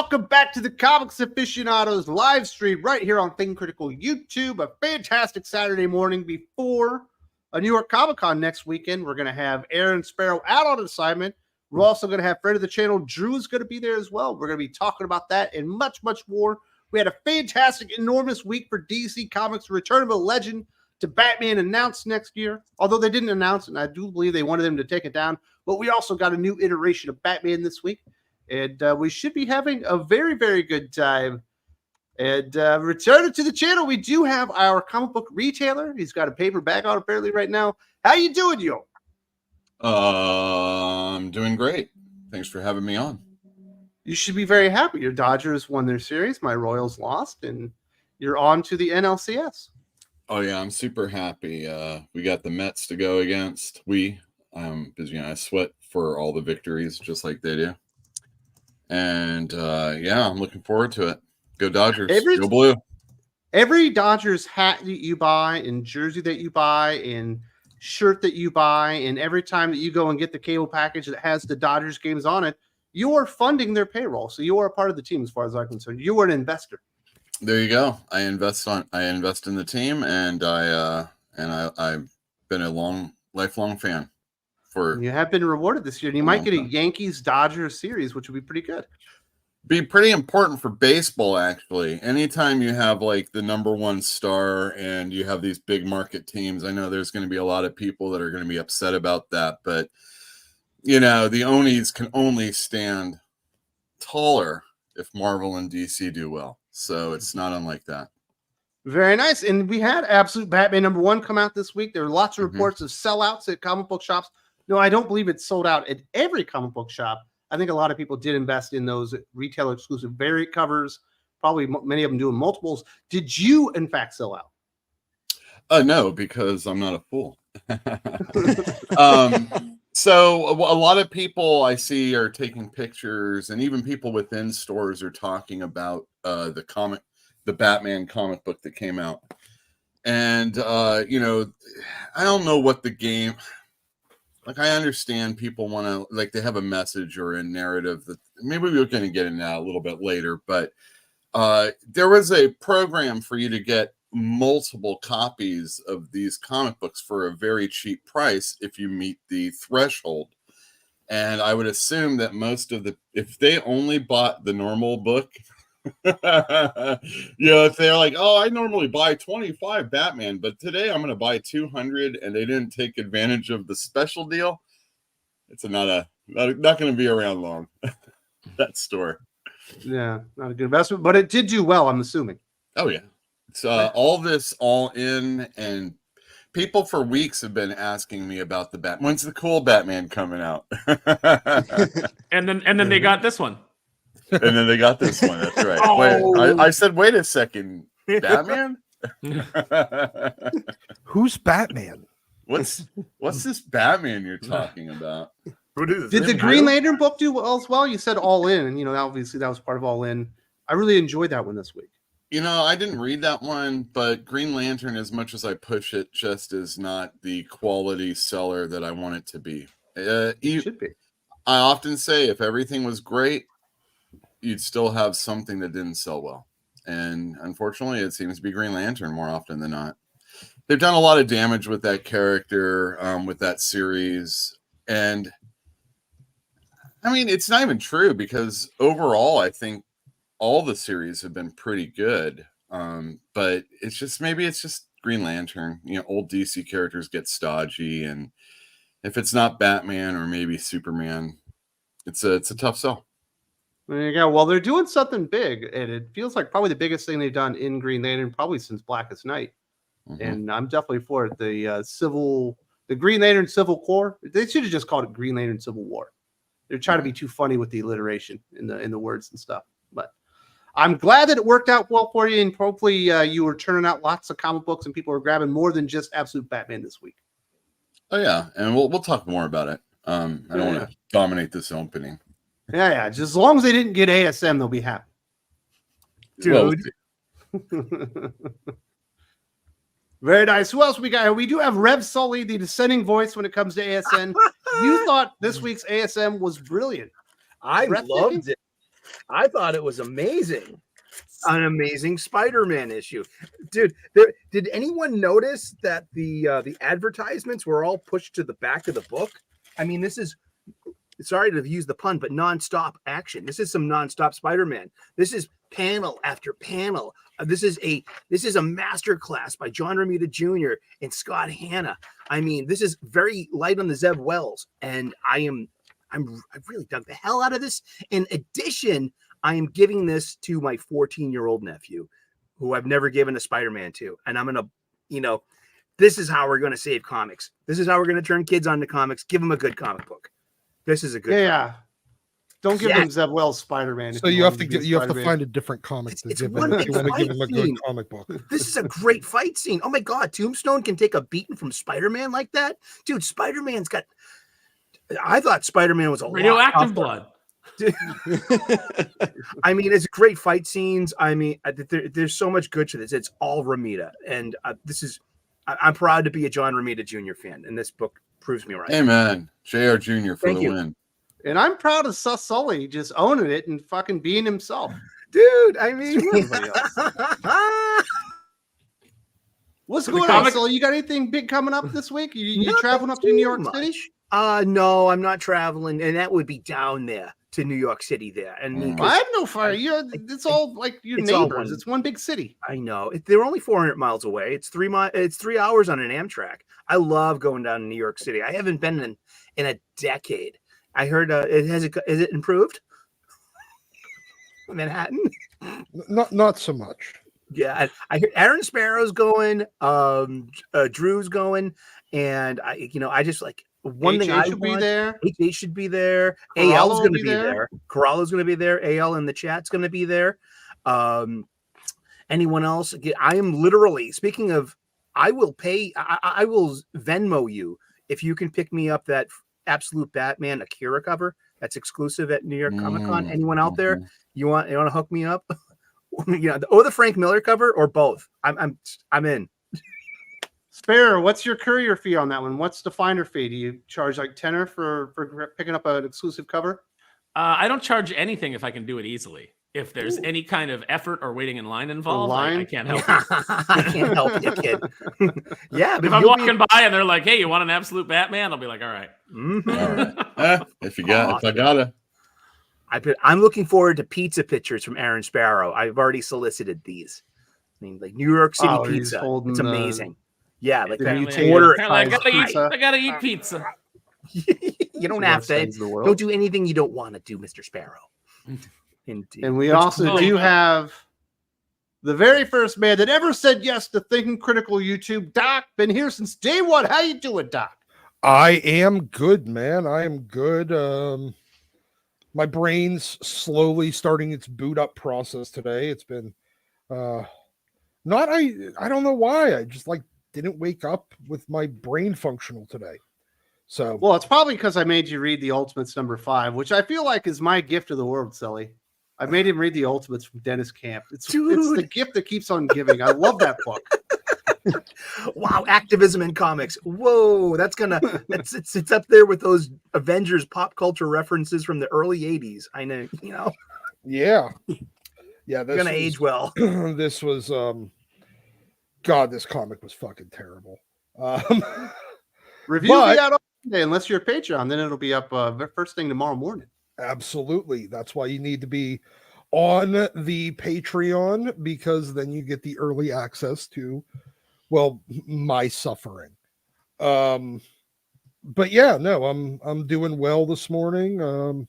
Welcome back to the Comics Aficionados live stream right here on Thing Critical YouTube. A fantastic Saturday morning before a New York Comic Con next weekend. We're going to have Aaron Sparrow out on assignment. We're also going to have friend of the channel, Drew, is going to be there as well. We're going to be talking about that and much, much more. We had a fantastic, enormous week for DC Comics. Return of a Legend to Batman announced next year, although they didn't announce it, and I do believe they wanted them to take it down. But we also got a new iteration of Batman this week. And we should be having a very, very good time. And returning to the channel, we do have our comic book retailer. He's got a paper bag on apparently right now. How you doing, yo? I'm doing great. Thanks for having me on. You should be very happy. Your Dodgers won their series. My Royals lost, and you're on to the NLCS. Oh yeah, I'm super happy. We got the Mets to go against. Because I sweat for all the victories, just like they do. And yeah, I'm looking forward to it. Go Dodgers. Go blue. Every Dodgers hat that you buy and jersey that you buy and shirt that you buy, and every time that you go and get the cable package that has the Dodgers games on it, you are funding their payroll. So you are a part of the team as far as I'm concerned. You are an investor. There you go. I invest in the team, and I've been a lifelong fan. You have been rewarded this year, and you might get a Yankees-Dodgers series, which would be pretty good. Be pretty important for baseball, actually. Anytime you have like the #1 star and you have these big market teams, I know there's going to be a lot of people that are going to be upset about that, but you know, the Onis can only stand taller if Marvel and DC do well. So it's not unlike that. Very nice. And we had Absolute Batman #1 come out this week. There were lots of reports of sellouts at comic book shops. No, I don't believe it's sold out at every comic book shop. I think a lot of people did invest in those retailer exclusive variant covers. Probably many of them doing multiples. Did you, in fact, sell out? No, because I'm not a fool. So a lot of people I see are taking pictures, and even people within stores are talking about the Batman comic book that came out. And you know, I don't know what the game. Like, I understand people want to, like, they have a message or a narrative that maybe we're going to get into that a little bit later, but there was a program for you to get multiple copies of these comic books for a very cheap price if you meet the threshold. And I would assume that if they only bought the normal book, you know, if they're like, oh, I normally buy 25 Batman, but today I'm going to buy 200, and they didn't take advantage of the special deal, it's not going to be around long. That store. Yeah, not a good investment, but it did do well, I'm assuming. Oh yeah, it's all in, and people for weeks have been asking me about the Batman. When's the cool Batman coming out? and then they got this one. And then they got this one. That's right. Oh. Wait, I said, wait a second, Batman? Who's Batman? What's this Batman you're talking about? Did the Green Lantern book do well as well? You said All In, and you know, obviously that was part of All In. I really enjoyed that one this week. You know, I didn't read that one, but Green Lantern, as much as I push it, just is not the quality seller that I want it to be. It should be. I often say, if everything was great, you'd still have something that didn't sell well. And unfortunately, it seems to be Green Lantern more often than not. They've done a lot of damage with that character, with that series. And I mean, it's not even true, because overall, I think all the series have been pretty good. But maybe it's just Green Lantern. You know, old DC characters get stodgy. And if it's not Batman or maybe Superman, it's a tough sell. There you go. Well, they're doing something big, and it feels like probably the biggest thing they've done in Green Lantern probably since Blackest Night. And I'm definitely for it. The Green Lantern Civil War. They should have just called it Green Lantern Civil War. They're trying to be too funny with the alliteration in the words and stuff. But I'm glad that it worked out well for you, and hopefully you were turning out lots of comic books and people are grabbing more than just Absolute Batman this week. Oh yeah, and we'll talk more about it. I don't want to dominate this opening. Yeah. Just as long as they didn't get ASM, they'll be happy. Dude. Very nice. Who else we got? We do have Rev Sully, the dissenting voice when it comes to ASM. You thought this week's ASM was brilliant. I loved it. I thought it was amazing. An amazing Spider-Man issue, dude. Did anyone notice that the advertisements were all pushed to the back of the book? I mean, this is, sorry to use the pun, but nonstop action. This is some nonstop Spider-Man. This is panel after panel. This is a masterclass by John Romita Jr. and Scott Hanna. I mean, this is very light on the Zeb Wells, and I really dug the hell out of this. In addition, I am giving this to my 14-year-old nephew, who I've never given a Spider-Man to, and I'm gonna, this is how we're gonna save comics. This is how we're gonna turn kids onto comics. Give them a good comic book. This is a good. Yeah. Don't give them Zeb Wells Spider-Man. So you have to find a different comic to give them if you want to give them a good comic book. This is a great fight scene. Oh my God, Tombstone can take a beating from Spider-Man like that, dude. Spider-Man's got. I thought Spider-Man was a radioactive blood. I mean, it's great fight scenes. I mean, there's so much good to this. It's all Romita, and I'm proud to be a John Romita Jr. fan, and this book proves me right. Amen. JR Jr. for Thank the you. win. And I'm proud of Sus Sully just owning it and fucking being himself. Dude, I mean, what's going on, Sully? You got anything big coming up this week? You traveling up to New York City? No, I'm not traveling, and that would be down there to New York City there. And I have no fire. It's all like your neighbors. It's one big city. I know. They're only 400 miles away. It's 3 hours on an Amtrak. I love going down to New York City. I haven't been in a decade. I heard is it improved? Manhattan? Not so much. Yeah, I hear Aaron Sparrow's going, Drew's going, and I just like one thing. Should be there. HA should be there. AL's going to be there. Corrallo's going to be there. AL in the chat's going to be there. Anyone else? I am literally speaking of. I will pay. I will Venmo you if you can pick me up that Absolute Batman Akira cover that's exclusive at New York Comic Con. Anyone out there? You want to hook me up? Or the Frank Miller cover, or both. I'm in. Sparrow, what's your courier fee on that one? What's the finder fee? Do you charge like tenner for picking up an exclusive cover? I don't charge anything if I can do it easily. If there's any kind of effort or waiting in line involved, I can't help you. I can't help you, kid. Yeah, if I'm walking by and they're like, "Hey, you want an Absolute Batman?" I'll be like, "All right." Mm-hmm. All right. If I gotta. I'm looking forward to pizza pictures from Aaron Sparrow. I've already solicited these. I mean, like New York City pizza. It's amazing. Yeah, like order. I gotta eat pizza. You don't have to. Don't do anything you don't want to do, Mr. Sparrow. Indeed. And we also do have the very first man that ever said yes to Thinking Critical YouTube. Doc, been here since day one. How you doing, Doc? I am good, man. I am good. My brain's slowly starting its boot up process today. It's been I don't know why. I just didn't wake up with my brain functional today. So well, it's probably because I made you read the Ultimates #5, which I feel like is my gift to the world, Sully. I made him read the Ultimates from Dennis Camp. It's the gift that keeps on giving. I love that book. Wow, activism in comics. Whoa, it's up there with those Avengers pop culture references from the early 80s. I know, Yeah. Yeah, this gonna age well. This was God, this comic was fucking terrible. Review will be out on Monday, unless you're a Patreon, then it'll be up first thing tomorrow morning. Absolutely. That's why you need to be on the Patreon, because then you get the early access to, well, my suffering. But yeah, no, I'm doing well this morning.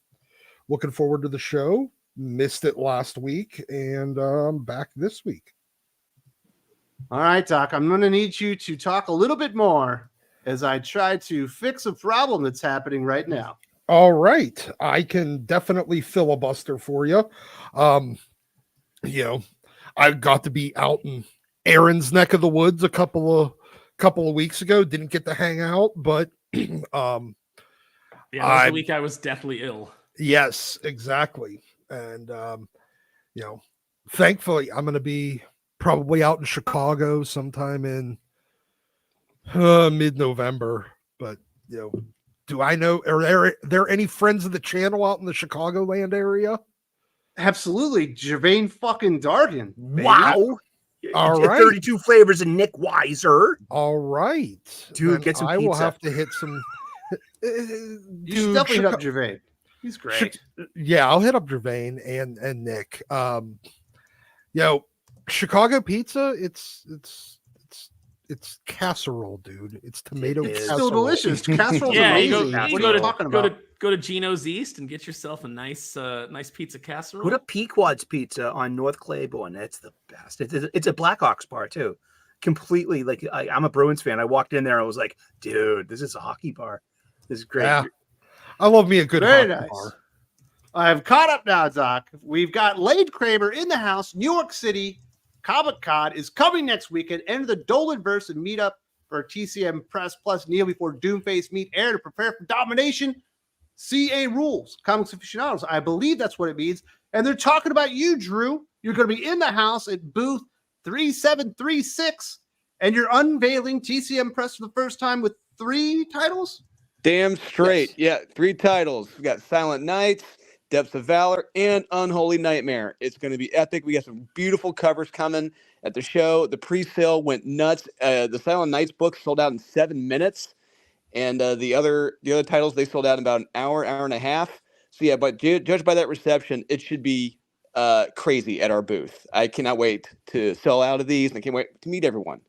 Looking forward to the show. Missed it last week, and back this week. All right, Doc, I'm going to need you to talk a little bit more as I try to fix a problem that's happening right now. All right, I can definitely filibuster for you. I got to be out in Aaron's neck of the woods a couple of weeks ago. Didn't get to hang out, but that was the week I was deathly ill. Yes, exactly. And thankfully, I'm going to be probably out in Chicago sometime in mid-November. But do I know? Are there any friends of the channel out in the Chicagoland area? Absolutely, Jervain fucking Dargan. Baby. Wow. All right. 32 flavors and Nick Weiser. All right. Dude, Then get some I will pizza. have to hit some. You should definitely hit up Jervain. He's great. Yeah, I'll hit up Jervain and Nick. Chicago pizza, it's casserole, dude. It's tomato It is. casserole. Still delicious. Casserole's Yeah, you amazing. go, What you are go you to talking go about? to Gino's East and get yourself a nice pizza casserole. Go to Pequod's Pizza on North Claiborne. That's the best. It's a Blackhawks bar too. Completely like I'm a Bruins fan. I walked in there. I was like, dude, this is a hockey bar. This is great. Yeah. I love me a good Very hockey nice. bar. I've caught up now, Doc. We've got Lade Kramer in the house. New York City Comic Con is coming next weekend. Enter the Dolanverse and meet up for TCM Press plus Neil before Doomface meet Air to prepare for domination. CA rules, Comics Aficionados. I believe that's what it means. And they're talking about you, Drew. You're going to be in the house at booth 3736, and you're unveiling TCM Press for the first time with 3 titles. Damn straight. Yes. Yeah, 3 titles. We got Silent Nights, Depths of Valor, and Unholy Nightmare. It's going to be epic. We got some beautiful covers coming at the show. The pre-sale went nuts. The Silent Nights book sold out in 7 minutes, and the other titles, they sold out in about an hour and a half. So yeah, but judged by that reception, it should be crazy at our booth. I cannot wait to sell out of these, and I can't wait to meet everyone.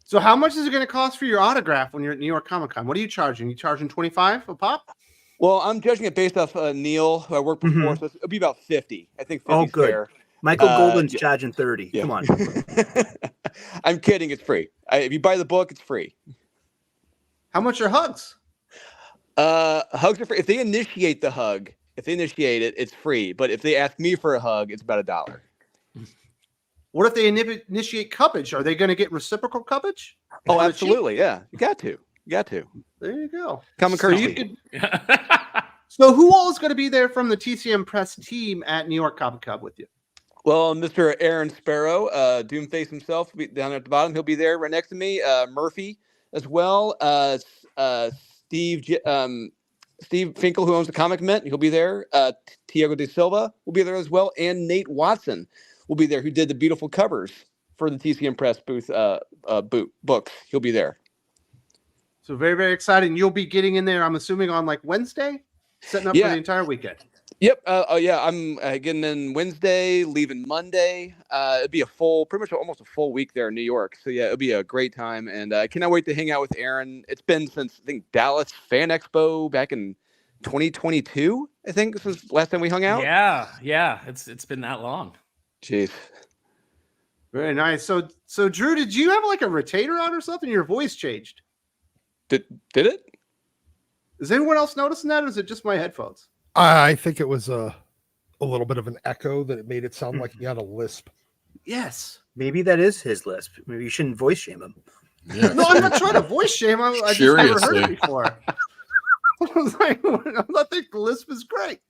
So how much is it going to cost for your autograph when you're at New York Comic Con? What are you charging? You charging $25 a pop? Well, I'm judging it based off Neil, who I worked before, so it'll be about 50. I think 50 Oh, is good. fair. Michael Golden's charging 30. Yeah. Come on. I'm kidding. It's free. If you buy the book, it's free. How much are hugs? Hugs are free. If they initiate the hug, it's free. But if they ask me for a hug, it's about $1. What if they initiate cuppage? Are they going to get reciprocal cuppage? Oh, On the absolutely. Yeah. You got to. There you go. Common So, courtesy. so who all is going to be there from the TCM Press team at New York Comic Con with you? Well, Mr. Aaron Sparrow, Doomface himself, will be down at the bottom. He'll be there right next to me. Murphy as well. Steve Finkel, who owns the Comic Mint, he'll be there. Tiago de Silva will be there as well. And Nate Watson will be there, who did the beautiful covers for the TCM Press booth books. He'll be there. So very, very exciting. You'll be getting in there, I'm assuming, on like Wednesday, setting up for the entire weekend. Yep. I'm getting in Wednesday, leaving Monday. It'd be pretty much almost a full week there in New York. So yeah, it'll be a great time, and I cannot wait to hang out with Aaron. It's been since I think Dallas Fan Expo back in 2022. I think this was the last time we hung out. Yeah. It's been that long. Jeez. Very nice. So Drew, did you have like a retainer on or something? Your voice changed. Did it? Is anyone else noticing that, or is it just my headphones? I think it was a little bit of an echo that it made it sound like he had a lisp. Yes. Maybe that is his lisp. Maybe you shouldn't voice shame him. Yeah. No, I'm not trying to voice shame. I just never heard Seriously. it before. I was like, I think the lisp is great.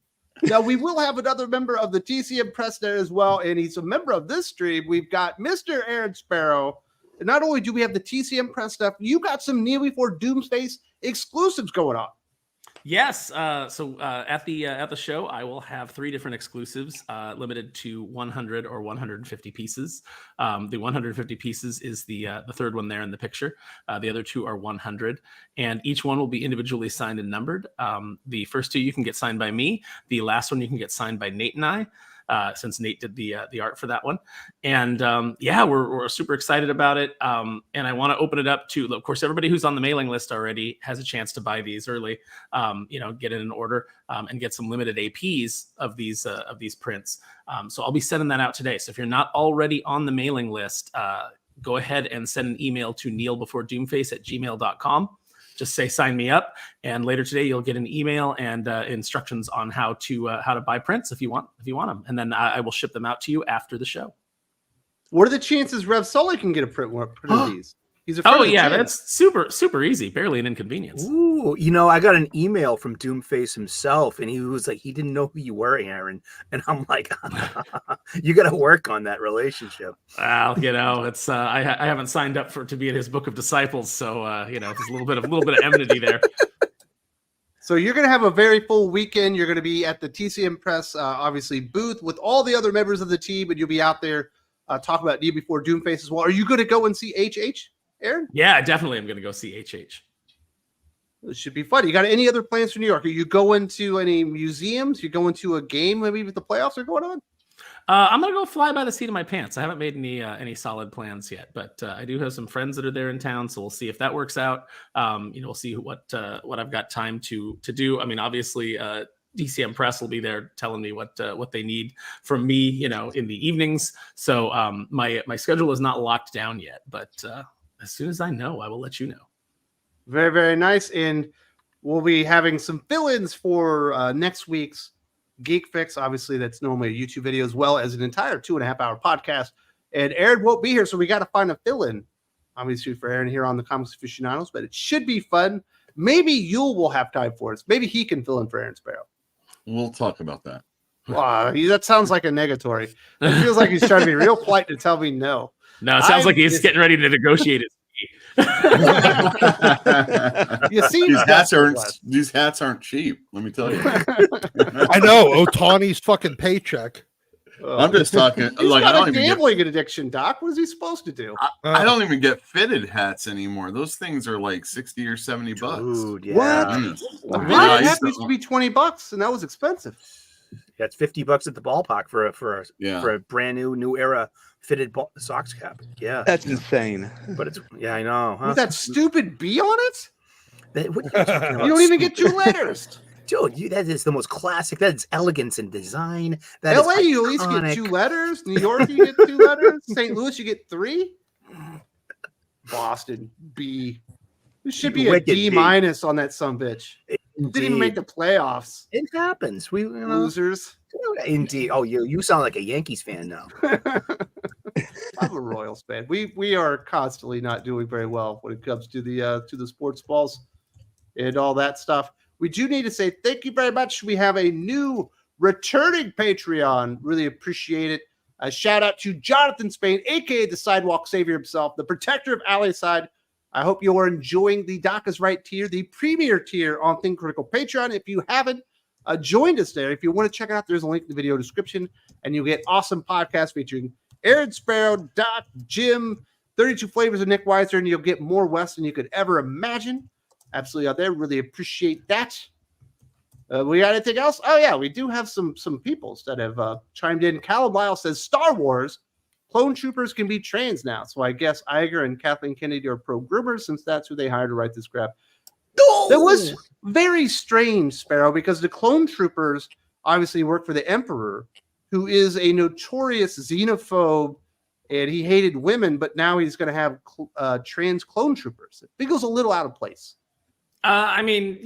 Now, we will have another member of the TCM Press there as well, and he's a member of this stream. We've got Mr. Aaron Sparrow. And not only do we have the TCM Press stuff, you got some Kneel Before Doomspace exclusives going on. Yes. So at the show, I will have 3 different exclusives, limited to 100 or 150 pieces. The 150 pieces is the third one there in the picture. The other 2 are 100, and each one will be individually signed and numbered. The first 2 you can get signed by me. The last one you can get signed by Nate and I. Since Nate did the art for that one. And we're super excited about it. And I want to open it up to, of course, everybody who's on the mailing list already has a chance to buy these early, get in an order and get some limited APs of these prints. So I'll be sending that out today. So if you're not already on the mailing list, go ahead and send an email to neilbeforedoomface@gmail.com. Just say sign me up, and later today you'll get an email and instructions on how to buy prints if you want them, and then I will ship them out to you after the show. What are the chances Rev Sully can get a print of these? He's a friend Oh of the yeah, channel. that's super easy, barely an inconvenience. Ooh, I got an email from Doomface himself, and he was like, he didn't know who you were, Aaron. And I'm like, you got to work on that relationship. Well, it's I haven't signed up to be in his book of disciples, so there's a little bit of enmity there. So you're going to have a very full weekend. You're going to be at the TCM Press, obviously, booth with all the other members of the team, and you'll be out there talking about Knee Before Doomface as well. Are you going to go and see HH, Aaron? Yeah, definitely. I'm going to go see HH. It should be fun. You got any other plans for New York? Are you going to any museums? You going to a game maybe with the playoffs are going on? I'm gonna go fly by the seat of my pants. I haven't made any solid plans yet, but I do have some friends that are there in town, so we'll see if that works out. We'll see what I've got time to do. I mean, obviously, DCM Press will be there telling me what they need from me, in the evenings. So my schedule is not locked down yet, but as soon as I know, I will let you know. Very, very nice. And we'll be having some fill-ins for next week's Geek Fix. Obviously, that's normally a YouTube video as well as an entire 2.5-hour podcast. And Aaron won't be here, so we got to find a fill-in, obviously, for Aaron here on the Comics Aficionados. But it should be fun. Maybe Uel will have time for us. Maybe he can fill in for Aaron Sparrow. We'll talk about that. Wow, that sounds like a negatory. It feels like he's trying to be real polite to tell me no. No, it sounds like he's getting ready to negotiate it. You see, these hats aren't cheap. Let me tell you. I know Otani's fucking paycheck. I'm just talking. He's Like, got I don't a even gambling addiction, Doc. What is he supposed to do? I don't even get fitted hats anymore. Those things are like $60 or $70. Dude, yeah. What? Yeah, That used to be $20, and that was expensive. Yeah, it's $50 at the ballpark for a brand new era fitted socks cap. Yeah, That's insane. but it's I know. Huh? With that stupid B on it? What are you talking about? You don't even get 2 letters. Dude, that is the most classic. That is elegance and design. That LA, is you at least get iconic. 2 letters. New York, you get 2 letters. St. Louis, you get 3. Boston, B. There should be a Wicked D- B. on that sumbitch. Didn't even make the playoffs. It happens. We Losers. Indeed. Oh, you sound like a Yankees fan now. I'm a Royals fan. We are constantly not doing very well when it comes to the sports balls and all that stuff. We do need to say thank you very much. We have a new returning Patreon. Really appreciate it. A shout out to Jonathan Spain, aka the Sidewalk Savior himself, the protector of Alleyside. I hope you are enjoying the Doc is Right tier, the premier tier on Think Critical Patreon. If you haven't joined us there, if you want to check it out, there's a link in the video description, and you'll get awesome podcasts featuring Aaron Sparrow, Doc, Jim, 32 Flavors of Nick Weiser, and you'll get more West than you could ever imagine. Absolutely out there. Really appreciate that. We got anything else? Oh, yeah, we do have some peoples that have chimed in. Callum Lyle says, Star Wars, clone troopers can be trans now. So I guess Iger and Kathleen Kennedy are pro-groomers since that's who they hired to write this crap. That was very strange, Sparrow, because the clone troopers obviously work for the Emperor, who is a notorious xenophobe, and he hated women, but now he's going to have trans clone troopers. It feels a little out of place. I mean,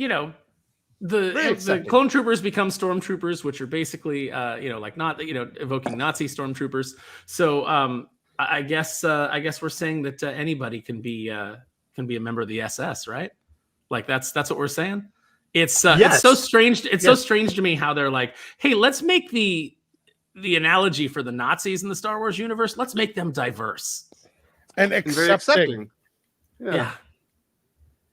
the clone troopers become stormtroopers, which are basically, not evoking Nazi stormtroopers. So I guess we're saying that anybody can be a member of the SS, right? Like that's what we're saying. It's so strange. It's so strange to me how they're like, hey, let's make the analogy for the Nazis in the Star Wars universe. Let's make them diverse and accepting. Yeah.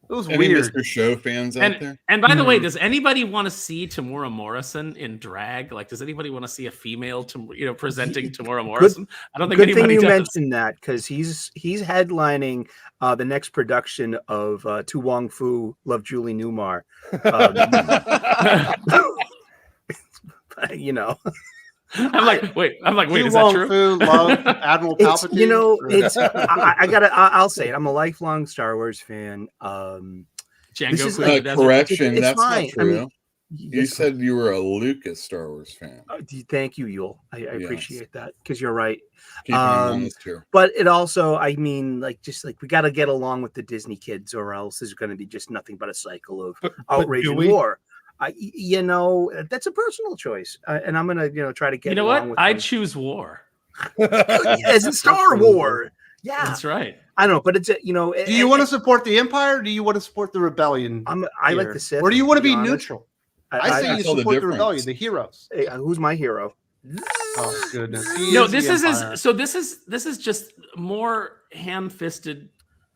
It was Any weird. Mr. Show fans out there? And by the way, does anybody want to see Tamora Morrison in drag? Like, does anybody want to see a female, presenting Tamora Morrison? I don't think anybody thing you does. mentioned that because he's headlining the next production of Tu Wong Fu, Love Julie Newmar. I'm like, wait, is that Wong true? Fu, love Admiral Palpatine. I'll say it. I'm a lifelong Star Wars fan. Django Correction, It's that's fine. not true. I mean, You said you were a Lucas Star Wars fan. Thank you, Uel. I appreciate that because you're right. Keeping you honest here. But it also, I mean, we got to get along with the Disney kids, or else there's going to be just nothing but a cycle of outrage and war. That's a personal choice, and I'm gonna, try to get. You know along what? with I them. choose war. As in Star Wars. Yeah, That's right. I don't know, but it's Do you want to support the Empire? Or do you want to support the Rebellion? I like the Sith. Or do you want to be honest. neutral? I say you tell the support the difference. Rebellion, the heroes. Hey, who's my hero? Oh goodness! This is just more ham-fisted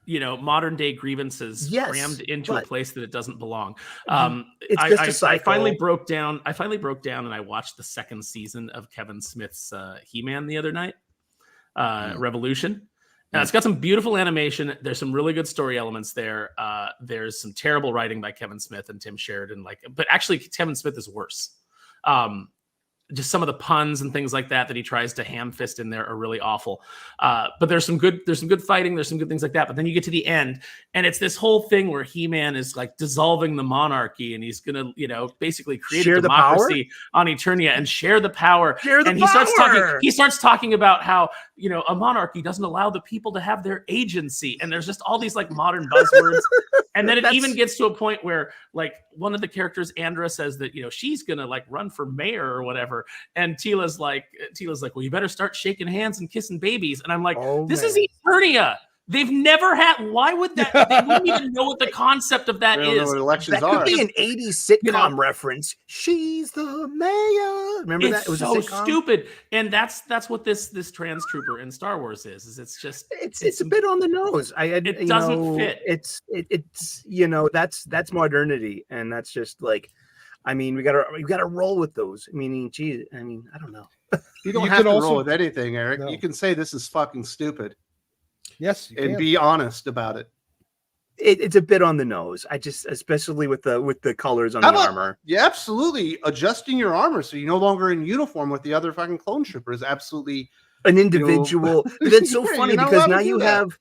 modern day grievances Yes, crammed into a but- place that it doesn't belong. It's just a cycle. I finally broke down and I watched the second season of Kevin Smith's He-Man the other night, Revolution. It's got some beautiful animation. There's some really good story elements there. There's some terrible writing by Kevin Smith and Tim Sheridan, but actually Kevin Smith is worse. Just some of the puns and things like that he tries to ham fist in there are really awful. But there's some good fighting. There's some good things like that. But then you get to the end, and it's this whole thing where He-Man is like dissolving the monarchy, and he's gonna, basically create a democracy on Eternia and share the power. He starts talking about how a monarchy doesn't allow the people to have their agency, and there's just all these like modern buzzwords. And then it even gets to a point where like one of the characters, Andra, says that she's gonna like run for mayor or whatever, and Tila's like, well, you better start shaking hands and kissing babies. And I'm like, this is Eternia. They've never had. Why would that? They wouldn't even know what the concept of that is. Know what elections that could be an 80s sitcom reference. She's the mayor. Remember that? It was so a sitcom? Stupid. And that's what this trans trooper in Star Wars is it's just it's a bit on the nose. It doesn't fit. It's that's modernity, and that's just like, we gotta roll with those. I don't know. You don't have to roll with anything, Eric. No. You can say this is fucking stupid. Yes, and be honest about it. It's a bit on the nose. Especially with the colors on the armor. Yeah, absolutely. Adjusting your armor so you're no longer in uniform with the other fucking clone trooper is absolutely an individual. That's so funny because now you have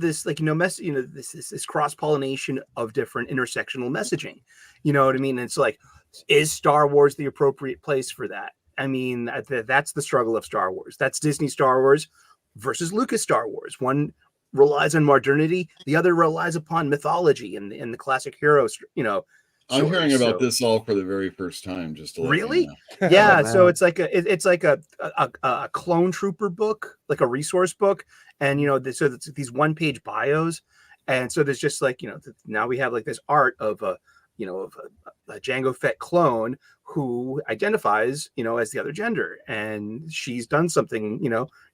this this cross pollination of different intersectional messaging. You know what I mean? It's like, is Star Wars the appropriate place for that? That's the struggle of Star Wars. That's Disney Star Wars versus Lucas Star Wars. One relies on modernity, the other relies upon mythology and the classic heroes. I'm hearing about this all for the very first time. Just to let really, you know. Yeah. So it's like a clone trooper book, like a resource book, and so it's these one-page bios, and so there's just like now we have like this art of a Jango Fett clone who identifies as the other gender, and she's done something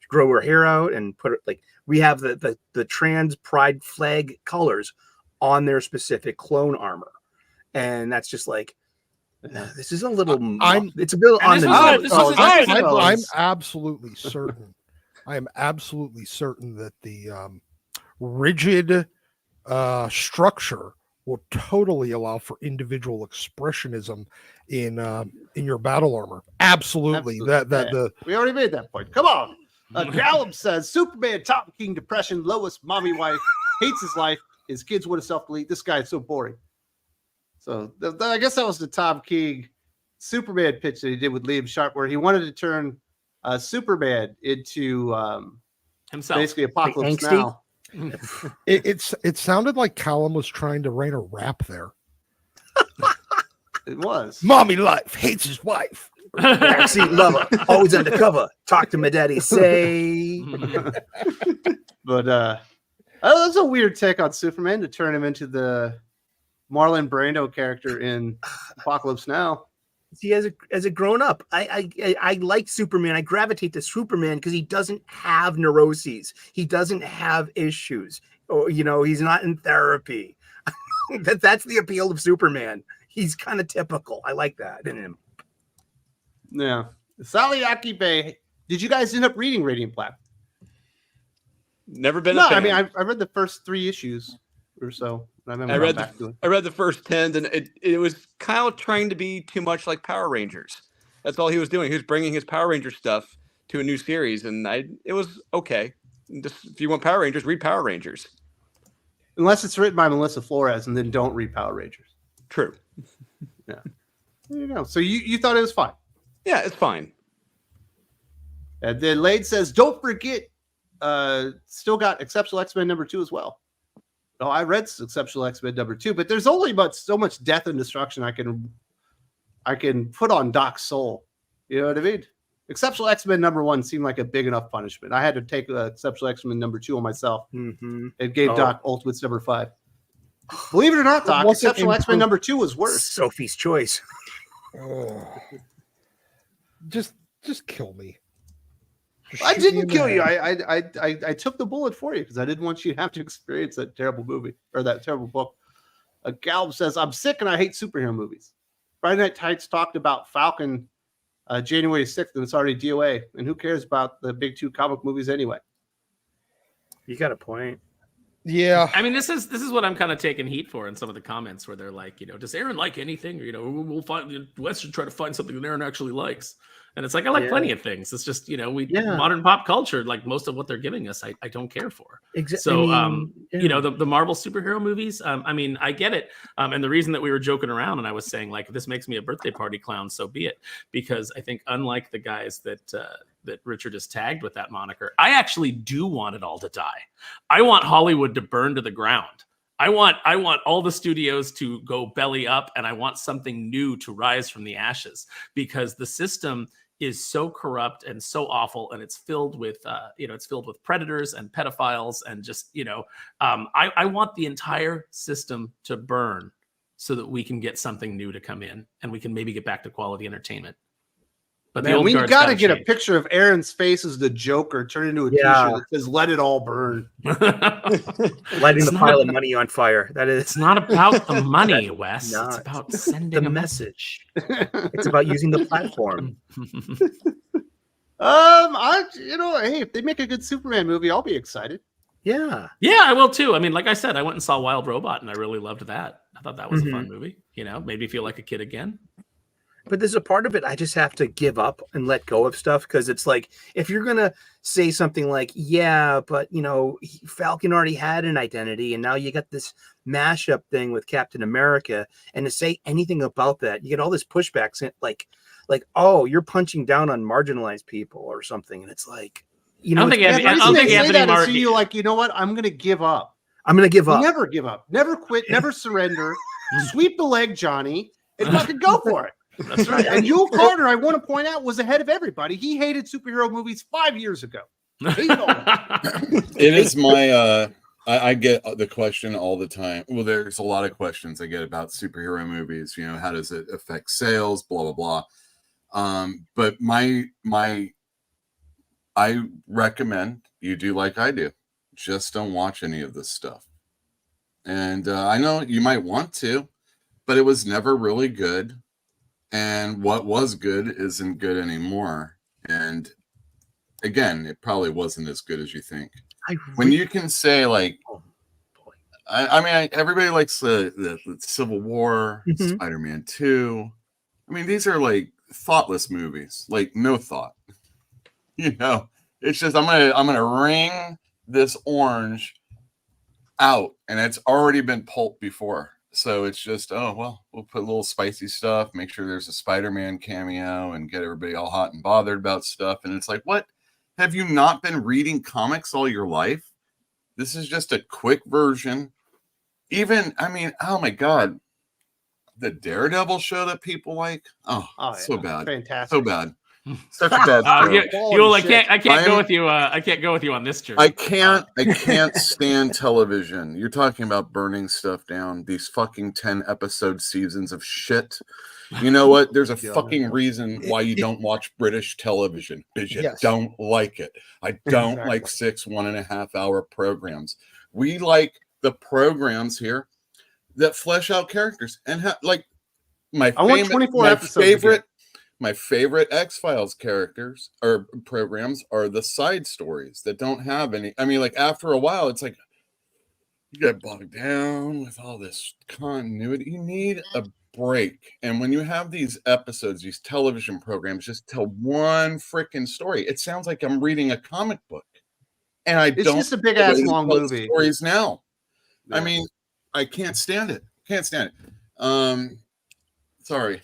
grow her hair out and put it like we have the trans pride flag colors on their specific clone armor, and that's just like this is a little it's a bit on the nose. I'm absolutely certain that the rigid structure will totally allow for individual expressionism in your battle armor. Absolutely. We already made that point. Come on. Callum says Superman, Top King, depression, lowest mommy wife, hates his life. His kids would have self-delete. This guy is so boring. So I guess that was the Tom King Superman pitch that he did with Liam Sharp, where he wanted to turn Superman into himself, basically Apocalypse Now. It sounded like Callum was trying to write a rap there. It was. Mommy life hates his wife. Backseat lover, always undercover. Talk to my daddy, say. But that's a weird take on Superman to turn him into the Marlon Brando character in Apocalypse Now. See, as a grown up, I like Superman. I gravitate to Superman because he doesn't have neuroses. He doesn't have issues. Or he's not in therapy. That's the appeal of Superman. He's kind of typical. I like that in him. Yeah. Saliaki Bay. Did you guys end up reading Radiant Black? Never been. No, I mean I read the first 3 issues or so. I read the first 10, and it was Kyle trying to be too much like Power Rangers. That's all he was doing. He was bringing his Power Ranger stuff to a new series, and it was okay. Just if you want Power Rangers, read Power Rangers. Unless it's written by Melissa Flores, and then don't read Power Rangers. True. Yeah. There you go. So you thought it was fine. Yeah, it's fine. And then Lade says, don't forget, still got Exceptional X-Men #2 as well. Oh, I read Exceptional X-Men #2, but there's only so much death and destruction I can put on Doc's soul. You know what I mean? Exceptional X-Men #1 seemed like a big enough punishment. I had to take Exceptional X-Men #2 on myself. Mm-hmm. It gave Doc Ultimates #5. Believe it or not, Doc, Exceptional X-Men #2 was worse. Sophie's choice. Oh. Just kill me. Just I shoot me in didn't the kill you. head. I took the bullet for you because I didn't want you to have to experience that terrible movie or that terrible book. Galb says, I'm sick and I hate superhero movies. Friday Night Tights talked about Falcon January 6th, and it's already DOA. And who cares about the big two comic movies anyway? You got a point. Yeah. I mean, this is what I'm kind of taking heat for in some of the comments where they're like, does Aaron like anything? Or, we'll find Wes should try to find something that Aaron actually likes. And it's like, I like plenty of things. It's just, modern pop culture, like most of what they're giving us, I don't care for. Exactly. So, the Marvel superhero movies, I mean, I get it. And the reason that we were joking around and I was saying, like, if this makes me a birthday party clown, so be it. Because I think unlike the guys that Richard is tagged with that moniker, I actually do want it all to die. I want Hollywood to burn to the ground. I want all the studios to go belly up, and I want something new to rise from the ashes, because the system is so corrupt and so awful, and it's filled with predators and pedophiles, and just I want the entire system to burn so that we can get something new to come in, and we can maybe get back to quality entertainment. But Man, we got to get a picture of Aaron's face as the Joker turned into a t-shirt that says "Let it all burn." Lighting the pile of money on fire. That is. It's not about the money, Wes. It's about sending the a message. It's about using the platform. Hey, if they make a good Superman movie, I'll be excited. Yeah, I will too. I mean, like I said, I went and saw Wild Robot, and I really loved that. I thought that was a fun movie. Made me feel like a kid again. But there's a part of it I just have to give up and let go of stuff, because it's like, if you're gonna say something like, but Falcon already had an identity and now you got this mashup thing with Captain America, and to say anything about that, you get all this pushback, like oh, you're punching down on marginalized people or something, and it's like, I don't think Anthony Martin. You like, you know what? I'm gonna give up. I'm gonna give up. Never give up. Never quit. Never surrender. Sweep the leg, Johnny, and fucking go for it. That's right. And Uel Carter, I want to point out, was ahead of everybody. He hated superhero movies 5 years ago. It is my I get the question all the time. Well, there's a lot of questions I get about superhero movies. How does it affect sales? Blah blah blah. But I recommend you do like I do. Just don't watch any of this stuff. And I know you might want to, but it was never really good. And what was good isn't good anymore. And again, it probably wasn't as good as you think. When you can say, like, I mean, everybody likes the Civil War, Spider-Man 2. I mean, these are like thoughtless movies, like no thought. It's just I'm gonna wring this orange out, and it's already been pulped before. So it's just, we'll put a little spicy stuff, make sure there's a Spider-Man cameo, and get everybody all hot and bothered about stuff. And it's like, what? Have you not been reading comics all your life? This is just a quick version. Even, I mean, oh my God, the Daredevil show that people like. So bad. Fantastic. So bad. Such a bad show. I can't go with you. I can't go with you on this journey. I can't stand television. You're talking about burning stuff down. These fucking 10-episode seasons of shit. You know what? There's a fucking reason why you don't watch British television, because you don't like it. I don't like 6 1.5-hour programs. We like the programs here that flesh out characters and my favorite X-Files characters or programs are the side stories that don't have any. I mean, like, after a while, it's like you get bogged down with all this continuity. You need a break. And when you have these episodes, these television programs just tell one freaking story, it sounds like I'm reading a comic book. And it's just a big ass long movie. Stories now. Yeah. I mean, I can't stand it. Sorry.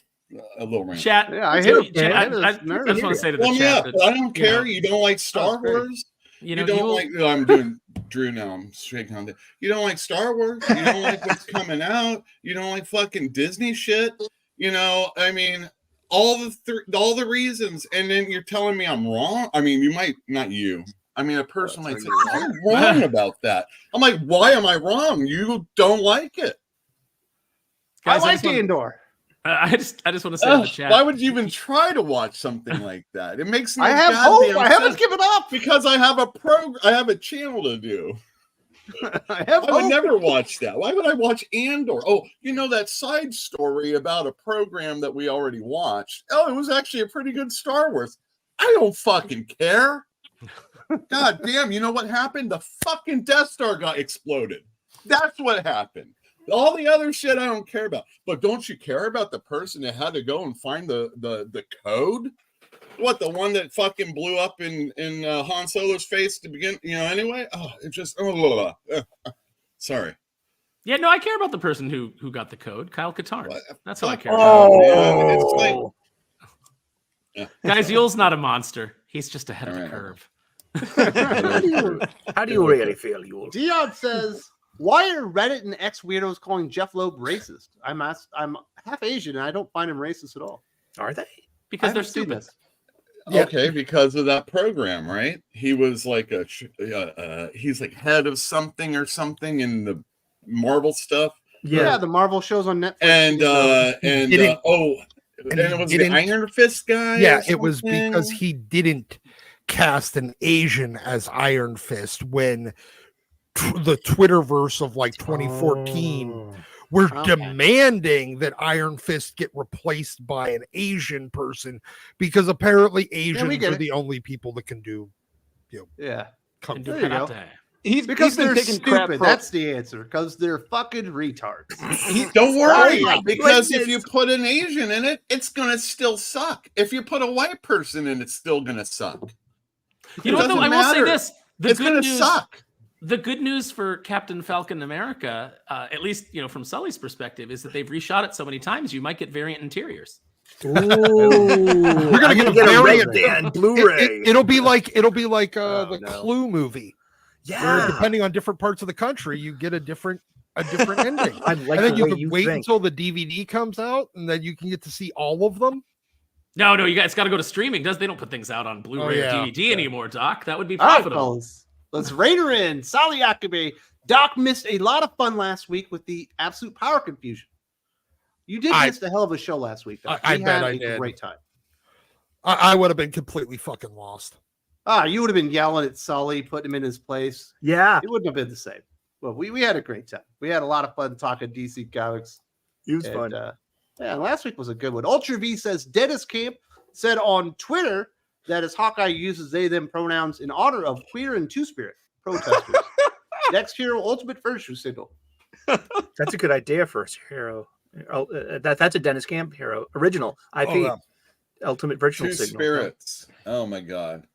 A little rant. Chat. Yeah, I hit him. I just want to say to the chat. But I don't care. You don't like Star Wars. You don't like. I'm doing Drew now. I'm shaking on that. You don't like Star Wars. You don't like what's coming out. You don't like fucking Disney shit. I mean, all the reasons, and then you're telling me I'm wrong. I mean, you might not you. I mean, a person might say I'm wrong about that. I'm like, why am I wrong? You don't like it. Guys, I like Andor. I just want to say in the chat. Why would you even try to watch something like that? It makes no I have hope. goddamn I haven't sense. given up. Because I have a channel to do. I have I would hope. never watch that. Why would I watch Andor? Oh, you know that side story about a program that we already watched? Oh, it was actually a pretty good Star Wars. I don't fucking care. God damn, you know what happened? The fucking Death Star got exploded. That's what happened. All the other shit I don't care about. But don't you care about the person that had to go and find the code? What, the one that fucking blew up in Han Solo's face to begin, anyway? Oh, it just sorry. Yeah, no, I care about the person who got the code, Kyle Katarn. That's how I care. Man. It's like, Guys, Yule's not a monster. He's just ahead of the curve. How do you really feel, Uel? Dion says, why are Reddit and X weirdos calling Jeff Loeb racist? I'm half Asian and I don't find him racist at all. Are they? Because they're stupid. Okay, because of that program, right? He was like he's like head of something or something in the Marvel stuff. Yeah, the Marvel shows on Netflix. And it was the Iron Fist guy. Yeah, it was because he didn't cast an Asian as Iron Fist when the Twitterverse of like 2014 were demanding that Iron Fist get replaced by an Asian person because apparently Asians are the only people that can do, Can do There you go. karate. He's Because been they're taking crap stupid. from- That's the answer. Because they're fucking retards. Don't worry, Oh, my because if goodness. you put an Asian in it, it's gonna still suck. If you put a white person in, it's still gonna suck. You know what, though? I will say this. It's gonna suck. The good news for Captain Falcon America, at least from Sully's perspective, is that they've reshot it so many times you might get variant interiors. Ooh, we're gonna get a variant. Red Dan Blu-ray. It'll be like the no. Clue movie. Yeah, Where depending on different parts of the country, you get a different ending. I like And then the you way can you wait think. until the DVD comes out, and then you can get to see all of them. No, you guys got to go to streaming. They don't put things out on Blu-ray or DVD anymore, Doc. That would be All right, profitable. fellas. Let's rate her in. Sally Akabe. Doc missed a lot of fun last week with the absolute power confusion. You did miss a hell of a show last week, though. I We bet had I a did. great time. I would have been completely fucking lost. You would have been yelling at Sully, putting him in his place. Yeah, It wouldn't have been the same. Well, we had a great time. We had a lot of fun talking DC Comics. it was fun. Yeah, last week was a good one. Ultra V says Dennis Camp said on Twitter that as Hawkeye uses they them pronouns in honor of queer and two-spirit protesters. Next hero, ultimate furniture signal. That's a good idea for a hero. That's a Dennis Camp hero original IP. Oh, yeah. Ultimate virtual Two signal. spirits. Oh my god.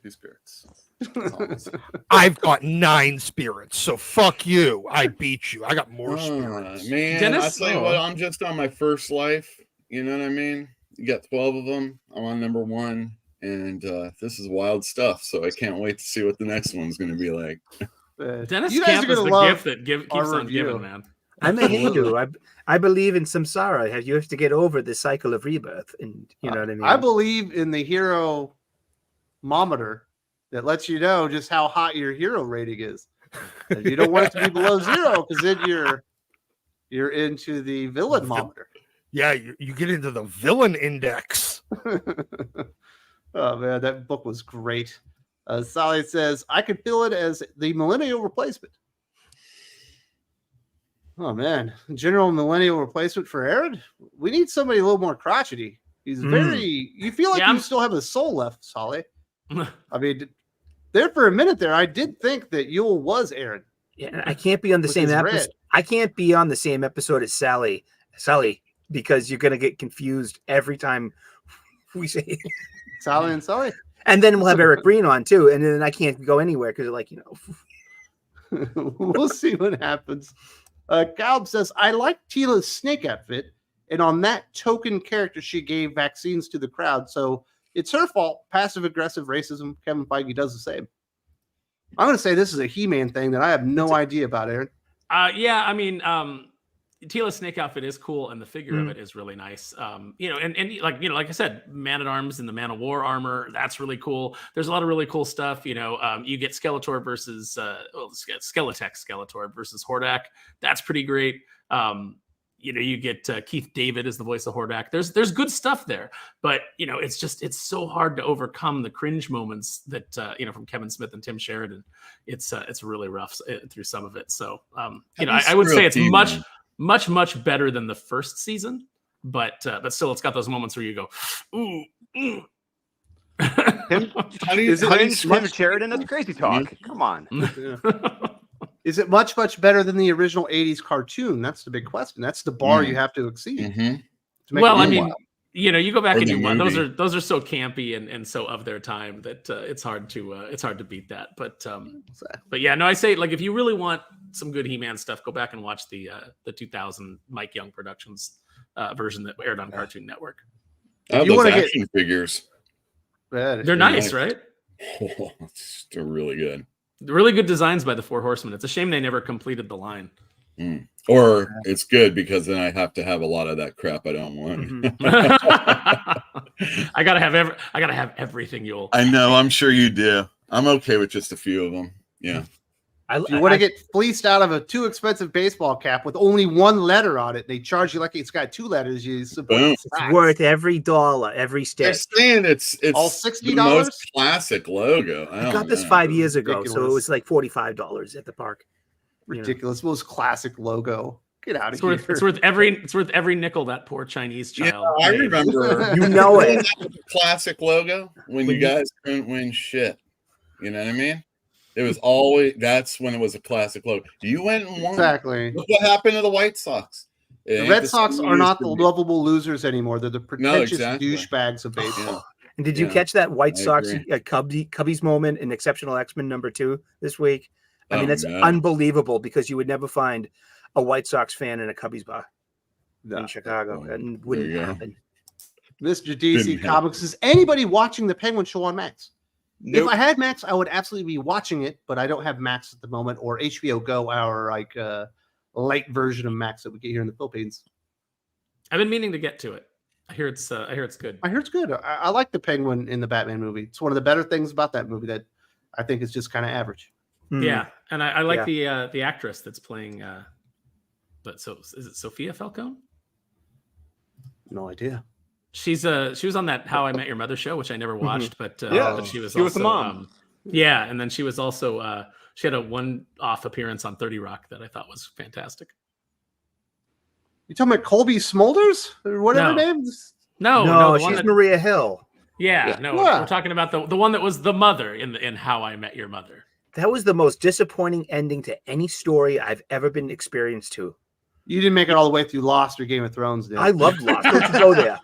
Two spirits. That's awesome. I've got 9 spirits, so fuck you. I beat you. I got more spirits. Man, Dennis- I tell you what, I'm just on my first life. You know what I mean? You got 12 of them. I'm on number 1, and this is wild stuff. So I can't wait to see what the next one's going to be like. Dennis you guys Camp are is gonna the love gift that keeps our on review. giving, man. I'm a Hindu. I believe in samsara. You have to get over the cycle of rebirth, and you know what I mean. I believe in the hero mometer that lets you know just how hot your hero rating is. And you don't want it to be below 0 because then you're into the villain mometer. Yeah, you get into the villain index. Oh man, that book was great. Sally says, I could feel it as the millennial replacement. Oh man, general millennial replacement for Aaron? We need somebody a little more crotchety. He's very, you feel like Yeah, you still have a soul left, Sally. I mean, there for a minute there, I did think that Uel was Aaron. Yeah, I can't be on the With same his episode. red. I can't be on the same episode as Sally, because you're gonna get confused every time we say. Sally and Sully. And then we'll have Eric Green on too, and then I can't go anywhere because, We'll see what happens. Calb says, I like Tila's snake outfit, and on that token character, she gave vaccines to the crowd, so it's her fault. Passive aggressive racism. Kevin Feige does the same. I'm going to say this is a He-Man thing that I have no idea about, Aaron. Yeah, I mean, Tila's snake outfit is cool, and the figure of it is really nice. And like I said, Man-at-Arms and the Man of War armor, that's really cool. There's a lot of really cool stuff. You get Skeletor versus Skeletech Skeletor versus Hordak. That's pretty great. you get Keith David as the voice of Hordak. There's good stuff there, but it's so hard to overcome the cringe moments that from Kevin Smith and Tim Sheridan. It's really rough through some of it. So I would say it's much better than the first season, but still it's got those moments where you go, ooh. Tim Sheridan? That's crazy talk. Come on. Is it much better than the original 80s cartoon? That's the big question. That's the bar you have to exceed. Mm-hmm. Well, I mean, you go back and you those are so campy and so of their time that it's hard to beat that. But yeah, no, I say, like, if you really want some good He-Man stuff, go back and watch the 2000 Mike Young Productions version that aired on Cartoon Network. You want to get figures? They're nice, right? Oh, they're really good. Really good designs by the Four Horsemen. It's a shame they never completed the line. Or it's good because then I have to have a lot of that crap I don't want. I gotta have everything, Uel. I know. I'm sure you do. I'm okay with just a few of them. Yeah. If you want to get fleeced out of a too expensive baseball cap with only one letter on it, they charge you like it's got two letters. It's worth every dollar, every step. They're saying it's all $60. The most classic logo. I got this 5 years ago, so it was like $45 at the park. Ridiculous, most classic logo. Get out of here! It's worth every nickel that poor Chinese child. Yeah, I remember. It. Classic logo when you guys couldn't win shit. You know what I mean? It was always, that's when it was a classic logo. You went and won. Exactly. Look what happened to the White Sox. The Red Sox are not the lovable losers anymore. They're the pretentious douchebags of baseball. And did you catch that White Sox Cubbies moment in Exceptional X-Men #2 this week? I mean, that's unbelievable because you would never find a White Sox fan in a Cubbies bar in Chicago. And wouldn't happen. Mr. DC Comics, is anybody watching the Penguin Show on Max? Nope. If I had Max, I would absolutely be watching it, but I don't have Max at the moment, or HBO Go, our light version of Max that we get here in the Philippines. I've been meaning to get to it. I hear it's good. I hear it's good. I like the Penguin in the Batman movie. It's one of the better things about that movie that I think is just kind of average. Yeah, and I like the actress that's playing. But so is it Sophia Falcone? No idea. She was on that How I Met Your Mother show, which I never watched, but she was the mom. And then she was also she had a one-off appearance on 30 Rock that I thought was fantastic. You talking about Colby Smulders or whatever her name? No, she's Maria Hill. Yeah, we're talking about the one that was the mother in How I Met Your Mother. That was the most disappointing ending to any story I've ever been experienced to. You didn't make it all the way through Lost or Game of Thrones, did you? I loved Lost. Don't you go there.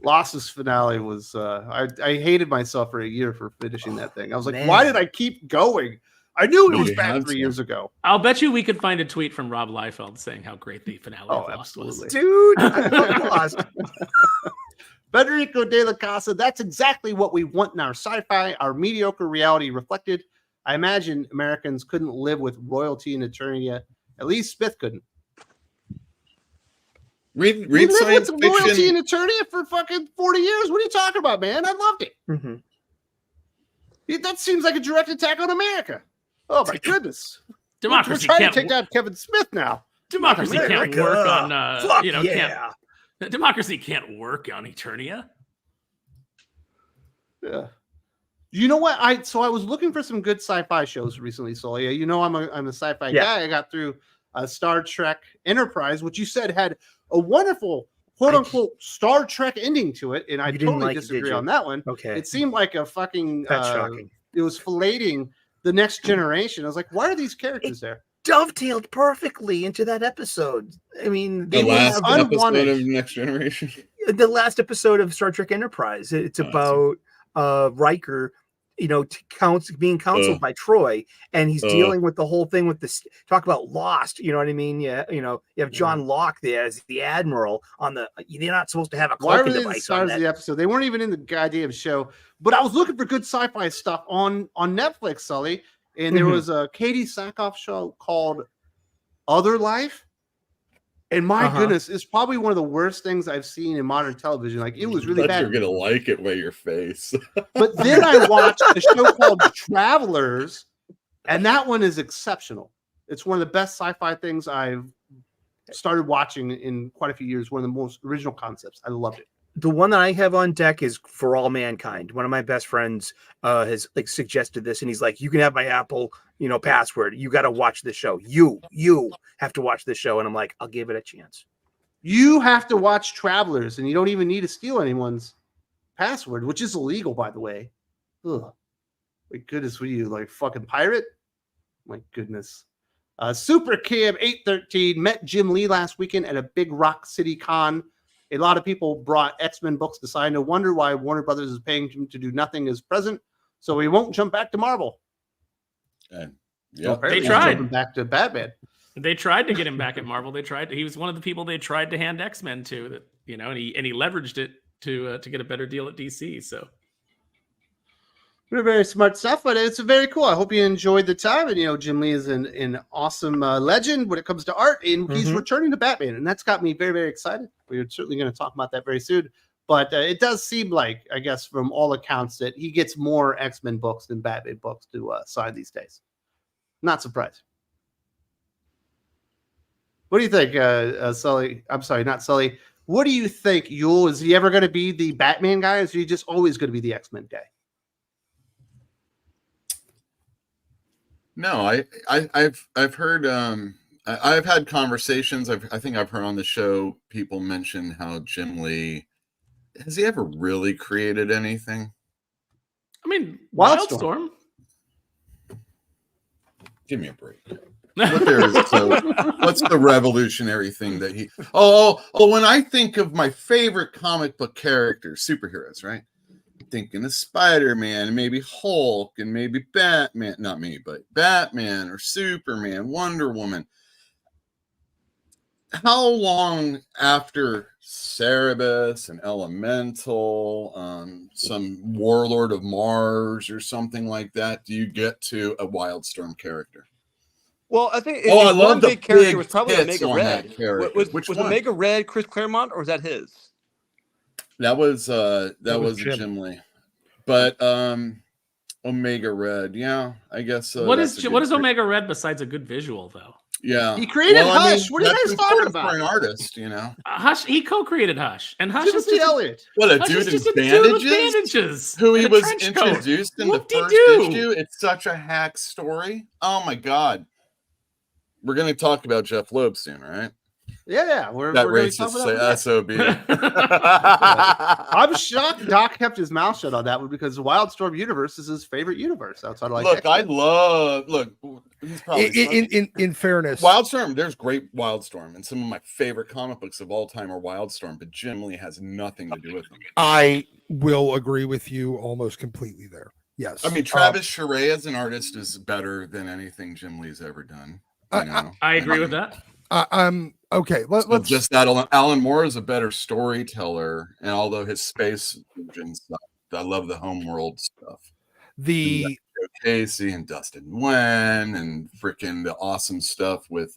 Lost's finale was I hated myself for a year for finishing that thing. I was like, why did I keep going? I knew it was bad 3 years ago. I'll bet you we could find a tweet from Rob Liefeld saying how great the finale of Lost was. Dude, I love Lost. Federico de la Casa, that's exactly what we want in our sci-fi, our mediocre reality reflected. I imagine Americans couldn't live with royalty and Eternia. At least Smith couldn't. Read science fiction. Royalty and Eternia for fucking 40 years. What are you talking about, man? I loved it. That seems like a direct attack on America. Oh my goodness! Democracy We're trying to take down Kevin Smith now. Democracy can't work on. Democracy can't work on Eternia. Yeah. You know what? I was looking for some good sci-fi shows recently, Solia. You know, I'm a sci-fi guy. I got through Star Trek Enterprise, which you said had a wonderful quote unquote Star Trek ending to it, and I totally disagree on that one. Okay, it seemed like a fucking. That's shocking. It was filleting the next generation. I was like, why are these characters there? Dovetailed perfectly into that episode. I mean, the last episode of Next Generation. The last episode of Star Trek Enterprise. It's about Riker, being counseled by Troy, and he's dealing with the whole thing with this. Talk about Lost. You know what I mean? Yeah. You have John Locke there as the admiral on the. They're not supposed to have a cloaking device. Why were they the stars of the episode? They weren't even in the goddamn show. But I was looking for good sci-fi stuff on Netflix, Sully. And there was a Katie Sackhoff show called Other Life. And my goodness, it's probably one of the worst things I've seen in modern television. Like, it was really bad. You're going to like it by your face. But then I watched a show called Travelers, and that one is exceptional. It's one of the best sci-fi things I've started watching in quite a few years. One of the most original concepts. I loved it. The one that I have on deck is For All Mankind. One of my best friends has like suggested this, and he's like, "You can have my Apple, password. You got to watch this show. You have to watch this show." And I'm like, "I'll give it a chance." You have to watch Travelers, and you don't even need to steal anyone's password, which is illegal, by the way. Ugh. My goodness, were you like fucking pirate? My goodness. Super Cam 813 met Jim Lee last weekend at a Big Rock City Con. A lot of people brought X-Men books to sign. No wonder why Warner Brothers is paying him to do nothing as present, so he won't jump back to Marvel. Yeah, They tried. Jumping back to Batman. They tried to get him back at Marvel. He was one of the people they tried to hand X-Men to, that and he leveraged it to get a better deal at DC. So Very smart stuff, but it's very cool. I hope you enjoyed the time. And Jim Lee is an awesome legend when it comes to art, and he's returning to Batman, and that's got me very, very excited. We're certainly going to talk about that very soon. But it does seem like, I guess, from all accounts, that he gets more X-Men books than Batman books to sign these days. Not surprised. What do you think, Sully? I'm sorry, not Sully. What do you think, Uel? Is he ever going to be the Batman guy, or is he just always going to be the X-Men guy? No, I've heard I've had conversations. I think I've heard on the show people mention how Jim Lee, has he ever really created anything? I mean, Wildstorm. Give me a break. What's the revolutionary thing that he? Oh, when I think of my favorite comic book characters, superheroes, right? Thinking of Spider-Man, and maybe Hulk, and maybe Batman. Not me, but Batman or Superman, Wonder Woman. How long after Cerebus and Elemental, some Warlord of Mars or something like that, do you get to a Wildstorm character? Well, I think I love one the big character big was probably hits Omega on Red. that character. Was Omega Red Chris Claremont, or was that his? That was Jim. Jim Lee. But Omega Red, yeah, I guess. what is Omega Red besides a good visual, though? Yeah, He created Hush. What are you that's guys talking important about? for an artist, Hush, he co-created Hush, and Hush is Timothy just Elliott. What a Hush dude is in just a dude with bandages, bandages, who he and a was trench coat. introduced in the first Whoop-de-doo. issue. It's such a hack story. Oh my god, we're gonna talk about Jeff Loeb soon, right? Yeah, we're That gonna racist talk about SOB. I'm shocked Doc kept his mouth shut on that one, because the Wildstorm universe is his favorite universe outside of like Look, X-Men. he's probably In fairness, Wildstorm. There's great Wildstorm, and some of my favorite comic books of all time are Wildstorm, but Jim Lee has nothing to do with them. I will agree with you almost completely there. Yes, I mean, Travis Charest as an artist is better than anything Jim Lee's ever done. I agree with that. I'm okay. Let's just that Alan Moore is a better storyteller, and although his space version stuff, I love the homeworld stuff. The Joe Casey and Dustin Nguyen, and freaking the awesome stuff with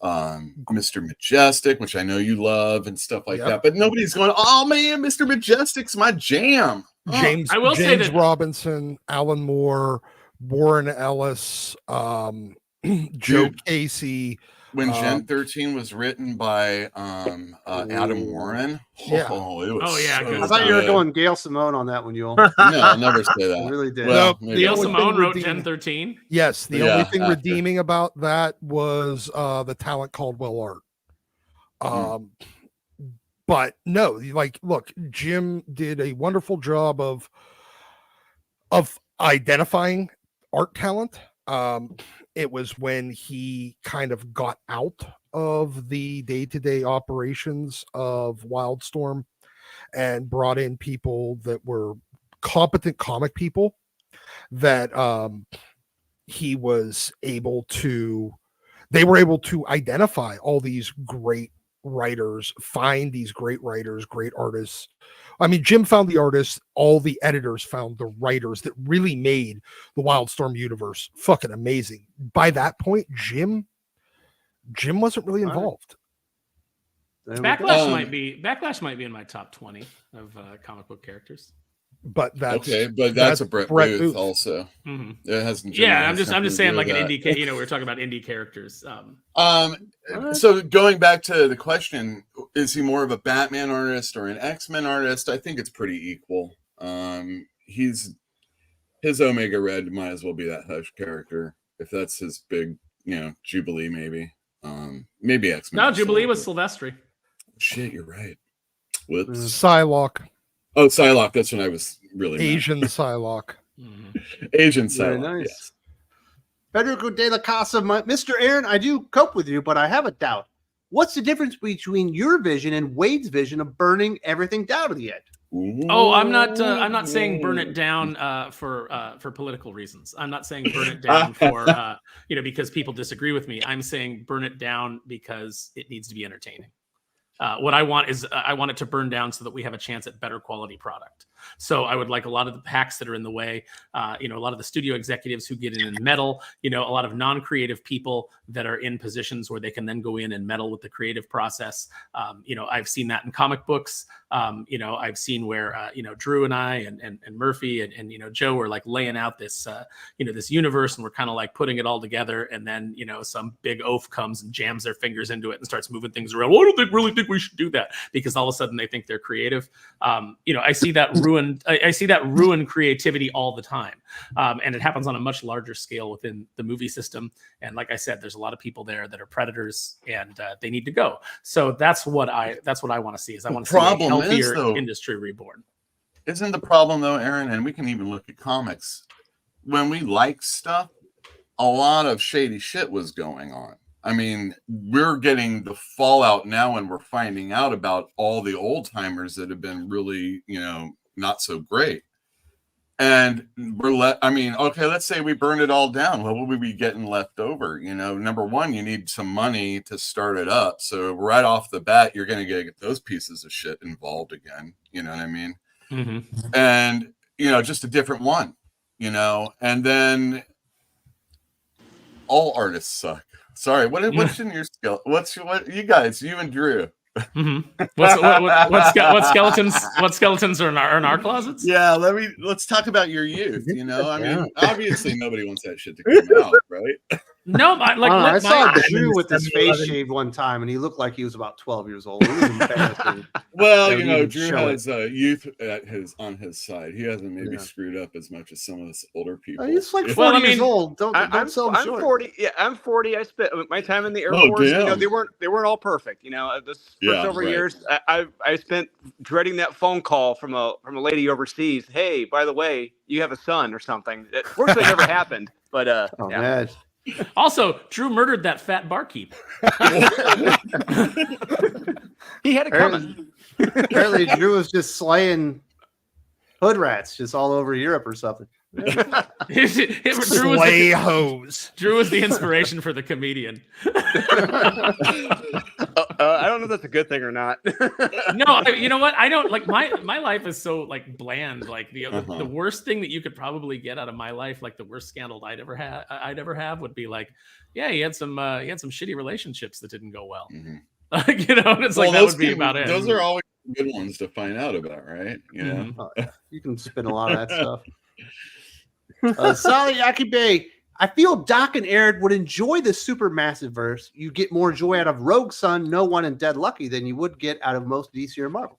Mr. Majestic, which I know you love, and stuff like that. But nobody's going, oh man, Mr. Majestic's my jam. James say that Robinson, Alan Moore, Warren Ellis, Joe Casey. When Gen 13 was written by Adam Warren, Yeah. it was good. I thought you were going Gail Simone on that one, Uel. No, I'll never say that. I really did. Well, No, maybe Gail I will. Simone wrote redeeming- Gen 13. Yes, the Yeah, only thing after. redeeming about that was the talent Caldwell art. But no, like, look, Jim did a wonderful job of identifying art talent. It was when he kind of got out of the day-to-day operations of Wildstorm and brought in people that were competent comic people that they were able to identify all these great writers, find these great writers, great artists. I mean, Jim found the artists, all the editors found the writers that really made the Wildstorm universe fucking amazing. By that point, Jim wasn't really involved. There we go. Backlash might be in my top 20 of comic book characters. but that's okay, but that's a Brett Brett Booth Booth. also. Mhm. It hasn't. Yeah, generally I'm just saying, like an something to do indie. We were talking about indie characters. with that. So going back to the question, is he more of a Batman artist or an X-Men artist? I think it's pretty equal. His Omega Red might as well be that Hush character if that's his big, Jubilee maybe. Maybe X-Men. No, Jubilee was Silvestri. Shit, you're right. Whoops. Psylocke, Oh, Psylocke. That's what I was really Asian Psylocke. Asian Very Psylocke. nice. Yes. Federico de la Casa, Mr. Aaron, I do cope with you, but I have a doubt. What's the difference between your vision and Wade's vision of burning everything down to the end? Oh, I'm not saying burn it down for political reasons. I'm not saying burn it down for because people disagree with me. I'm saying burn it down because it needs to be entertaining. What I want is I want it to burn down so that we have a chance at better quality product. So I would like a lot of the packs that are in the way, a lot of the studio executives who get in and meddle, a lot of non-creative people that are in positions where they can then go in and meddle with the creative process. I've seen that in comic books. I've seen where, Drew and I and Murphy and Joe are like laying out this, this universe, and we're kind of like putting it all together. And then, some big oaf comes and jams their fingers into it and starts moving things around. Well, I don't really think we should do that, because all of a sudden they think they're creative. I see that ruin creativity all the time. And it happens on a much larger scale within the movie system. And like I said, there's a lot of people there that are predators, and they need to go. So that's what I want to see. Is I want to see a healthier industry reborn. Isn't the problem though, Aaron? And we can even look at comics. When we like stuff, a lot of shady shit was going on. I mean, we're getting the fallout now, and we're finding out about all the old timers that have been really, not so great. And okay, let's say we burn it all down. What would we be getting left over? Number one, you need some money to start it up. So right off the bat, you're going to get those pieces of shit involved again. You know what I mean? Mm-hmm. And, just a different one, and then all artists suck. Sorry. What's in your skill? What you guys, you and Drew? Mm-hmm. What skeletons are in our closets? Yeah, let's talk about your youth. Obviously nobody wants that shit to come out, right? No, I saw Drew with his face shaved one time, and he looked like he was about 12 years old. It was embarrassing. Well, Drew has youth on his side. He hasn't maybe screwed up as much as some of us older people. He's like 40 years old. Don't sell him I'm short. 40. Yeah, I'm 40. I spent my time in the Air Force. Damn. They weren't all perfect. Years, I spent dreading that phone call from a lady overseas. Hey, by the way, you have a son or something. It fortunately never happened. But man. Also, Drew murdered that fat barkeep. He had it coming. Apparently, Drew was just slaying hood rats just all over Europe or something. Slay hose. Drew was the inspiration for the comedian. I don't know if that's a good thing or not. No, you know what? I don't like my life is so like bland. Like the worst thing that you could probably get out of my life, like the worst scandal I'd ever have would be like, yeah, he had some shitty relationships that didn't go well. Mm-hmm. And it's like that would be about it. Those are always good ones to find out about, right? You can spin a lot of that stuff. Sally Akibe, I feel Doc and Aaron would enjoy the supermassive verse. You get more joy out of Rogue Sun, No One, and Dead Lucky than you would get out of most DC or Marvel.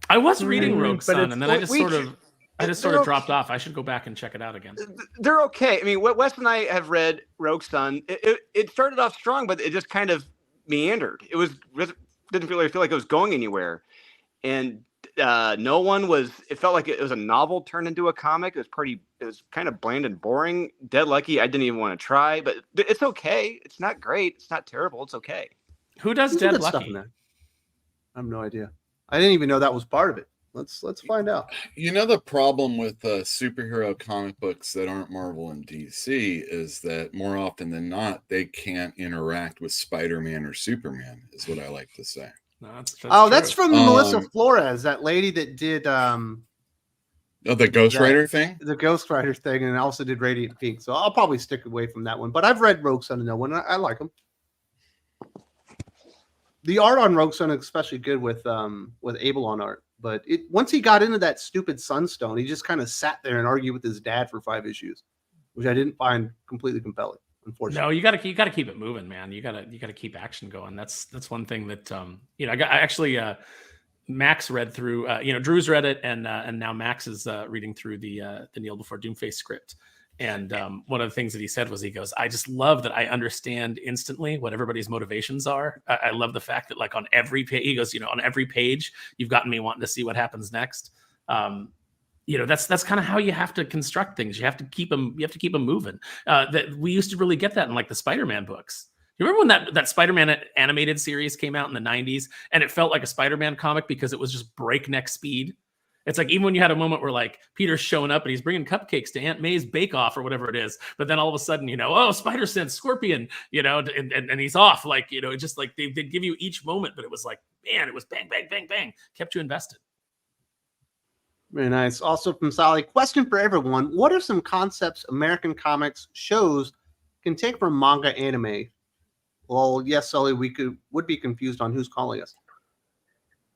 I was reading Rogue Sun, and then I just sort of dropped off. I should go back and check it out again. They're okay. I mean, Wes and I have read Rogue Sun. It started off strong, but it just kind of meandered. Didn't really feel like it was going anywhere. And No One it felt like it was a novel turned into a comic. It was kind of bland and boring. Dead Lucky, I didn't even want to try, but it's okay. It's not great. It's not terrible. It's okay. Who does Dead Lucky? I have no idea. I didn't even know that was part of it. Let's find out. The problem with superhero comic books that aren't Marvel and DC is that more often than not, they can't interact with Spider-Man or Superman, is what I like to say. No, that's from Melissa Flores, that lady that did the Ghost Rider thing? The Ghost Rider thing, and also did Radiant Pink. So I'll probably stick away from that one. But I've read Rogue Sun and No One. I like them. The art on Rogue Sun is especially good with Abel on art. But once he got into that stupid Sunstone, he just kind of sat there and argued with his dad for 5 issues, which I didn't find completely compelling. Unfortunately, No, you got to keep it moving, man. You got to keep action going. That's one thing that I actually Max read through. Drew's read it, and now Max is reading through the Kneel Before Doomface script. And one of the things that he said was, he goes, I just love that I understand instantly what everybody's motivations are. I love the fact that, like, on every page, he goes, on every page, you've gotten me wanting to see what happens next. That's kind of how you have to construct things. You have to keep them moving. That we used to really get that in, like, the Spider-Man books. You remember when that Spider-Man animated series came out in the 90s, and it felt like a Spider-Man comic because it was just breakneck speed? It's like, even when you had a moment where, like, Peter's showing up and he's bringing cupcakes to Aunt May's bake-off or whatever it is, but then all of a sudden, spider sense, scorpion, and he's off. Like, just like they'd give you each moment, but it was like, man, it was bang, bang, bang, bang, kept you invested. Very nice. Also from Sally, question for everyone: what are some concepts American comics shows can take from manga anime? Well, yes, Sully, would be confused on who's calling us.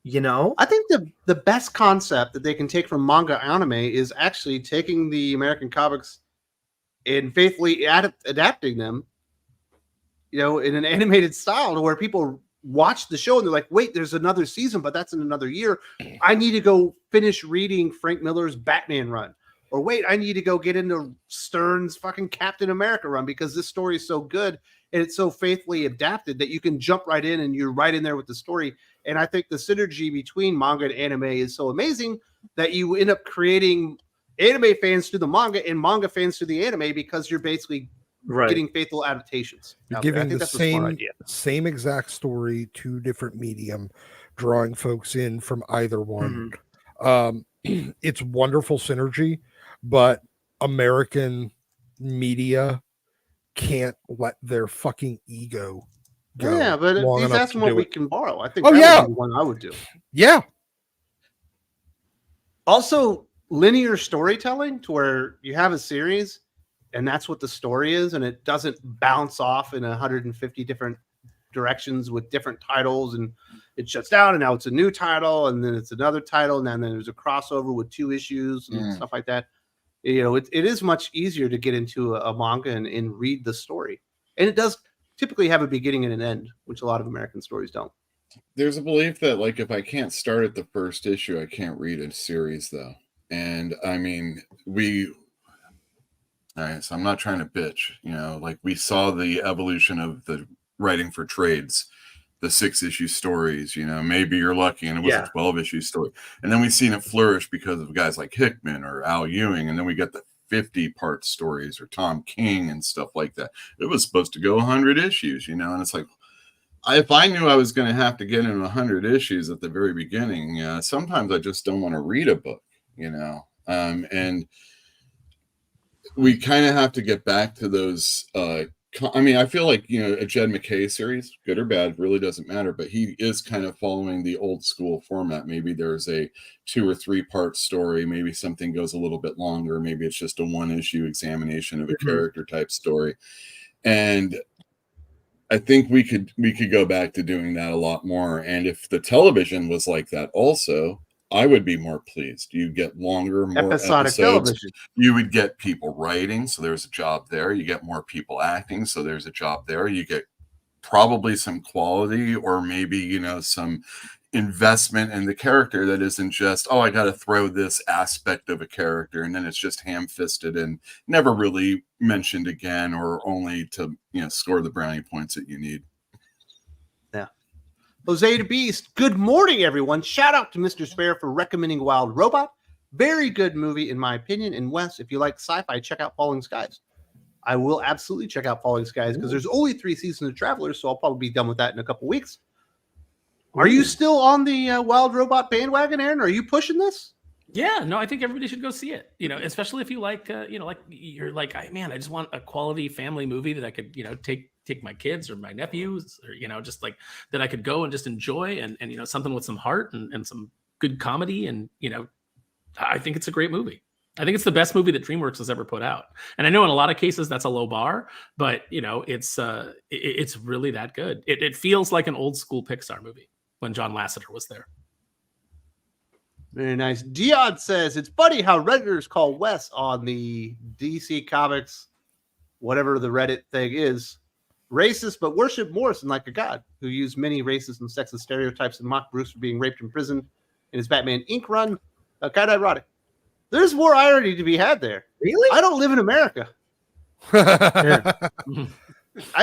I think the best concept that they can take from manga anime is actually taking the American comics and faithfully adapting them, in an animated style, to where people watch the show and they're like, wait, there's another season, but that's in another year. I need to go finish reading Frank Miller's Batman run. Or wait, I need to go get into Stern's fucking Captain America run, because this story is so good and it's so faithfully adapted that you can jump right in and you're right in there with the story. And I think the synergy between manga and anime is so amazing that you end up creating anime fans to the manga and manga fans to the anime, because you're basically getting faithful adaptations. You're giving the same exact story, 2 different medium, drawing folks in from either one. It's wonderful synergy, but American media can't let their fucking ego go. Yeah, but he's asking what we can borrow. I think would be one I would do. Yeah. Also, linear storytelling, to where you have a series and that's what the story is, and it doesn't bounce off in 150 different directions with different titles, and it shuts down, and now it's a new title, and then it's another title, and then there's a crossover with 2 issues and stuff like that. It is much easier to get into a manga and read the story. And it does typically have a beginning and an end, which a lot of American stories don't. There's a belief that, like, if I can't start at the first issue, I can't read a series, though. And I mean, all right, so I'm not trying to bitch, like, we saw the evolution of the writing for trades, the 6-issue stories, maybe you're lucky and it was a 12-issue story. And then we've seen it flourish because of guys like Hickman or Al Ewing. And then we got the 50-part stories, or Tom King and stuff like that. It was supposed to go 100 issues, and it's like, if I knew I was going to have to get in 100 issues at the very beginning, sometimes I just don't want to read a book, and we kind of have to get back to those. I feel like, a Jed McKay series, good or bad, really doesn't matter, but he is kind of following the old school format. Maybe there's a 2 or 3 part story, maybe something goes a little bit longer, maybe it's just a 1-issue examination of a character type story. And I think we could go back to doing that a lot more. And if the television was like that also, I would be more pleased. You get longer, more episodic television. You would get people writing, so there's a job there. You get more people acting, so there's a job there. You get probably some quality, or maybe, some investment in the character that isn't just, I got to throw this aspect of a character, and then it's just ham-fisted and never really mentioned again, or only to, score the brownie points that you need. Jose the Beast, good morning, everyone. Shout out to Mr. Spare for recommending Wild Robot. Very good movie, in my opinion. And Wes, if you like sci-fi, check out Falling Skies. I will absolutely check out Falling Skies, because there's only 3 seasons of Travelers, so I'll probably be done with that in a couple weeks. Are you still on the Wild Robot bandwagon, Aaron? Are you pushing this? Yeah, no, I think everybody should go see it. Especially if you like, you're like, man, I just want a quality family movie that I could, take my kids or my nephews, or, just like that I could go and just enjoy, and something with some heart and some good comedy. And, I think it's a great movie. I think it's the best movie that DreamWorks has ever put out. And I know in a lot of cases that's a low bar, but it's really that good. It feels like an old school Pixar movie when John Lasseter was there. Very nice. Dion says it's funny how Redditors call Wes on the DC Comics, whatever the Reddit thing is, racist, but worship Morrison like a god who used many racist and sexist stereotypes and mocked Bruce for being raped in prison in his Batman Inc. run. Kind of ironic. There's more irony to be had there. Really? I don't live in America. I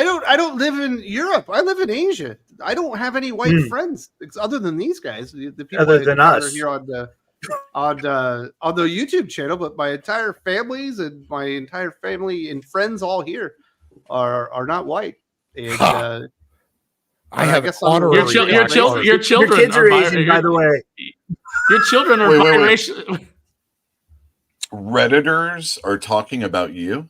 don't live in Europe. I live in Asia. I don't have any white friends other than these guys. The people Other that than are us. here on the YouTube channel, but my entire families and my entire family and friends all here are not white. And I have guess honorary Your children Your kids are Asian, by the way. Your children are Wait. biracial. Redditors are talking about you.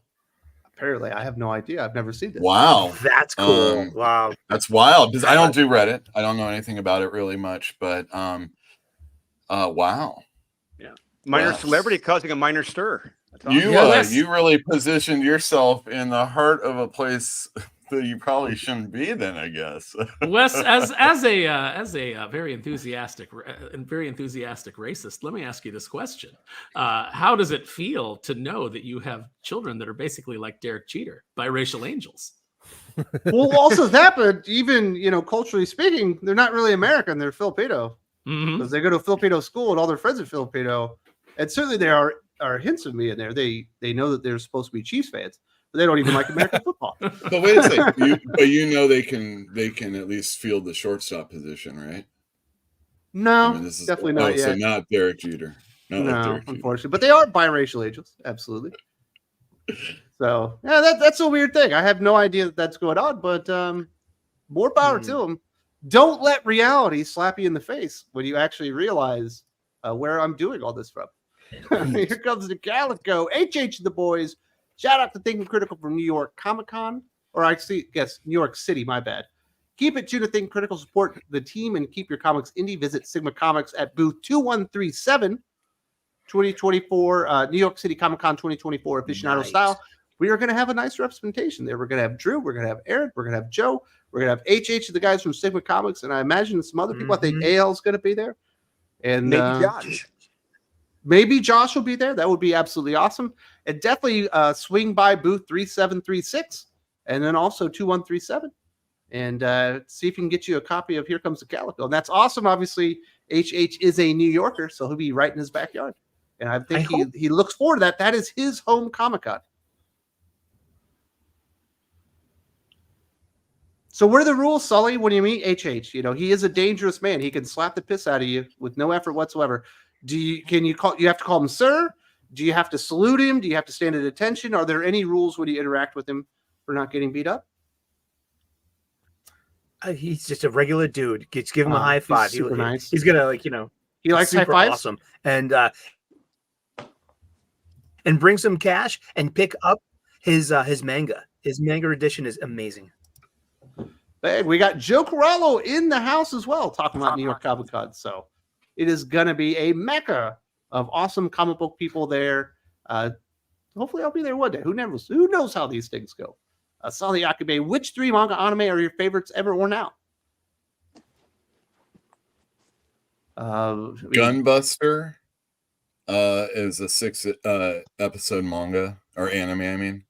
apparently, I have no idea. I've never seen this. Wow, That's cool. Um, Wow. that's wild. Because I don't do Reddit. I don't know anything about it really much. But wow, Minor Yes. celebrity causing a minor stir. That's awesome. you really positioned yourself in the heart of a place that you probably shouldn't be. Then I guess. Wes, as a very enthusiastic racist, let me ask you this question: how does it feel to know that you have children that are basically like Derek Jeter, biracial angels? Well, also that, but even culturally speaking, they're not really American. They're Filipino Mhm. because they go to a Filipino school and all their friends are Filipino. And certainly there are hints of me in there. They know that they're supposed to be Chiefs fans, but they don't even like American football. But wait a second. They can at least field the shortstop position, right? No, I mean, this is definitely not So yet. not Derek Jeter. Not like No, Derek Jeter. unfortunately, but they are biracial angels, absolutely. So yeah, that's a weird thing. I have no idea that that's going on, but more power to them. Don't let reality slap you in the face when you actually realize where I'm doing all this from. Here comes the Calico. HH and the boys. Shout out to Thinking Critical from New York Comic Con, or I guess New York City. My bad. Keep it tuned to Think Critical. Support the team and keep your comics indie. Visit Sigma Comics at booth 2137, 2024 New York City Comic Con 2024 aficionado Nice. style. We are going to have a nice representation there. We're going to have Drew. We're going to have Aaron. We're going to have Joe. We're going to have HH and the guys from Sigma Comics, and I imagine some other people. I think AL is going to be there, and Maybe Josh. maybe Josh will be there. That would be absolutely awesome. And definitely swing by booth 3736 and then also 2137 and see if you can get you a copy of Here Comes the Calico. And that's awesome. Obviously, HH is a New Yorker, so he'll be right in his backyard. And I think he looks forward to that. That is his home Comic-Con. So what are the rules, Sully, when you meet HH? He is a dangerous man. He can slap the piss out of you with no effort whatsoever. You have to call him sir? Do you have to salute him? Do you have to stand at attention? Are there any rules when you interact with him for not getting beat up? He's just a regular dude. Just give him a high He's five. super nice. He's gonna He likes high super fives? awesome. And bring some cash and pick up his manga. His manga edition is amazing. Hey, we got Joe Corallo in the house as well, talking about New York Comic Con. So it is going to be a mecca of awesome comic book people there. Hopefully, I'll be there one day. Who knows how these things go? Sally Akabe, which 3 manga anime are your favorites ever or now? Gunbuster is a 6 episode manga or anime. I mean,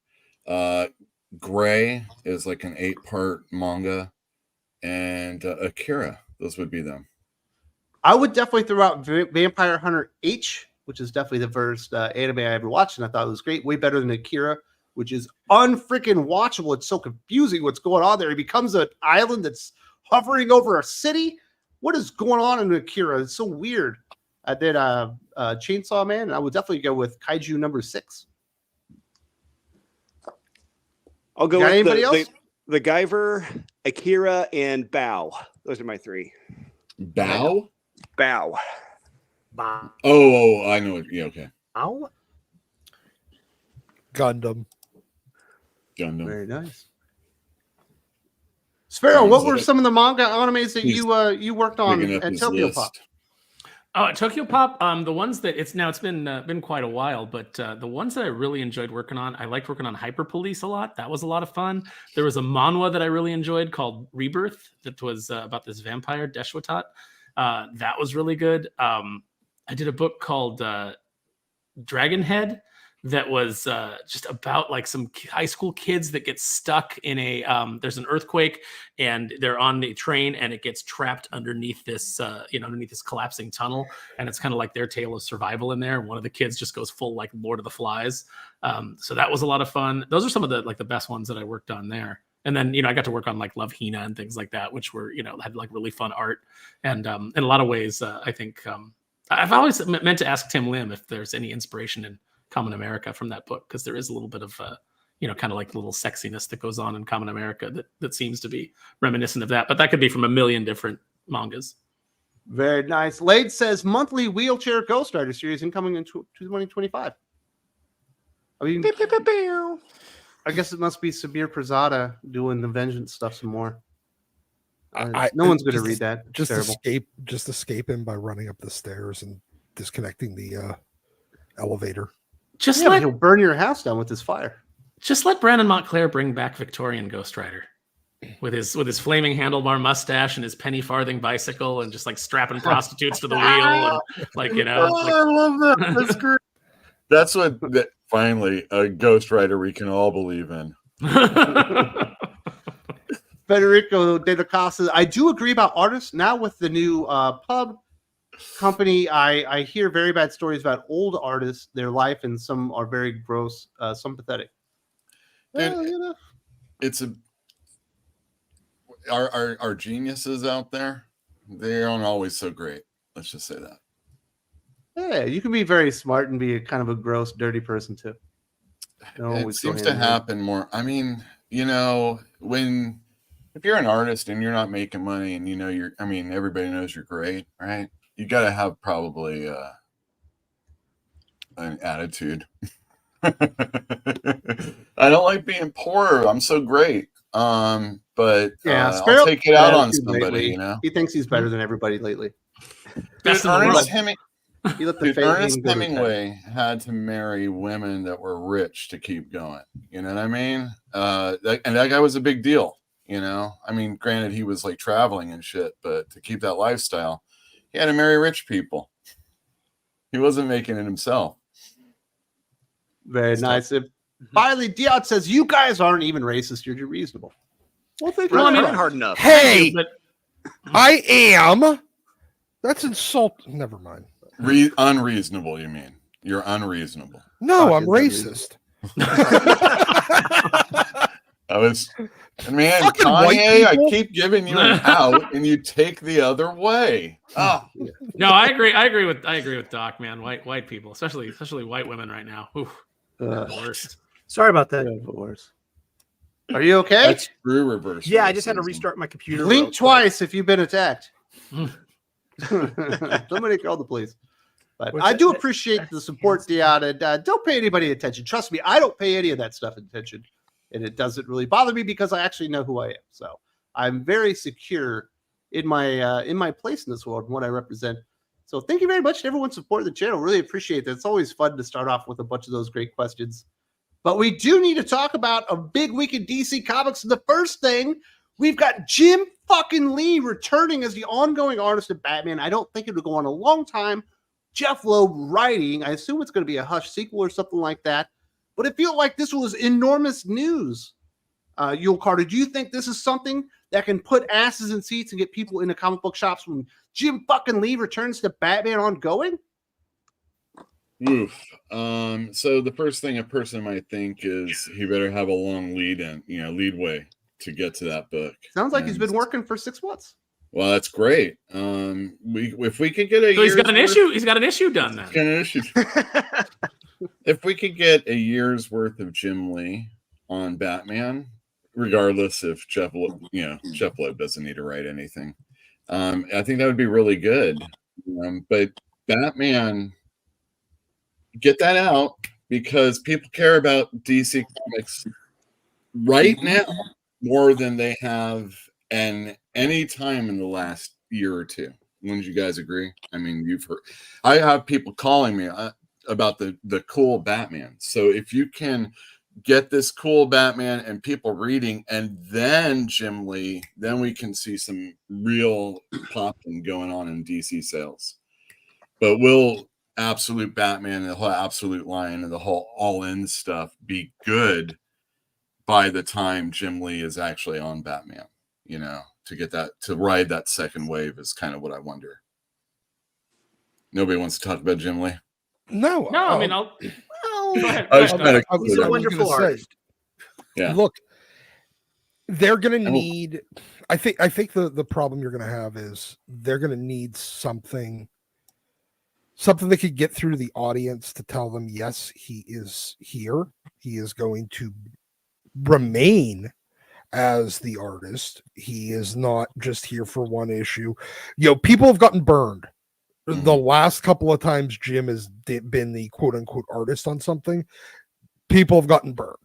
Gray is like an 8-part manga, and Akira. Those would be them. I would definitely throw out Vampire Hunter H, which is definitely the first anime I ever watched, and I thought it was great. Way better than Akira, which is unfreaking watchable. It's so confusing what's going on there. He becomes an island that's hovering over a city. What is going on in Akira? It's so weird. I did Chainsaw Man, and I would definitely go with Kaiju number 6. I'll go Got with anybody else? the Guyver, Akira, and Bow. Those are my 3. Bow? Bow. Wow. Oh, I know it. Yeah, okay. Gundam. Very nice. Sparrow, what were some of the manga animes that you worked on Picking up at his Tokyo list. Pop? Oh, Tokyo Pop. The ones that it's been quite a while, but the ones that I really enjoyed working on, I liked working on Hyper Police a lot. That was a lot of fun. There was a manhwa that I really enjoyed called Rebirth that was about this vampire Deshwatat. That was really good. I did a book called Dragonhead that was just about like some high school kids that get stuck in a there's an earthquake and they're on the train and it gets trapped underneath this underneath this collapsing tunnel, and it's kind of like their tale of survival in there. One of the kids just goes full like Lord of the Flies. So that was a lot of fun. Those are some of the like the best ones that I worked on there. And then, I got to work on like Love Hina and things like that, which were, had like really fun art. And in a lot of ways, I think I've always meant to ask Tim Lim if there's any inspiration in Common America from that book, because there is a little bit of, kind of like the little sexiness that goes on in Common America that seems to be reminiscent of that. But that could be from a million different mangas. Very nice. Lade says monthly wheelchair Ghost Rider series incoming in 2025. I mean, I guess it must be Samir Prasada doing the Vengeance stuff some more. No one's going to read that. Just Terrible. escape him by running up the stairs and disconnecting the elevator. He'll burn your house down with his fire. Just let Brandon Montclair bring back Victorian Ghost Rider with his flaming handlebar mustache and his penny farthing bicycle and just like strapping prostitutes to the wheel and I love that. That's great. That's finally a Ghost Rider we can all believe in. Federico de la Casa. I do agree about artists now with the new pub company. I hear very bad stories about old artists, their life, and some are very gross, some pathetic. Dude, it's our geniuses out there. They aren't always so great. Let's just say that. Yeah, you can be very smart and be a kind of a gross, dirty person too. It seems to happen more. I mean, if you're an artist and you're not making money and everybody knows you're great, right? You got to have probably an attitude. I don't like being poor. I'm so great. But I'll take it out on somebody, He thinks he's better than everybody lately. Ernest Hemingway had to marry women that were rich to keep going. You know what I mean? That guy was a big deal. I mean, granted, he was like traveling and shit, but to keep that lifestyle, he had to marry rich people. He wasn't making it himself. Very nice. Finally, Diot says, "You guys aren't even racist. You're just reasonable." Well, they've not hard enough. Hey, I am. That's insult. Never mind. Unreasonable, you mean? You're unreasonable. No, I'm racist. Kanye, I keep giving you an out and you take the other way. Oh. No, I agree with Doc, man. White people, especially white women right now. Worst. Sorry about that. Worse. Are you okay? That's true reverse. Yeah, I just had to restart my computer. Blink twice if you've been attacked. Somebody call the police. But I do appreciate the support, Deanna. Don't pay anybody attention. Trust me, I don't pay any of that stuff attention. And it doesn't really bother me because I actually know who I am. So I'm very secure in my place in this world and what I represent. So thank you very much to everyone supporting the channel. Really appreciate that. It's always fun to start off with a bunch of those great questions. But we do need to talk about a big week in DC Comics. The first thing, we've got Jim fucking Lee returning as the ongoing artist of Batman. I don't think it'll go on a long time. Jeff Loeb writing. I assume it's going to be a Hush sequel or something like that. But it feels like this was enormous news. Uel Carter, do you think this is something that can put asses in seats and get people into comic book shops when Jim fucking Lee returns to Batman ongoing? Oof. So the first thing a person might think is he better have a long leadway to get to that book. Sounds like he's been working for 6 months. Well, that's great. If we could get a, so he's got an issue. He's got an issue done then. If we could get a year's worth of Jim Lee on Batman, regardless if Jeff Loeb doesn't need to write anything, I think that would be really good. But Batman, get that out because people care about DC Comics right now more than they have in any time in the last year or two. Wouldn't you guys agree? I mean, you've heard. I have people calling me about the cool Batman. So if you can get this cool Batman and people reading and then Jim Lee, then we can see some real popping going on in DC sales. But will Absolute Batman and the whole Absolute line and the whole all-in stuff be good by the time Jim Lee is actually on Batman? You know, to get that, to ride that second wave is kind of what I wonder. Nobody wants to talk about Jim Lee. No, I mean, I'll go ahead. I was Go trying ahead. to- He's a wonderful artist. Yeah. Look, they're going to need. I think the problem you're going to have is they're going to need something that could get through to the audience to tell them, yes, he is here. He is going to remain as the artist. He is not just here for one issue. You know, people have gotten burned. The last couple of times Jim has been the quote unquote artist on something, people have gotten burned.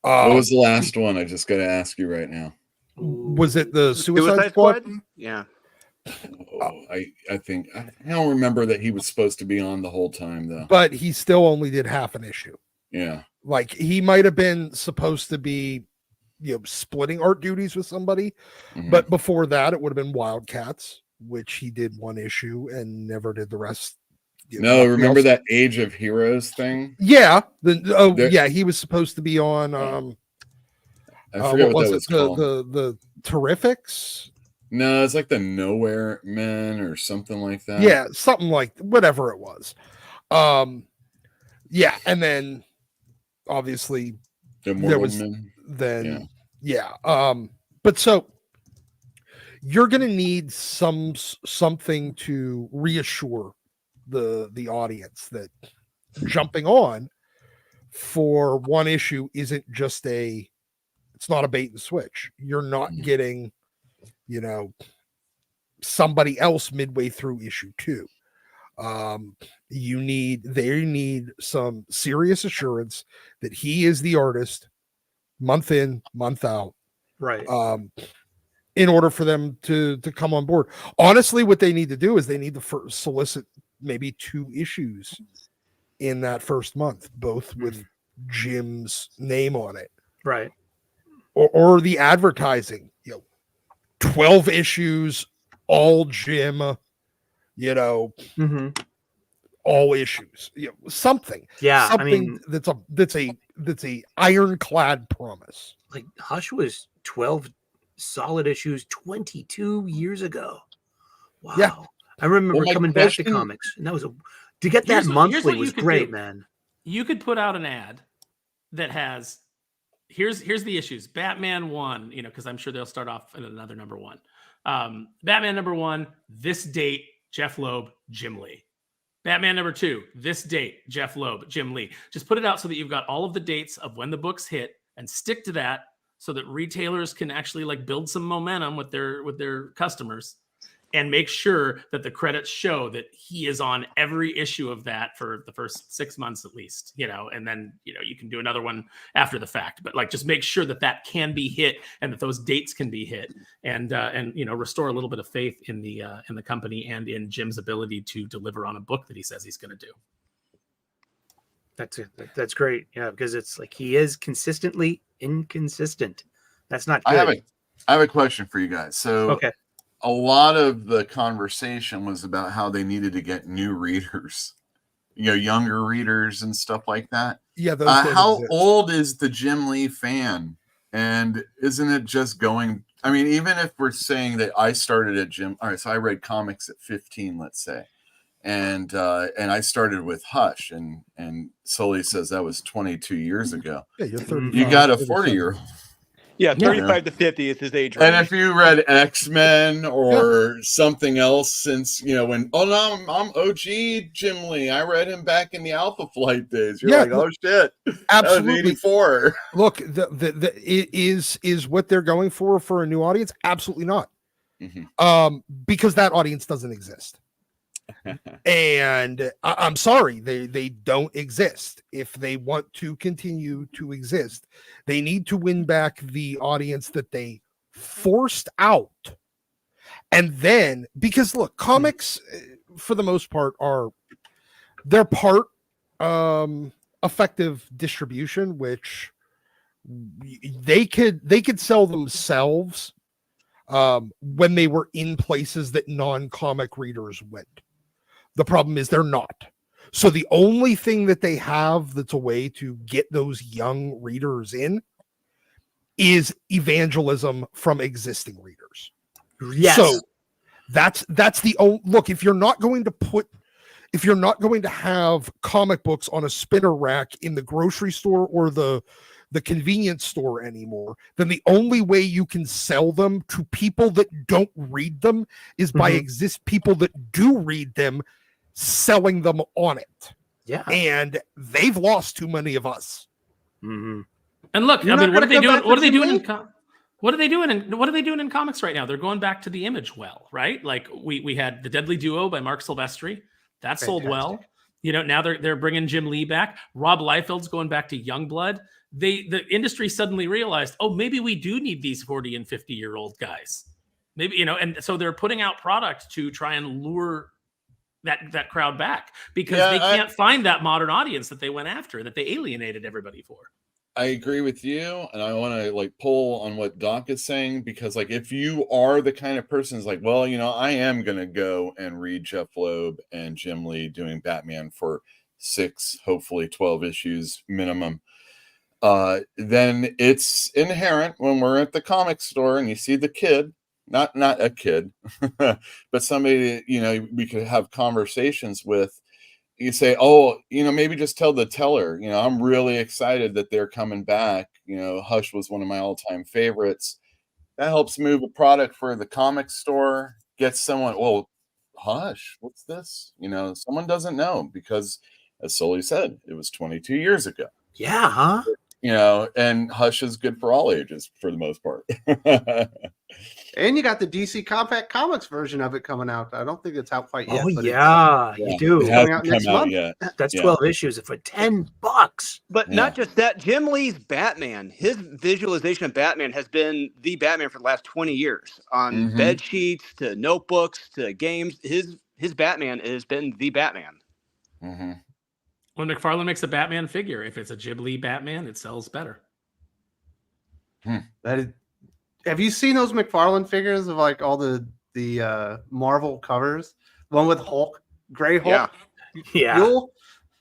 What was the last one? I just got to ask you right now. Was it the Suicide Squad? Yeah. Oh, I think I don't remember that he was supposed to be on the whole time though. But he still only did half an issue. Yeah. Like he might have been supposed to be, you know, splitting art duties with somebody, but before that it would have been Wildcats, which he did one issue and never did the rest. No, remember that Age of Heroes thing? Yeah. Yeah, he was supposed to be on I forget what that was called. The Terrifics. No, it's like the Nowhere Men or something like that. Yeah, something like whatever it was. Yeah, and then obviously there was Men. then yeah. But so you're gonna need something to reassure the audience that jumping on for one issue isn't just it's not a bait and switch. You're not getting, you know, somebody else midway through issue 2. They need some serious assurance that he is the artist month in, month out. Right. In order for them to come on board. Honestly, what they need to do is they need to solicit maybe 2 issues in that first month, both with Jim's name on it. Right. Or the advertising, you know, 12 issues, all Jim, you know, all issues, you know, something. Yeah, something I mean, that's a ironclad promise. like Hush was 12 solid issues 22 years ago. Wow. Yeah. I remember Well, my coming back to question- comics, and that was to get that Here's what monthly you was could great, do. man. You could put out an ad that has here's the issues. Batman 1, you know, because I'm sure they'll start off in another number 1. Batman number 1, this date, Jeff Loeb, Jim Lee. Batman number 2, this date, Jeff Loeb, Jim Lee. Just put it out so that you've got all of the dates of when the books hit and stick to that so that retailers can actually like build some momentum with their customers and make sure that the credits show that he is on every issue of that for the first 6 months at least, you know, and then, you know, you can do another one after the fact, but like just make sure that that can be hit and that those dates can be hit and you know, restore a little bit of faith in the company and in Jim's ability to deliver on a book that he says he's going to do. That's it. That's great. Yeah, because it's like he is consistently inconsistent. That's not good. I have a question for you guys. So Okay. a lot of the conversation was about how they needed to get new readers, you know, younger readers and stuff like that. Yeah. How old is the Jim Lee fan? And isn't it just going? I mean, even if we're saying that I started at Jim, all right, so I read comics at 15, let's say, and I started with Hush, and Sully says that was 22 years ago. Yeah, you're 35. You got a 40-year-old. Yeah, 35 to 50 is his age And range. if you read X-Men or something else since, you know, when, oh no, I'm OG Jim Lee. I read him back in the Alpha Flight days. You're like, oh shit. Absolutely. That was 84. Look, it is what they're going for a new audience? Absolutely not. Because that audience doesn't exist. And I'm sorry, they don't exist. If they want to continue to exist, they need to win back the audience that they forced out. And then, because look, comics for the most part they're part effective distribution, which they could sell themselves when they were in places that non-comic readers went. The problem is they're not. So the only thing that they have that's a way to get those young readers in is evangelism from existing readers. Yes. So that's the only look. If you're not going to have comic books on a spinner rack in the grocery store or the convenience store anymore, then the only way you can sell them to people that don't read them is by people that do read them selling them on it. Yeah. And they've lost too many of us. And look, You're I mean, not what are they gonna doing? come What are they back to doing? Jim What are they doing? What are they doing in comics right now? They're going back to the image well, right? Like we had the Deadly Duo by Mark Silvestri, that sold well. You know, now they're bringing Jim Lee back. Rob Liefeld's going back to Youngblood. The industry suddenly realized, oh, maybe we do need these 40 and 50-year-old guys. Maybe, you know, and so they're putting out product to try and lure that crowd back because they can't find that modern audience that they went after, that they alienated everybody for. I agree with you, and I want to like pull on what Doc is saying, because like if you are the kind of person who's like, well, you know, I am gonna go and read Jeff Loeb and Jim Lee doing Batman for 6, hopefully 12 issues minimum, then it's inherent when we're at the comic store and you see the kid, not a kid, but somebody, you know, we could have conversations with. You say, oh, you know, maybe just tell the teller, you know, I'm really excited that they're coming back. You know, Hush was one of my all-time favorites. That helps move a product for the comic store, gets someone, well, Hush, what's this? You know, someone doesn't know because, as Sully said, it was 22 years ago. Yeah, huh? You know, and Hush is good for all ages for the most part. And you got the DC Compact Comics version of it coming out. I don't think it's out quite yet. Oh but yeah, you do. It coming hasn't out next come out month. yet. That's Yeah. 12 issues for $10. But Yeah. not just that, Jim Lee's Batman, his visualization of Batman has been the Batman for the last 20 years. On bed sheets to notebooks to games, his Batman has been the Batman. When McFarlane makes a Batman figure, if it's a Jim Lee Batman, it sells better. That is, have you seen those McFarlane figures of like all the Marvel covers? The one with Hulk, Gray Hulk. Yeah. Yule?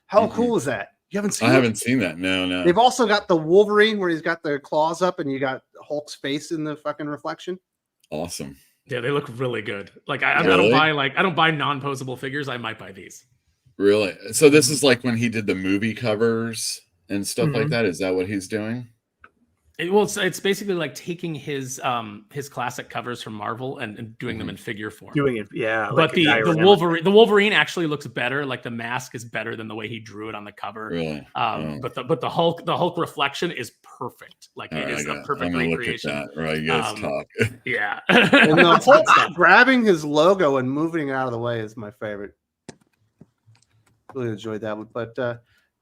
How cool is that? You haven't seen I it? haven't seen that. No. They've also got the Wolverine where he's got the claws up and you got Hulk's face in the fucking reflection. Awesome. Yeah, they look really good. Like I Really? don't buy non-posable figures. I might buy these. Really? So this is like when he did the movie covers and stuff like that. Is that what he's doing? It's basically like taking his classic covers from Marvel and doing them in figure form. Doing it, yeah. But the Wolverine actually looks better. Like the mask is better than the way he drew it on the cover. Really? But the Hulk reflection is perfect. Like it is a perfect I'm gonna recreation. look at that. Right, you guys talk. Yeah. And the Hulk grabbing his logo and moving it out of the way is my favorite. Really enjoyed that one. But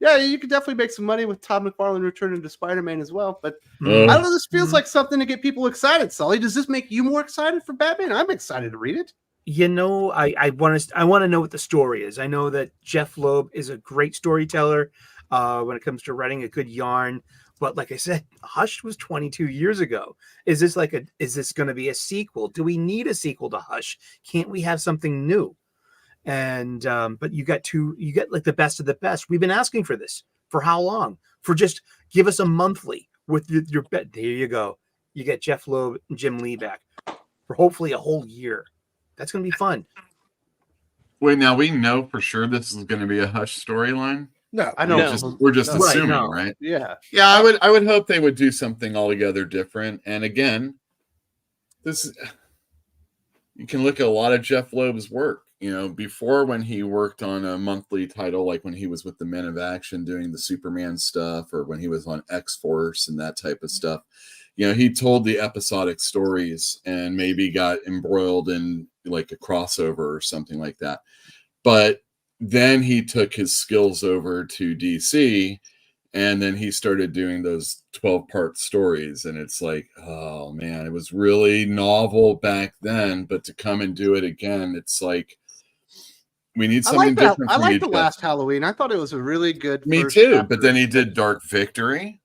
yeah, you could definitely make some money with Todd McFarlane returning to Spider-Man as well. But I don't know, this feels like something to get people excited. Sully, does this make you more excited for Batman? I'm excited to read it. You know, I want to know what the story is. I know that Jeff Loeb is a great storyteller when it comes to writing a good yarn. But like I said, Hush was 22 years ago. Is this going to be a sequel? Do we need a sequel to Hush? Can't we have something new? And but you get like the best of the best. We've been asking for this for how long? For just give us a monthly with your bet. There you go. You get Jeff Loeb and Jim Lee back for hopefully a whole year. That's going to be fun. Wait, now we know for sure this is going to be a Hush storyline. No, I know. We're just Right, assuming, no. right? Yeah. Yeah, I would hope they would do something altogether different. And again, you can look at a lot of Jeff Loeb's work. You know, before when he worked on a monthly title, like when he was with the Men of Action doing the Superman stuff, or when he was on X-Force and that type of stuff, you know, he told the episodic stories and maybe got embroiled in like a crossover or something like that. But then he took his skills over to DC, and then he started doing those 12-part stories. And it's like, oh man, it was really novel back then, but to come and do it again, it's like, we need something different. I like the last Halloween. I thought it was a really good. Me first too. chapter. But then he did Dark Victory,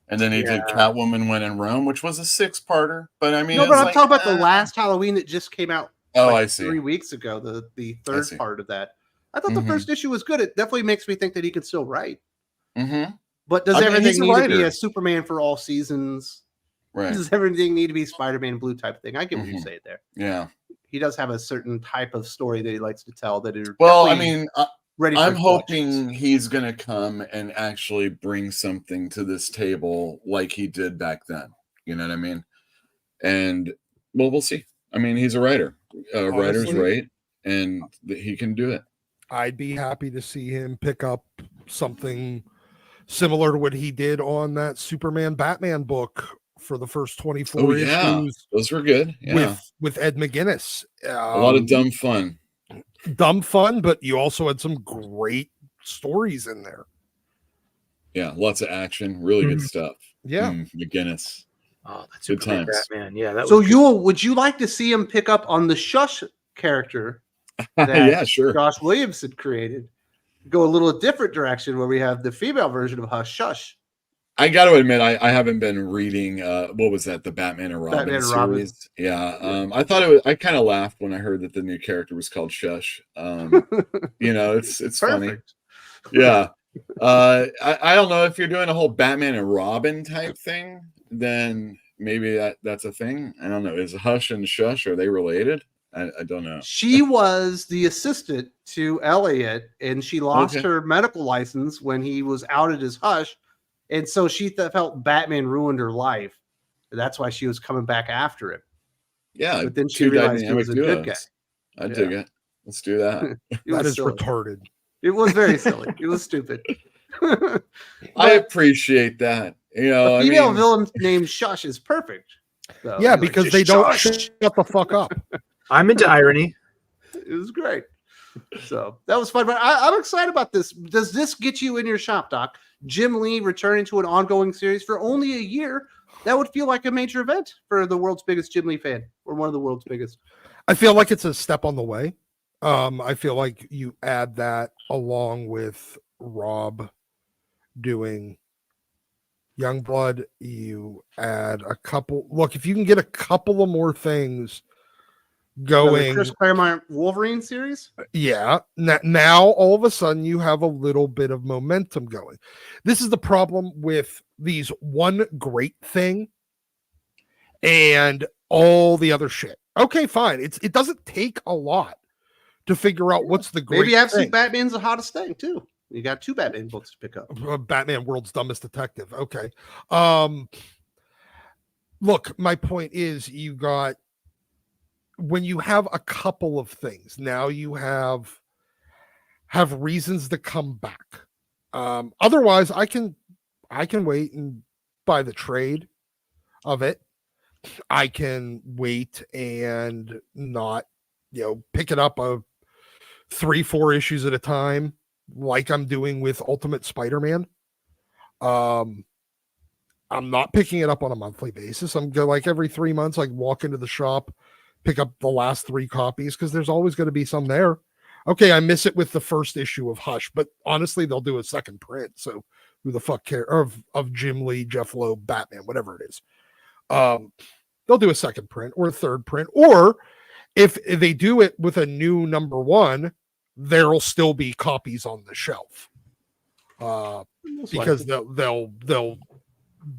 and then he did Catwoman When in Rome, which was a 6-parter. But I mean, no, but I'm talking about the last Halloween that just came out. Oh, like I see. 3 weeks ago, the third part of that. I thought the Mhm. first issue was good. It definitely makes me think that he could still write. Mm-hmm. But does I mean, he's everything a need to be writer. a Superman for all seasons? Right. Does everything need to be Spider-Man Blue type thing? I get what you're Mhm. saying there. Yeah. He does have a certain type of story that he likes to tell that are Well, I definitely mean, ready for I'm collections. hoping he's going to come and actually bring something to this table like he did back then. You know what I mean? And well, we'll see. I mean, he's a writer. Writers Honestly, write, and he can do it. I'd be happy to see him pick up something similar to what he did on that Superman Batman book for the first 24 Oh yeah, issues those were good. Yeah, with Ed McGuinness. a lot of dumb fun. Dumb fun, but you also had some great stories in there. Yeah, lots of action, really good stuff. Yeah. McGinnis. Oh, that's Good Superman times. Batman. Yeah, that So was good. would you like to see him pick up on the Shush character that Yeah, sure. Josh Williams had created? Go a little different direction where we have the female version of Hush Shush. I got to admit, I haven't been reading. What was that? The Batman and Robin Batman and series. Robin. Yeah. I thought it was. I kind of laughed when I heard that the new character was called Shush. You know, it's funny. Perfect. Yeah. I don't know if you're doing a whole Batman and Robin type thing, then maybe that's a thing. I don't know. Is Hush and Shush, are they related? I don't know. She was the assistant to Elliot, and she lost Okay. her medical license when he was outed as Hush. And so she felt Batman ruined her life. And that's why she was coming back after him. Yeah. But then she two realized he dynamic was a good guy. duos. I dig it. Let's do that. It That was is silly. retarded. It was very silly. It was stupid. I appreciate that. You know, A I female mean, villain named Shush is perfect. So, Yeah, like, because just they don't shush. shut the fuck up. I'm into irony. It was great. So that was fun. But I'm excited about this. Does this get you in your shop, Doc? Jim Lee returning to an ongoing series for only a year. That would feel like a major event for the world's biggest Jim Lee fan, or one of the world's biggest. I feel like it's a step on the way. I feel like you add that along with Rob doing Youngblood. You add a couple. Look, if you can get a couple of more things The going, Chris Claremont Wolverine series. yeah. Now all of a sudden you have a little bit of momentum going. This is the problem with these one great thing and all the other shit. Okay, fine. It doesn't take a lot to figure out what's the great Maybe Absolute thing. Batman's the hottest thing too. You got 2 Batman books to pick up. Batman World's Dumbest Detective. Okay. Look, my point is you got, when you have a couple of things, now you have reasons to come back. Otherwise I can wait and buy the trade of it. I can wait and not, pick it up 3-4 issues at a time, like I'm doing with Ultimate Spider-Man. I'm not picking it up on a monthly basis. I'm going like every 3 months, I walk into the shop, pick up the last 3 copies because there's always going to be some there. Okay, I miss it with the first issue of Hush, but honestly, they'll do a second print. So who the fuck cares? Of Jim Lee, Jeff Loeb, Batman, whatever it is. They'll do a second print or a third print, or if they do it with a new number 1, there'll still be copies on the shelf. Because they'll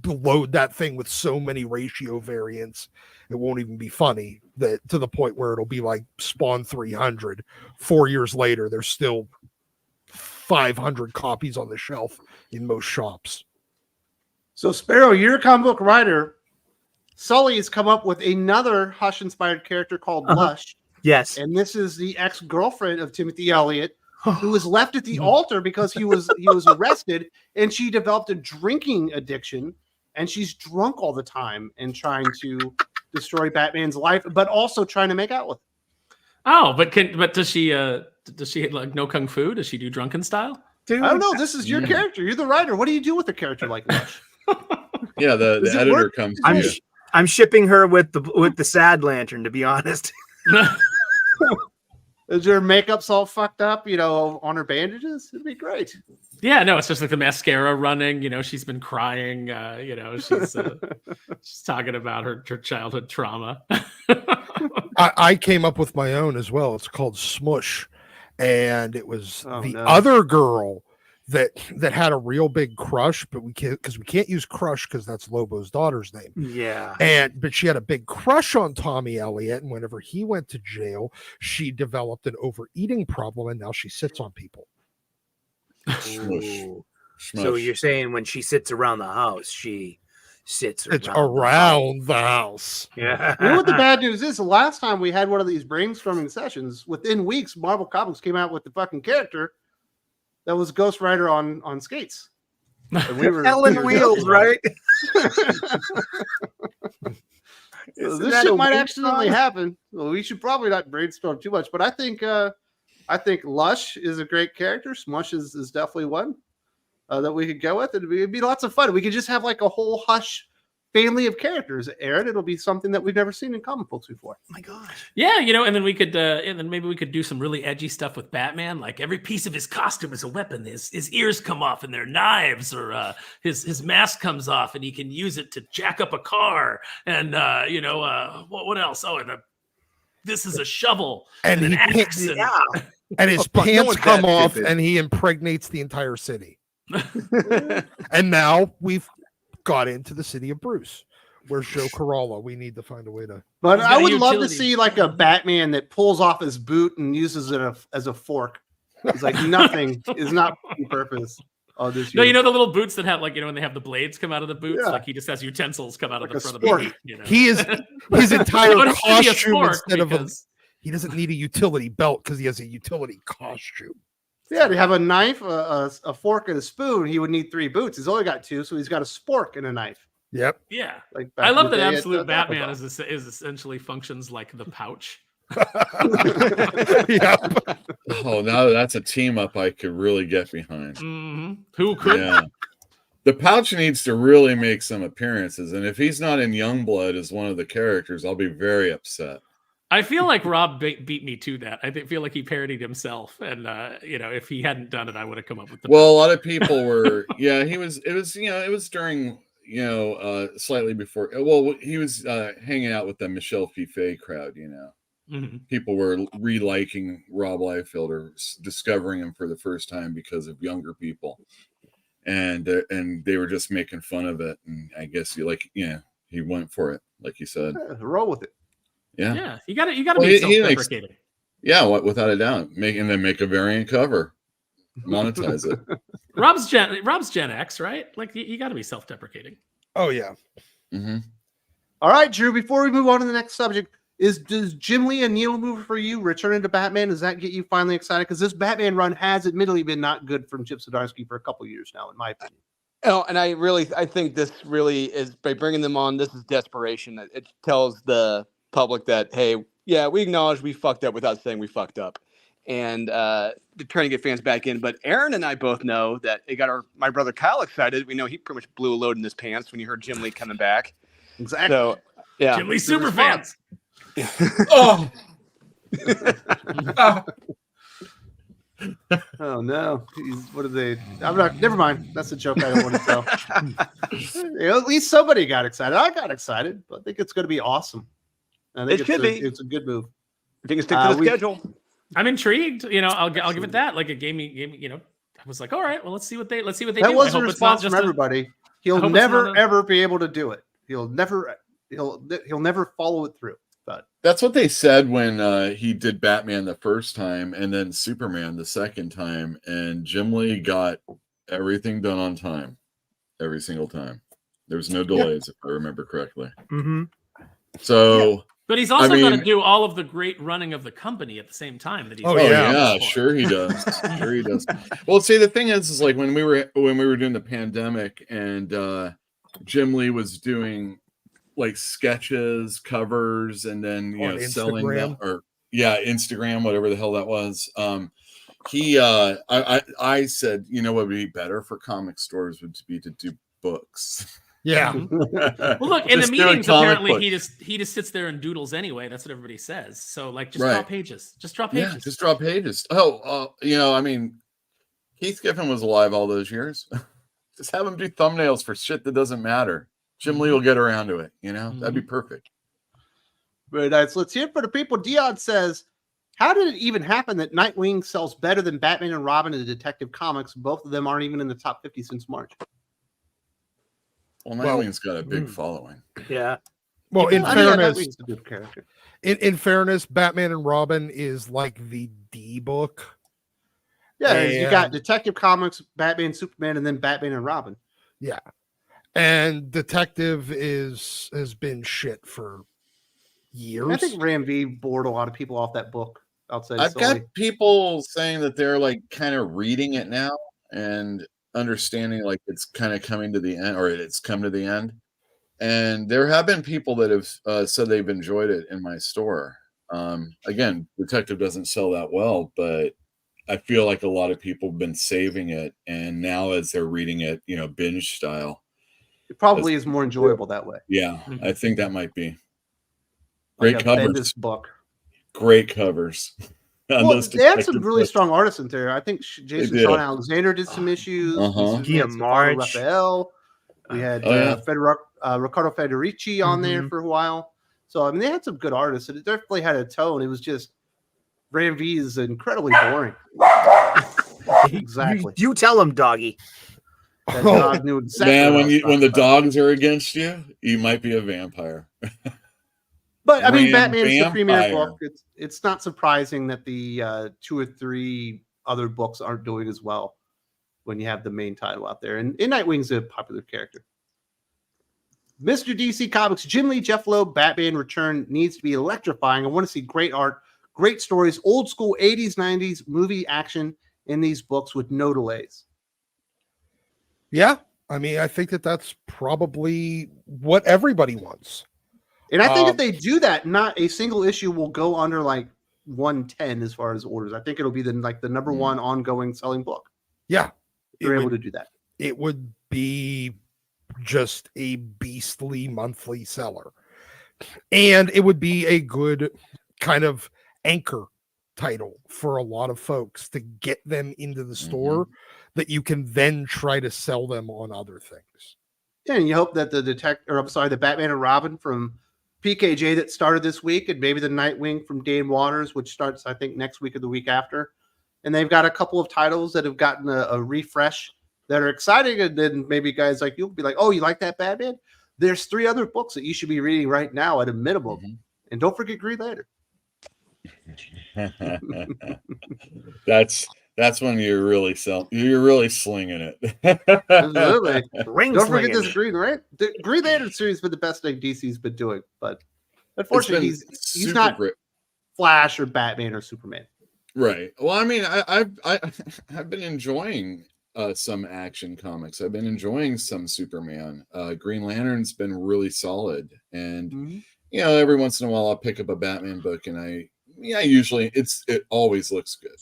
load that thing with so many ratio variants, it won't even be funny, that to the point where it'll be like Spawn 300. 4 years later, there's still 500 copies on the shelf in most shops. So Sparrow, you're a comic book writer. Sully has come up with another Hush-inspired character called Blush. Yes. And this is the ex-girlfriend of Timothy Elliott, who was left at the altar because he was arrested, and she developed a drinking addiction, and she's drunk all the time and trying to destroy Batman's life, but also trying to make out with him. Oh, but does she like no kung fu? Does she do drunken style? Dude, I don't know. This is your character. You're the writer. What do you do with a character like Blush? yeah, the Does it editor work? comes to you. I'm shipping her with the Sad Lantern, to be honest. Is her makeup's all fucked up, on her bandages? It'd be great. Yeah, no, it's just like the mascara running. She's been crying. She's talking about her childhood trauma. I came up with my own as well. It's called Smush. and it was Oh, the no. other girl that had a real big crush, but we can't use crush because that's Lobo's daughter's name. Yeah. But she had a big crush on Tommy Elliott, and whenever he went to jail, she developed an overeating problem, and now she sits on people. Smush. Ooh. Smush. So you're saying when she sits around the house, she sits It's around around the house. Yeah. You know what the bad news is? The last time we had one of these brainstorming sessions, within weeks, Marvel Comics came out with the fucking character that was Ghost Rider on skates. And we were Helen Wheels, right? So Isn't this that shit a might Wing accidentally song? happen. Well, we should probably not brainstorm too much, but I think Lush is a great character. Smush is definitely one that we could go with. It'd be lots of fun. We could just have like a whole Hush family of characters, Aaron. It'll be something that we've never seen in comic books before. Oh my gosh. Yeah, you know, and then we could, and then maybe we could do some really edgy stuff with Batman. Like every piece of his costume is a weapon. His ears come off and they're knives, or his mask comes off and he can use it to jack up a car. And what else? Oh, and this is a shovel And an he can't- axe. And, Yeah. And his Oh, fuck, no pants one's come that off, stupid. and he impregnates the entire city. And now we've got into the city of Bruce. Where's Joe Corolla? We need to find a way to. But He's I got a would love to utility. see like a Batman that pulls off his boot and uses it as a fork. It's like nothing is not the purpose of this. no, you know the little boots that have, like, you know, when they have the blades come out of the boots, Yeah. like he just has utensils come out Like of a the front spork. of the boot. You know? He is his entire But it should be a costume spork instead of a. because- He doesn't need a utility belt because he has a utility costume. Yeah, to have a knife, a fork, and a spoon, he would need 3 boots. He's only got 2, so he's got a spork and a knife. Yep. Yeah. Like I back love in the that day at, Absolute Batman Amazon. is essentially functions like the pouch. Yep. Oh, now that's a team up I could really get behind. Who could? Yeah. The pouch needs to really make some appearances, and if he's not in Youngblood as one of the characters, I'll be very upset. I feel like Rob beat me to that. Feel like he parodied himself, and if he hadn't done it, I would have come up with the. Well, a lot of people were, yeah, it was during, slightly before. Well, he was hanging out with the Michelle Fiffe crowd, Mhm. People were reliking Rob Liefeld or discovering him for the first time because of younger people, and they were just making fun of it. And I guess he went for it, like you said. Yeah, roll with it. Yeah, Yeah, you got to Well, be he makes- self-deprecating. yeah, without a doubt. Make a variant cover, monetize it. Rob's Gen X, right? Like you got to be self-deprecating. Oh yeah. Hmm. All right, Drew, before we move on to the next subject, does Jim Lee a needle mover for you returning to Batman? Does that get you finally excited? Because this Batman run has admittedly been not good from Chip Zdarsky for a couple years now, in my opinion. Oh, and I think this really is, by bringing them on, this is desperation. It tells the public that, hey, yeah, we acknowledge we fucked up without saying we fucked up, and they're trying to get fans back in. But Aaron and I both know that it got my brother Kyle excited. We know he pretty much blew a load in his pants when he heard Jim Lee coming back. Exactly. So yeah, Jim Lee the super response. fans. Oh, Oh no! What are they? I'm not. Never mind. That's a joke I don't want to tell. At least somebody got excited. I got excited, but I think it's going to be awesome. I think It should be. It's a good move. if you can stick to the we- schedule. I'm intrigued. I'll give it that. Like it gave me. I was like, all right, well, let's see what they do. That I was a hope it's not response from just a- everybody. I He'll hope it's never not a- ever be able to do it. He'll never follow it through. But that's what they said when he did Batman the first time and then Superman the second time, and Jim Lee got everything done on time every single time. There was no delays, if I remember correctly. Mm-hmm. So But he's also going to mean- do all of the great running of the company at the same time that he's. Oh, oh yeah. yeah, sure he does. Sure he does. Well, see, the thing is like when we were doing the pandemic and Jim Lee was doing like sketches, covers, and then On selling them, Instagram. or Instagram, whatever the hell that was. I said, what would be better for comic stores would be to do books. Yeah. Well, look, in the Just do a meetings, comic apparently book. he just sits there and doodles anyway. That's what everybody says. So like, just Right. draw pages. Just draw pages. Yeah, just draw pages. Oh, I mean, Keith Giffen was alive all those years. Just have him do thumbnails for shit that doesn't matter. Jim Lee will get around to it. That'd be perfect. very nice. Let's hear it for the people. Dion says, How did it even happen that Nightwing sells better than Batman and Robin in the Detective Comics? Both of them aren't even in the top 50 since March. Well, Nightwing's got a big following. Yeah. Well, in I fairness, Nightwing's a good character. in fairness, Batman and Robin is like the D book. Yeah, you got And- Detective Comics, Batman, Superman, and then Batman and Robin. Yeah. And Detective has been shit for years. I think Ram V bored a lot of people off that book outside. I've Sully. got people saying that they're like kind of reading it now and understanding like it's kind of coming to the end, or it's come to the end. And there have been people that have said they've enjoyed it in my store. Again, Detective doesn't sell that well, but I feel like a lot of people have been saving it, and now as they're reading it, binge style, It probably is more enjoyable that way. yeah, I think that might be Like great a covers. Bendis book. Great covers. on Well, those they had some Detective really books. strong artists in there. I think Jason did. Sean Alexander did some issues. Uh-huh. We had Guillaume Stefano March. Raphael. We had Riccardo Federici on there for a while. So, I mean, they had some good artists, and it definitely had a tone. It was just Ram V is incredibly boring. Exactly. You tell him, doggy. That dog knew exactly Man, what I was when the talking about. dogs are against you, you might be a vampire. But I mean, Ram Batman's the premier Vampire. book. It's not surprising that the 2 or 3 other books aren't doing as well when you have the main title out there. And Nightwing's a popular character. Mr. DC Comics, Jim Lee, Jeff Loeb, Batman Return needs to be electrifying. I want to see great art, great stories, old school 80s, 90s movie action in these books with no delays. Yeah. I mean, I think that's probably what everybody wants. And I think if they do that, not a single issue will go under like 110 as far as orders. I think it'll be the number one ongoing selling book. Yeah. If they're able to do that. It would be just a beastly monthly seller. And it would be a good kind of anchor title for a lot of folks to get them into the store that you can then try to sell them on other things. Yeah, and you hope that the Batman and Robin from PKJ that started this week, and maybe the Nightwing from Dan Waters, which starts, I think, next week or the week after. And they've got a couple of titles that have gotten a refresh that are exciting. And then maybe guys like you'll be like, oh, you like that Batman? There's 3 other books that you should be reading right now at a minimum. And don't forget Green Lantern. That's when you're really slinging it. Absolutely. Ring Don't forget slinging. this the Green Lantern series has been the best thing DC's been doing, but unfortunately he's not great. Flash or Batman or Superman. Right. Well, I mean, I've been enjoying some action comics. I've been enjoying some Superman. Green Lantern's been really solid, and every once in a while I'll pick up a Batman book, and usually it always looks good,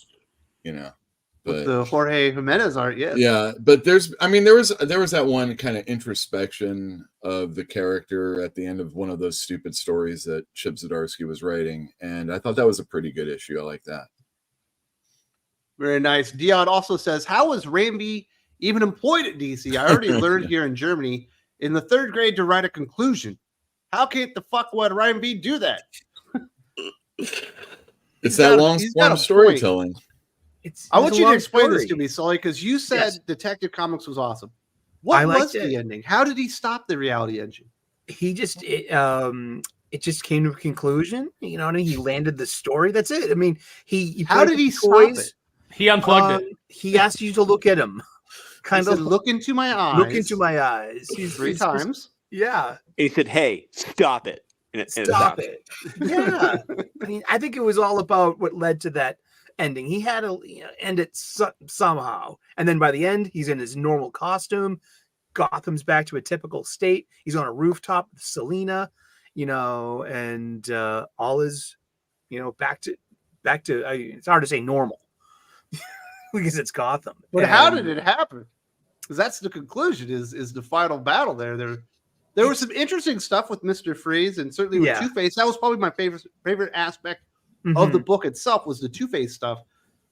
But with the Jorge Jimenez art, yeah, but there was that one kind of introspection of the character at the end of one of those stupid stories that Chip Zdarsky was writing, and I thought that was a pretty good issue. I like that. Very nice. Dion also says, how was Ramby even employed at DC? I already learned here in Germany in the 3rd grade to write a conclusion. How can't the fuck would Ramby do that? It's that long form storytelling. I want you to explain this to me, Sully, because you said Detective Comics was awesome. What was the ending? How did he stop the reality engine? He just it just came to a conclusion. You know what I mean? He landed the story. That's it. I mean, how did he stop it? He unplugged it. He asked you to look at him. Kind of look into my eyes. Look into my eyes. 3 times. Yeah. He said, "Hey, stop it." And stop it. Yeah. I mean, I think it was all about what led to that ending. He had to end it somehow. And then by the end, he's in his normal costume. Gotham's back to a typical state. He's on a rooftop with Selena, and all is, back to it's hard to say normal because it's Gotham. But how did it happen? Because that's the conclusion is the final battle there. There was some interesting stuff with Mr. Freeze and certainly with Two-Face. That was probably my favorite aspect of the book itself was the Two-Face stuff.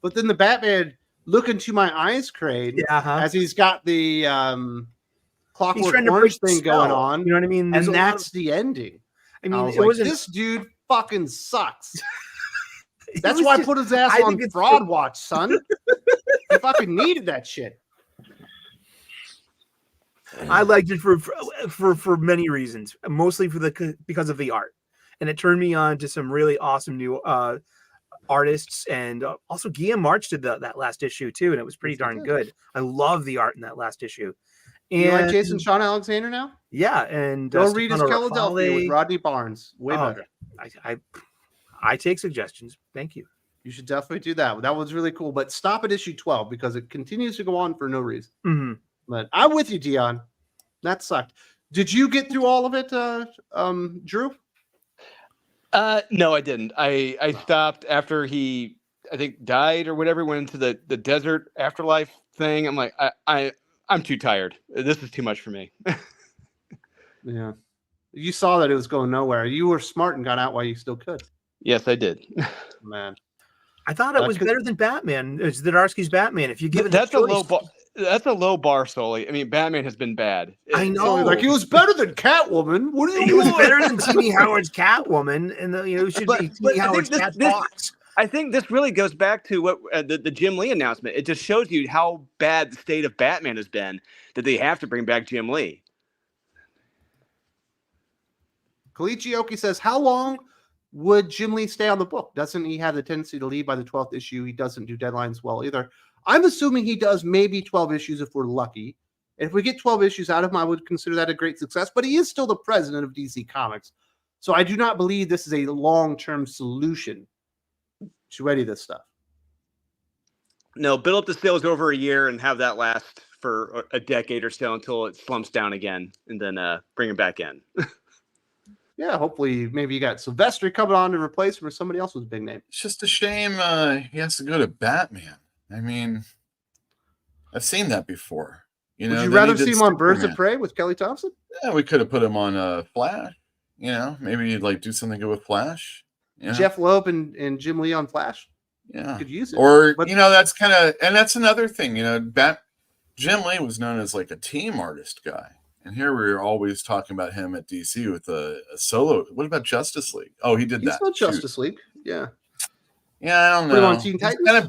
But then the Batman look into my eyes crane as he's got the Clockwork Orange thing going on. You know what I mean? And that's the ending. I mean, it wasn't this dude fucking sucks. That's was why I just- put his ass I on think it's Fraud Watch, son. He fucking needed that shit. I liked it for many reasons, mostly because of the art, and it turned me on to some really awesome new artists, and also Guillaume March did that last issue too, and it was pretty Yes, he darn did. good. I love the art in that last issue. And You like Jason Sean Alexander now? yeah, and Go read his Stefano Philadelphia with Raffaele. Rodney Barnes. Way Oh, better. I take suggestions. Thank you. You should definitely do that. That was really cool. But stop at issue 12 because it continues to go on for no reason. Mhm. But I'm with you, Dion. That sucked. Did you get through all of it, Drew? No, I didn't. I stopped after he, I think, died or whatever. Went into the desert afterlife thing. I'm like, I'm too tired. This is too much for me. Yeah. You saw that it was going nowhere. You were smart and got out while you still could. Yes, I did. Man. I thought it was better than Batman. It's Zdarsky's Batman. If you give it That's a low choice- bar. That's a low bar, Sully. I mean, Batman has been bad. I know. Like, he was better than Catwoman. What do you It was want? better than T.B. Howard's Catwoman, and it should be T.B. Howard's Cat Fox. I think this really goes back to what the Jim Lee announcement. It just shows you how bad the state of Batman has been that they have to bring back Jim Lee. Kalichi Oki says, how long would Jim Lee stay on the book? Doesn't he have the tendency to leave by the 12th issue? He doesn't do deadlines well either. I'm assuming he does maybe 12 issues if we're lucky. If we get 12 issues out of him, I would consider that a great success. But he is still the president of DC Comics. So I do not believe this is a long-term solution to any of this stuff. No, build up the sales over a year and have that last for a decade or so until it slumps down again, and then bring it back in. Yeah, hopefully maybe you got Silvestri coming on to replace him or somebody else with a big name. It's just a shame he has to go to Batman. I mean, I've seen that before. You know, Would you then he rather did see him on Birds of Superman. Prey with Kelly Thompson? Yeah, we could have put him on Flash. You know, maybe like do something good with Flash. Yeah. Jeff Loeb and Jim Lee on Flash? Yeah. Could use it. Or, But- you know, that's kind of, and that's another thing, you know, Jim Lee was known as like a team artist guy. And here we're always talking about him at DC with a solo. What about Justice League? Oh, he did He's that. not Shoot. Justice League. Yeah. Yeah, I don't Put him know. on Teen Titans?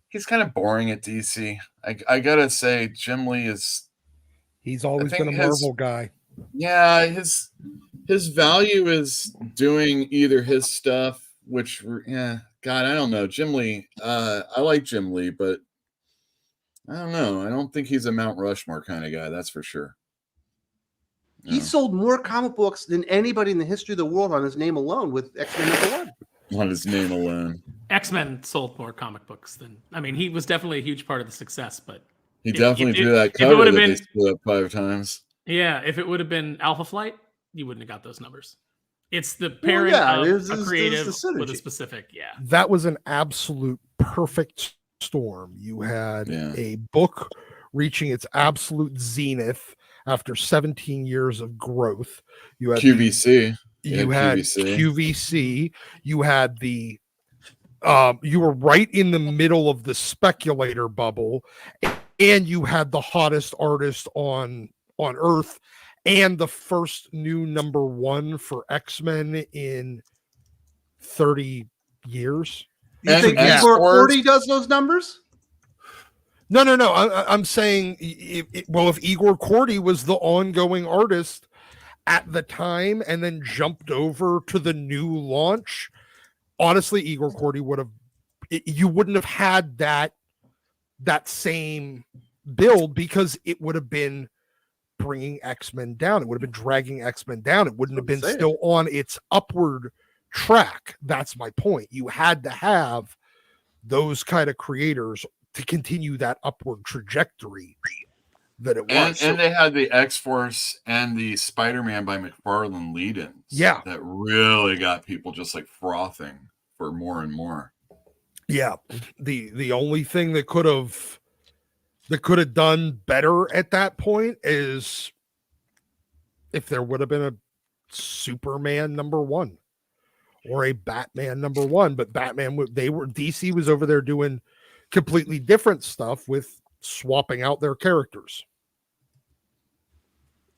He's kind of boring at DC. I gotta say, Jim Lee is. He's always think been a Marvel guy. Yeah, his value is doing either his stuff, which God, I don't know. Jim Lee, I like Jim Lee, but I don't know. I don't think he's a Mount Rushmore kind of guy. That's for sure. He sold more comic books than anybody in the history of the world on his name alone with X-Men #1. On his name alone. X-Men sold more comic books than, I mean, he was definitely a huge part of the success, but He definitely drew that it cover would've that been- they split up 5 times. yeah, if it would have been Alpha Flight, you wouldn't have got those numbers. It's the pairing yeah, of it was a the creative synergy. with a specific, yeah. That was an absolute perfect storm. You had Yeah. a book reaching its absolute zenith after 17 years of growth. You had QVC. you had QVC. You had the you were right in the middle of the speculator bubble, and you had the hottest artist on Earth, and the first new #1 for X-Men in 30 years. You And think X-Force- Igor Cordy does those numbers? No. I'm saying, if Igor Cordy was the ongoing artist at the time and then jumped over to the new launch, honestly, Igor Cordy you wouldn't have had that same build, because it would have been bringing X-Men down. It would have been dragging X-Men down. It wouldn't have been still on its upward track. That's my point. You had to have those kind of creators to continue that upward trajectory that it was. And they had the X-Force and the Spider-Man by McFarlane lead-ins. Yeah. That really got people just like frothing for more and more. Yeah. The only thing that could have done better at that point is if there would have been a Superman #1 or a Batman #1, but DC was over there doing completely different stuff with swapping out their characters.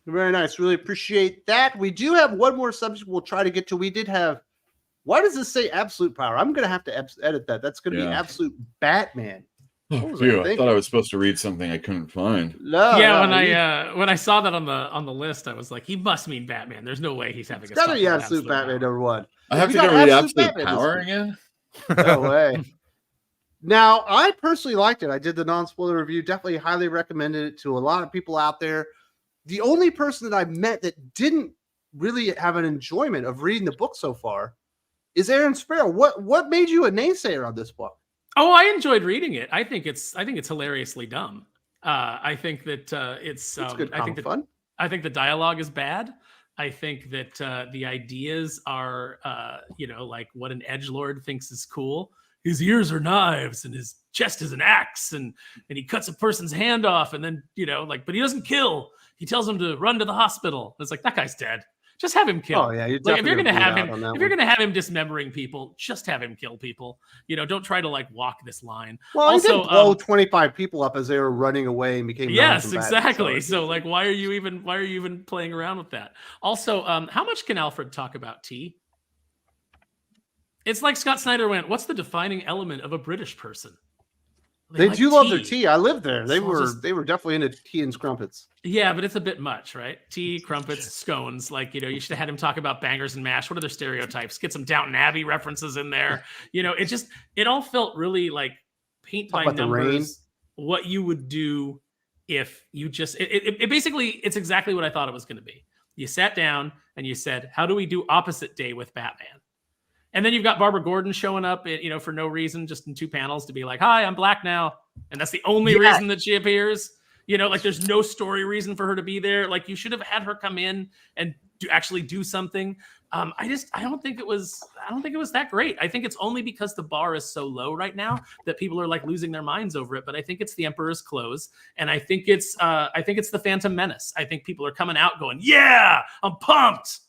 Very nice. Really appreciate that. We do have one more subject we'll try to get to. We did have Why does this say absolute power? I'm going to have to edit that. That's going to be absolute Batman. Oh, phew, I thought I was supposed to read something I couldn't find. No, when I saw that on the list, I was like, he must mean Batman. There's no way he's having a gotta be absolute Batman number one. I have to go read Absolute Power again. No way. Now, I personally liked it. I did the non-spoiler review. Definitely highly recommended it to a lot of people out there. The only person that I met that didn't really have an enjoyment of reading the book so far is Aaron Sparrow. What made you a naysayer on this book? Oh, I enjoyed reading it. I think it's hilariously dumb. I think that it's good, fun. I think the dialogue is bad. I think that the ideas are like what an edgelord thinks is cool. His ears are knives and his chest is an axe, and he cuts a person's hand off, and then but he doesn't kill. He tells him to run to the hospital. It's like, that guy's dead. Just have him kill. Oh yeah, like, if you're gonna have him dismembering people, just have him kill people. Don't try to like walk this line. Well, also, he did blow 25 people up as they were running away and became exactly. So like, why are you even playing around with that? Also, how much can Alfred talk about tea? It's like Scott Snyder went, "What's the defining element of a British person?" They do love their tea. I lived there. They were definitely into tea and crumpets. Yeah, but it's a bit much, right? Tea, crumpets, scones. Like, you should have had him talk about bangers and mash. What are their stereotypes? Get some Downton Abbey references in there. It all felt really like paint by numbers. What you would do if you just it basically, it's exactly what I thought it was going to be. You sat down and you said, how do we do opposite day with Batman? And then you've got Barbara Gordon showing up, for no reason, just in 2 panels to be like, "Hi, I'm black now," and that's the only reason that she appears. Like there's no story reason for her to be there. Like you should have had her come in and actually do something. I don't think it was that great. I think it's only because the bar is so low right now that people are like losing their minds over it. But I think it's the Emperor's Clothes, and I think it's the Phantom Menace. I think people are coming out going, "Yeah, I'm pumped."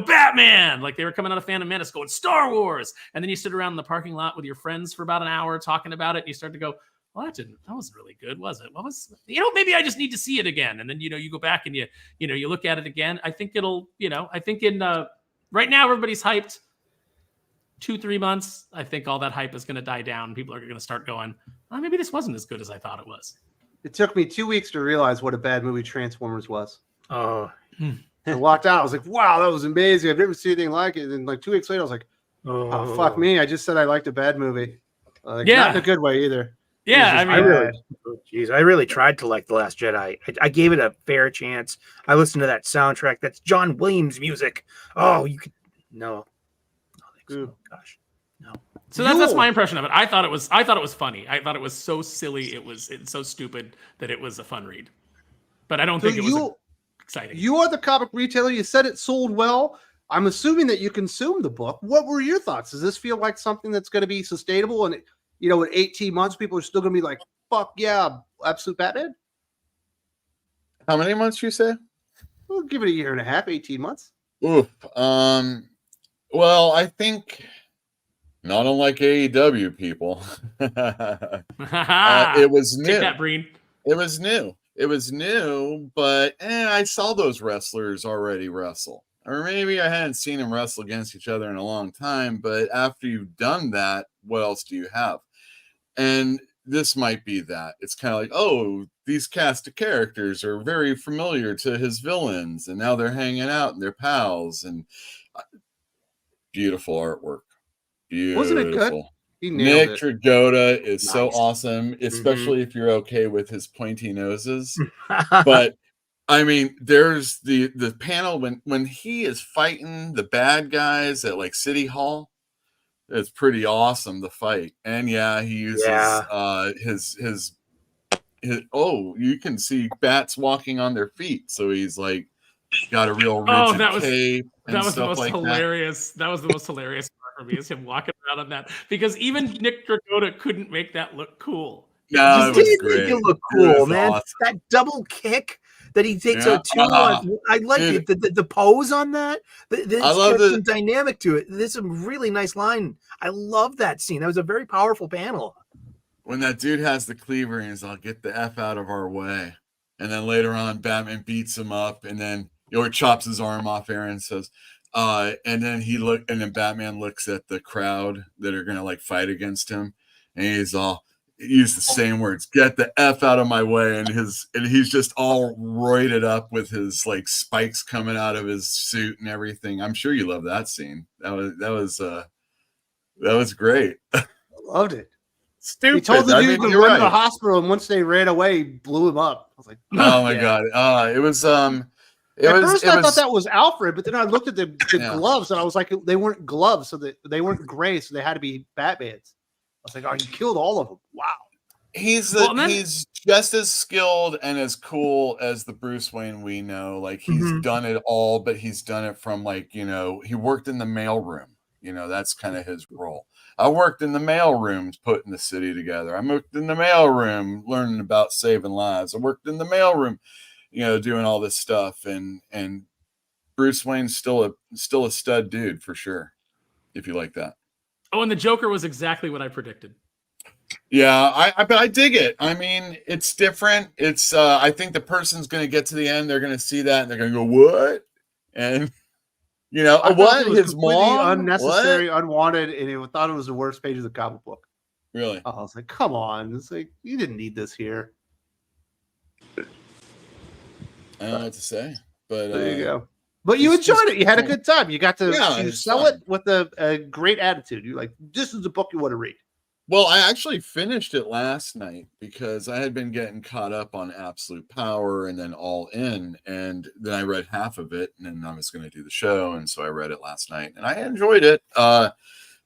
Batman, like they were coming out of Phantom Menace going Star Wars. And then you sit around in the parking lot with your friends for about an hour talking about it. And you start to go, well, that wasn't really good, was it? What was, maybe I just need to see it again. And then, you go back and you look at it again. I think right now everybody's hyped. 2-3 months, I think all that hype is going to die down. People are going to start going, well, maybe this wasn't as good as I thought it was. It took me 2 weeks to realize what a bad movie Transformers was. Oh, I walked out. I was like, wow, that was amazing. I've never seen anything like it. And like 2 weeks later, I was like, oh fuck me. I just said I liked a bad movie. Not in a good way either. Yeah, I really tried to like The Last Jedi. I gave it a fair chance. I listened to that soundtrack. That's John Williams music. Oh, you could no. Oh, gosh, no. So that's my impression of it. I thought it was funny. I thought it was so silly. It's so stupid that it was a fun read. But I don't think it was exciting. You are the comic retailer. You said it sold well. I'm assuming that you consumed the book. What were your thoughts? Does this feel like something that's going to be sustainable? And, in 18 months, people are still going to be like, fuck yeah, Absolute Batman? How many months you say? We'll give it a year and a half, 18 months. Oof. Well, I think not unlike AEW people. It was new. Take that, Breen. It was new, but I saw those wrestlers already wrestle. Or maybe I hadn't seen them wrestle against each other in a long time, but after you've done that, what else do you have? And this might be that. It's kind of like, oh, these cast of characters are very familiar to his villains, and now they're hanging out and they're pals. And beautiful artwork. Beautiful. Wasn't it good? Nick Dragotta is so awesome, especially if you're okay with his pointy noses. But I mean, there's the panel when he is fighting the bad guys at like City Hall. It's pretty awesome, the fight. And he uses his you can see bats walking on their feet. So he's like got a real rigid cape. That was the most hilarious. That was the most hilarious part for me, is him walking around on that, because even Nick Dragotta couldn't make that look cool. No, it was great. Make it look cool, man. Awesome. That double kick that he takes out two on. I like it. The pose on that. I love some dynamic to it. There's some really nice line. I love that scene. That was a very powerful panel. When that dude has the cleaver and he's like, "Get the F out of our way," and then later on, Batman beats him up, and then chops his arm off. Aaron says, And then Batman looks at the crowd that are gonna like fight against him, and he used the same words, "Get the F out of my way," and he's just all roided up with his like spikes coming out of his suit and everything. I'm sure you love that scene. That was great. I loved it. Stupid. He told the dude to you're run to the right. hospital, and once they ran away, he blew him up. I was like, Oh my yeah. god. It was At first, I thought that was Alfred, but then I looked at the Yeah. gloves, and I was like, they weren't gloves, so they weren't gray, so they had to be Batman's. I was like, oh, you killed all of them. Wow. he's just as skilled and as cool as the Bruce Wayne we know. Like he's done it all, but he's done it from like, he worked in the mailroom. That's kind of his role. I worked in the mailroom putting the city together. I worked in the mailroom learning about saving lives. I worked in the mailroom, doing all this stuff. And Bruce Wayne's still a stud dude for sure, if you like that. Oh, and the Joker was exactly what I predicted. Yeah, I dig it. I mean, it's different. It's I think the person's going to get to the end. They're going to see that and they're going to go, "What?" And I what? It was His completely mom? unnecessary, What? unwanted, and I thought it was the worst page of the comic book. Really? I was like, come on. It's like, you didn't need this here. I don't know what to say, but There you go. But you enjoyed it. You had a good time. You got to it's sell fun. it with a great attitude. You're like, this is the book you want to read. Well, I actually finished it last night because I had been getting caught up on Absolute Power and then All In, and then I read half of it, and then I was going to do the show, and so I read it last night, and I enjoyed it. But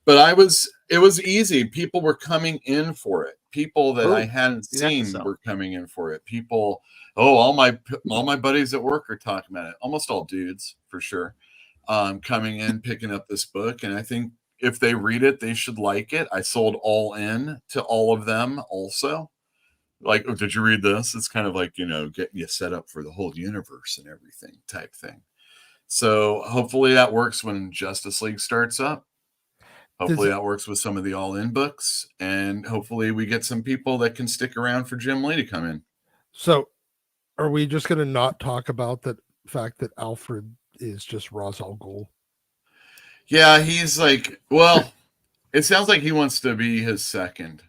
it was easy. People were coming in for it. People that I hadn't seen were coming in for it. People, all my buddies at work are talking about it. Almost all dudes, for sure, coming in, picking up this book, and I think if they read it, they should like it. I sold All In to all of them also. Like, oh, did you read this? It's kind of like, getting you set up for the whole universe and everything type thing. So hopefully that works when Justice League starts up. Hopefully that works with some of the All In books. And hopefully we get some people that can stick around for Jim Lee to come in. So are we just going to not talk about the fact that Alfred is just Ra's al Ghul? Yeah, he's like, well, it sounds like he wants to be his second.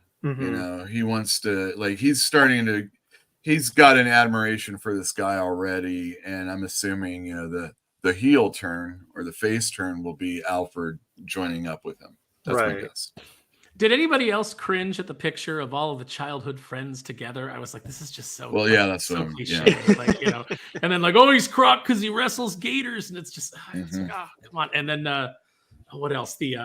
He wants to, like, he's got an admiration for this guy already. And I'm assuming, the heel turn or the face turn will be Alfred joining up with him. That's my guess. Did anybody else cringe at the picture of all of the childhood friends together? I was like, this is just so well, yeah, that's so what cliche. Like, and then like, oh, he's Croc because he wrestles gators, and it's just it's like, come on. And then what else? The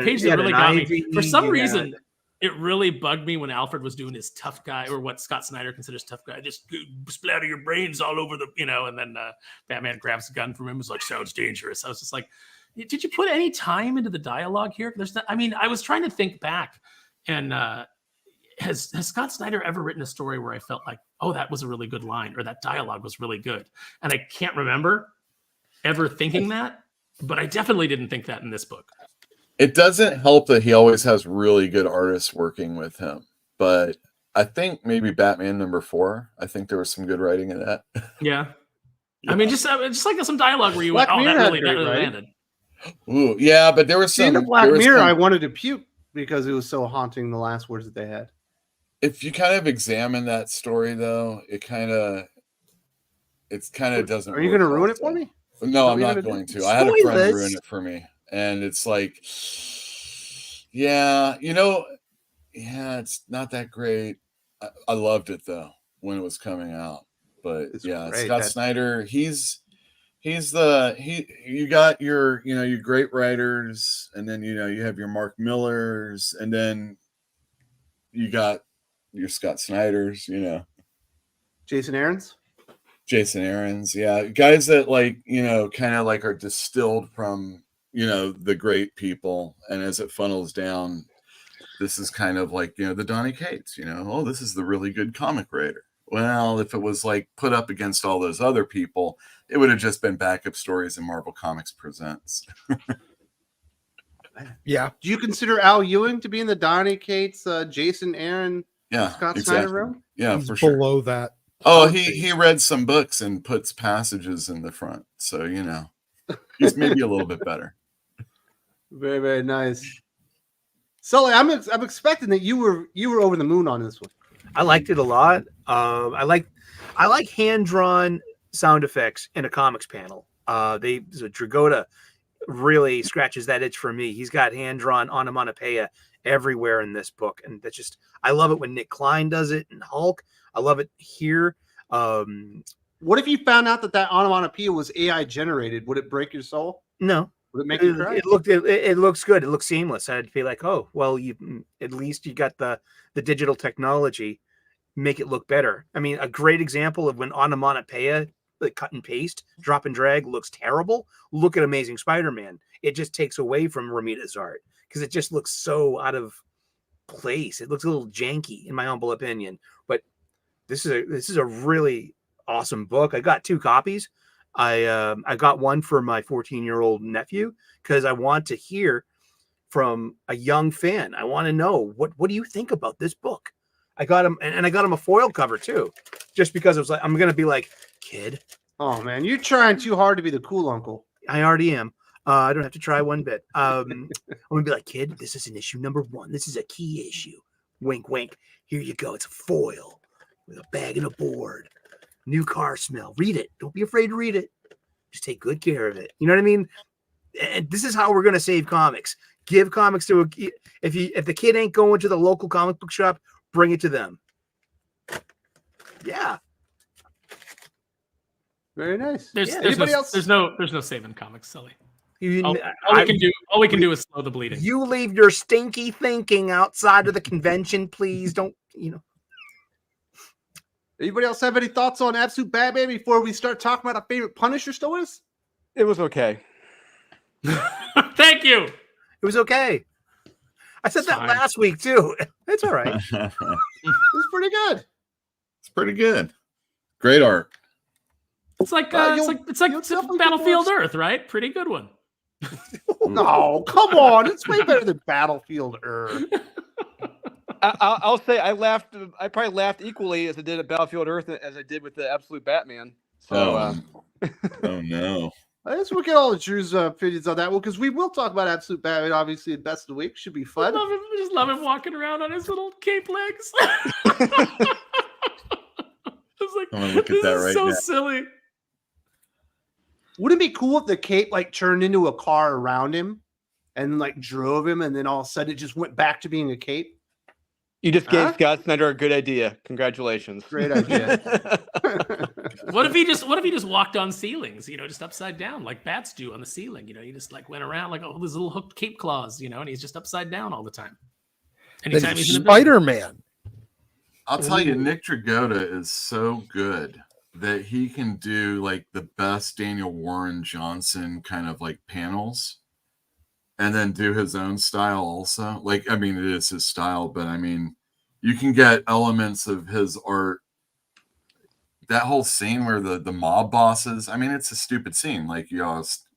page that really got me. For some reason, it really bugged me when Alfred was doing his tough guy, or what Scott Snyder considers tough guy. Just splatter your brains all over the, and then Batman grabs a gun from him. Was like, sounds dangerous. I was just like, did you put any time into the dialogue here? I was trying to think back, and has Scott Snyder ever written a story where I felt like, oh, that was a really good line, or that dialogue was really good? And I can't remember ever thinking that, but I definitely didn't think that in this book. It doesn't help that he always has really good artists working with him, but I think maybe Batman #4. I think there was some good writing in that. Yeah. I mean, just like some dialogue where you went, that really landed. Ooh, yeah, but there was some. In the Black Mirror, I wanted to puke because it was so haunting, the last words that they had. If you kind of examine that story, though, it kind of doesn't. Are you going to ruin it for me? No, I'm not going to. I had a friend ruin it for me, and it's like, yeah, it's not that great. I loved it though when it was coming out, but Scott Snyder, you got your your great writers, and then you have your Mark Millers, and then you got your Scott Snyders, Jason Aaron's, yeah, guys that kind of like are distilled from the great people, and as it funnels down, this is kind of like the Donny Cates, oh, this is the really good comic writer. Well, if it was like put up against all those other people, it would have just been backup stories in Marvel Comics Presents. Yeah. Do you consider Al Ewing to be in the Donny Cates, Jason Aaron, Scott Snyder room? Yeah, He's for sure. Below that. Oh, he read some books and puts passages in the front, so He's maybe a little bit better. Very, very nice. Sully, I'm expecting that you were over the moon on this one. I liked it a lot. I like hand drawn sound effects in a comics panel. Dragotta really scratches that itch for me. He's got hand drawn onomatopoeia everywhere in this book, and that's just I love it when Nick Klein does it and Hulk. I love it here. What if you found out that onomatopoeia was AI generated? Would it break your soul? No. Would it make you cry? It looks good. It looks seamless. I'd be like, oh, well, at least you got the digital technology, make it look better. I mean, a great example of when onomatopoeia, like cut and paste, drop and drag, looks terrible. Look at Amazing Spider-Man. It just takes away from Romita's art because it just looks so out of place. It looks a little janky, in my humble opinion. But this is a really awesome book. I got 2 copies. I got one for my 14-year-old nephew because I want to hear from a young fan. I want to know what do you think about this book? I got him, and I got him a foil cover too, just because I was like, I'm gonna be like, kid. Oh man, you're trying too hard to be the cool uncle. I already am. I don't have to try one bit. I'm gonna be like, kid, this is an issue number 1. This is a key issue. Wink, wink. Here you go. It's a foil with a bag and a board. New car smell. Read it. Don't be afraid to read it. Just take good care of it. You know what I mean? And this is how we're going to save comics. Give comics to if the kid ain't going to the local comic book shop, bring it to them. Yeah. Very nice. There's no saving comics, Sully. All we can do is slow the bleeding. You leave your stinky thinking outside of the convention, please. Don't. Anybody else have any thoughts on Absolute Batman before we start talking about our favorite Punisher stories? It was okay. Thank you. It was okay. I said that last week too. It's all right. It was pretty good. It's pretty good. Great art. It's like Battlefield Earth, right? Pretty good one. No, come on. It's way better than Battlefield Earth. I'll say I laughed. I probably laughed equally as I did at Battlefield Earth as I did with the Absolute Batman. So, oh no! Let's look at all the Drew's opinions on that one because we will talk about Absolute Batman. Obviously, the best of the week should be fun. Just love him walking around on his little cape legs. It's like, I'm gonna look at that right so now. silly. Wouldn't it be cool if the cape like turned into a car around him and like drove him, and then all of a sudden it just went back to being a cape? You just gave Scott Snyder a good idea. Congratulations. Great idea. What if he just walked on ceilings, just upside down like bats do on the ceiling? He just like went around like these little hooked cape claws, and he's just upside down all the time. Anytime he's in Spider-Man. I'll tell you, Nick Dragotta is so good that he can do like the best Daniel Warren Johnson kind of like panels and then do his own style also. Like, I mean, it is his style, but I mean, you can get elements of his art. That whole scene where the mob bosses, I mean, it's a stupid scene, like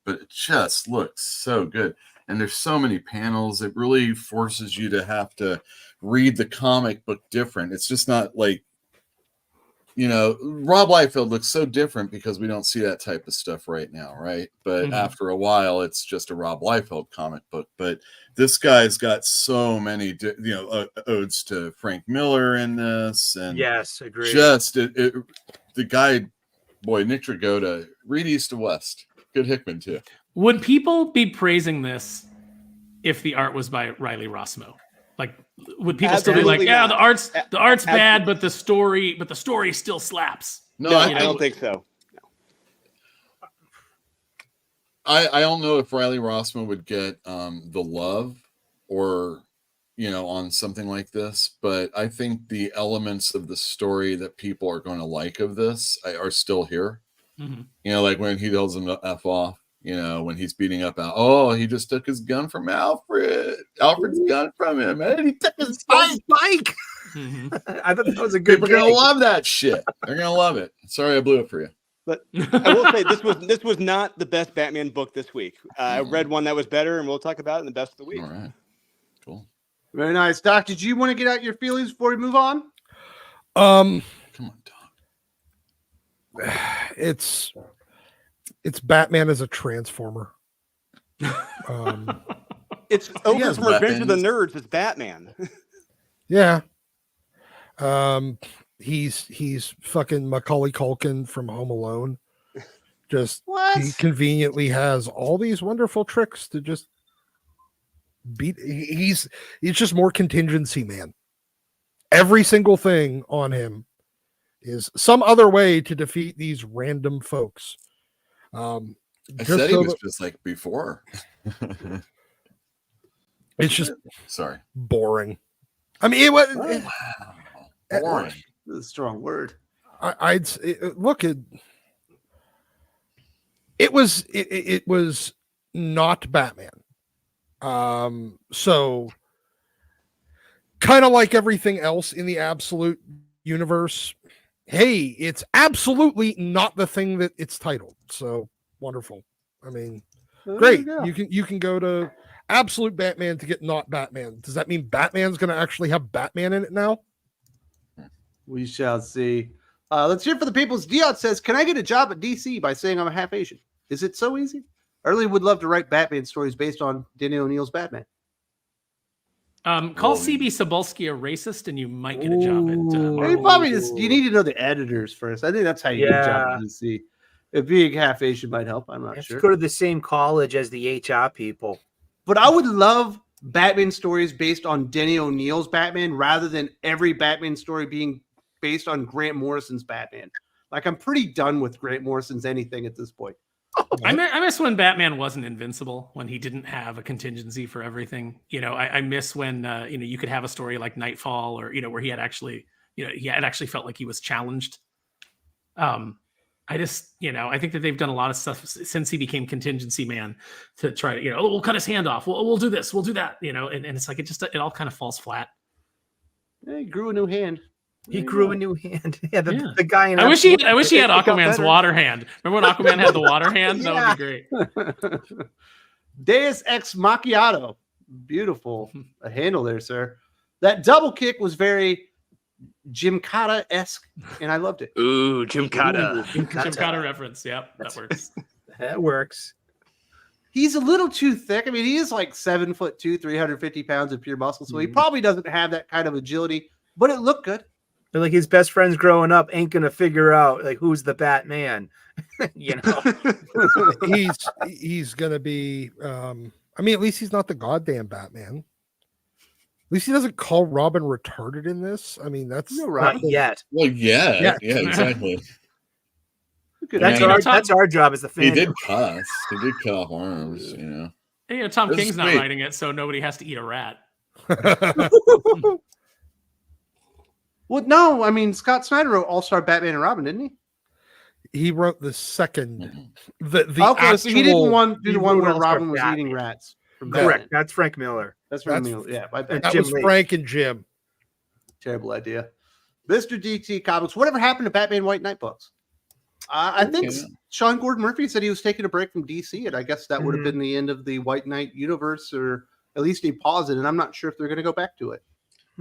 but it just looks so good. And there's so many panels. It really forces you to have to read the comic book different. It's just not like, Rob Liefeld looks so different because we don't see that type of stuff right now, right? But after a while, it's just a Rob Liefeld comic book. But this guy's got so many, odes to Frank Miller in this, and yes, agree. Just the guy, boy, Nick Dragotta, read East to West. Good Hickman too. Would people be praising this if the art was by Riley Rossmo? Like, would people still be like, "Yeah, the art's bad, but the story still slaps"? No, I don't think so. No. I don't know if Riley Rossmo would get the love or on something like this, but I think the elements of the story that people are going to like of this are still here. Mm-hmm. Like when he tells him to F off. When he's beating up he just took his gun from Alfred's gun from him, and he took his bike. Mm-hmm. I thought that was a good. People are gonna love that shit. They're gonna love it. Sorry, I blew it for you. But I will say this was not the best Batman book this week. I read one that was better, and we'll talk about it in the best of the week. All right, cool, very nice. Doc, did you want to get out your feelings before we move on? Come on, Doc. It's Batman as a transformer. It's over has from Revenge of the weapons. Nerds. It's Batman. Yeah. He's fucking Macaulay Culkin from Home Alone. Just What? he conveniently has all these wonderful tricks to just beat. He's just more contingency man. Every single thing on him is some other way to defeat these random folks. I Just said he so was that- just like before. it's just Sorry. boring. I mean, it was. Boring. This is a strong word. I'd look at it was not Batman. So kind of like everything else in the absolute universe, hey, it's absolutely not the thing that it's titled. So wonderful. I mean, great. You can go to Absolute Batman to get not Batman. Does that mean Batman's going to actually have Batman in it now? We shall see. Let's hear for the people's. Dion says, "Can I get a job at DC by saying I'm a half Asian? Is it so easy? I really would love to write Batman stories based on Denny O'Neil's Batman." Call CB Cebulski a racist, and you might get a job at. You probably just you need to know the editors first. I think that's how you get a job at DC. If being half Asian might help, I'm not Let's sure. go to the same college as the HR people. But I would love Batman stories based on Denny O'Neil's Batman rather than every Batman story being based on Grant Morrison's Batman. Like, I'm pretty done with Grant Morrison's anything at this point. I miss when Batman wasn't invincible, when he didn't have a contingency for everything. You know, I miss when you could have a story like Nightfall, or where he had actually, he had actually felt like he was challenged. I just, I think that they've done a lot of stuff since he became contingency man to try to, we'll cut his hand off, we'll do this, we'll do that, and it's like it all kind of falls flat. Yeah, he grew a new hand. He grew a new hand. Yeah, the guy in I wish he had it got Aquaman's better. water hand. Remember when Aquaman had the water hand? That would be great. Deus Ex Macchiato. Beautiful a handle there, sir. That double kick was very Gymkata-esque, and I loved it. Ooh, Gymkata. Gymkata reference. Yep, that works. That works. He's a little too thick. I mean, he is like 7'2", 350 pounds of pure muscle, so he probably doesn't have that kind of agility, but it looked good. They're like his best friends growing up ain't gonna figure out like who's the Batman. He's gonna be I mean, at least he's not the goddamn Batman. At least he doesn't call Robin retarded in this. I mean, that's not yet. Well, yeah, exactly. That's our job as the fan. He did cuss. He did cut off arms, Tom This King's is not great. writing it, so nobody has to eat a rat. Well, no, I mean, Scott Snyder wrote All-Star Batman and Robin, didn't he? He wrote the second. The Okay, so he didn't want do the one where All-Star Robin was Batman. eating rats. From Correct. Batman. That's Frank Miller. That's Frank Miller. Yeah, my bad. that Jim was Lee. Frank and Jim. Terrible idea. Mr. DT Comics, whatever happened to Batman White Knight books? I think Sean Gordon Murphy said he was taking a break from DC, and I guess that would have been the end of the White Knight universe, or at least he paused it, and I'm not sure if they're going to go back to it.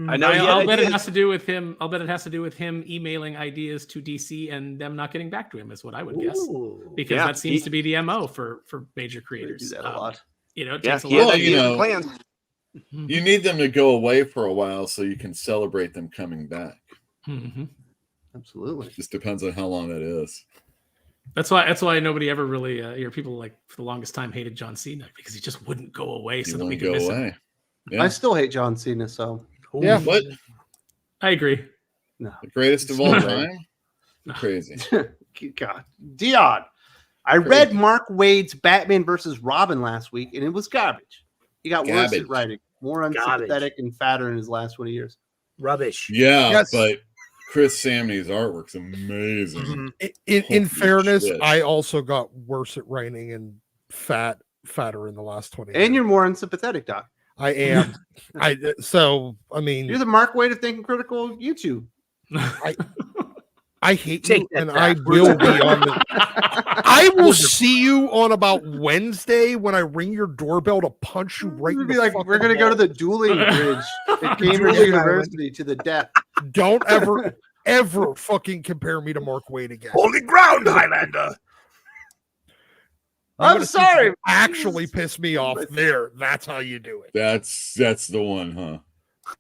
I know. I'll bet it has to do with him. I'll bet it has to do with him emailing ideas to DC and them not getting back to him, is what I would guess. Because that seems to be the MO for major They creators. do that a lot. It Yeah, takes a he had lot. ideas and plans. You need them to go away for a while so you can celebrate them coming back. Mm-hmm. Absolutely. It just depends on how long it is. That's why nobody ever really, people like for the longest time hated John Cena, because he just wouldn't go away so that we could miss him. Yeah. I still hate John Cena, so Yeah. What? I agree. no. The greatest of all time? Crazy. God. Dion, I read Mark Waid's Batman versus Robin last week, and it was garbage. He got worse Garbage. at writing, more unsympathetic and fatter in his last 20 years. Rubbish. Yeah, Yes. but Chris Samney's artwork's amazing. In Holy fairness, shit. I also got worse at writing and fatter in the last 20 And years. you're more unsympathetic, Doc. I am. I mean, You're the Mark Waid of Thinking Critical YouTube. I hate Take you, that and back. I will be on the. I will see you on about Wednesday when I ring your doorbell to punch you right. We'd in be the like, fucking we're going to go to ball. the dueling bridge at Cambridge Dueling University to the death. Don't ever fucking compare me to Mark Waid again. Holy ground, Highlander. I'm sorry. Actually piss me off there. That's how you do it. That's the one, huh?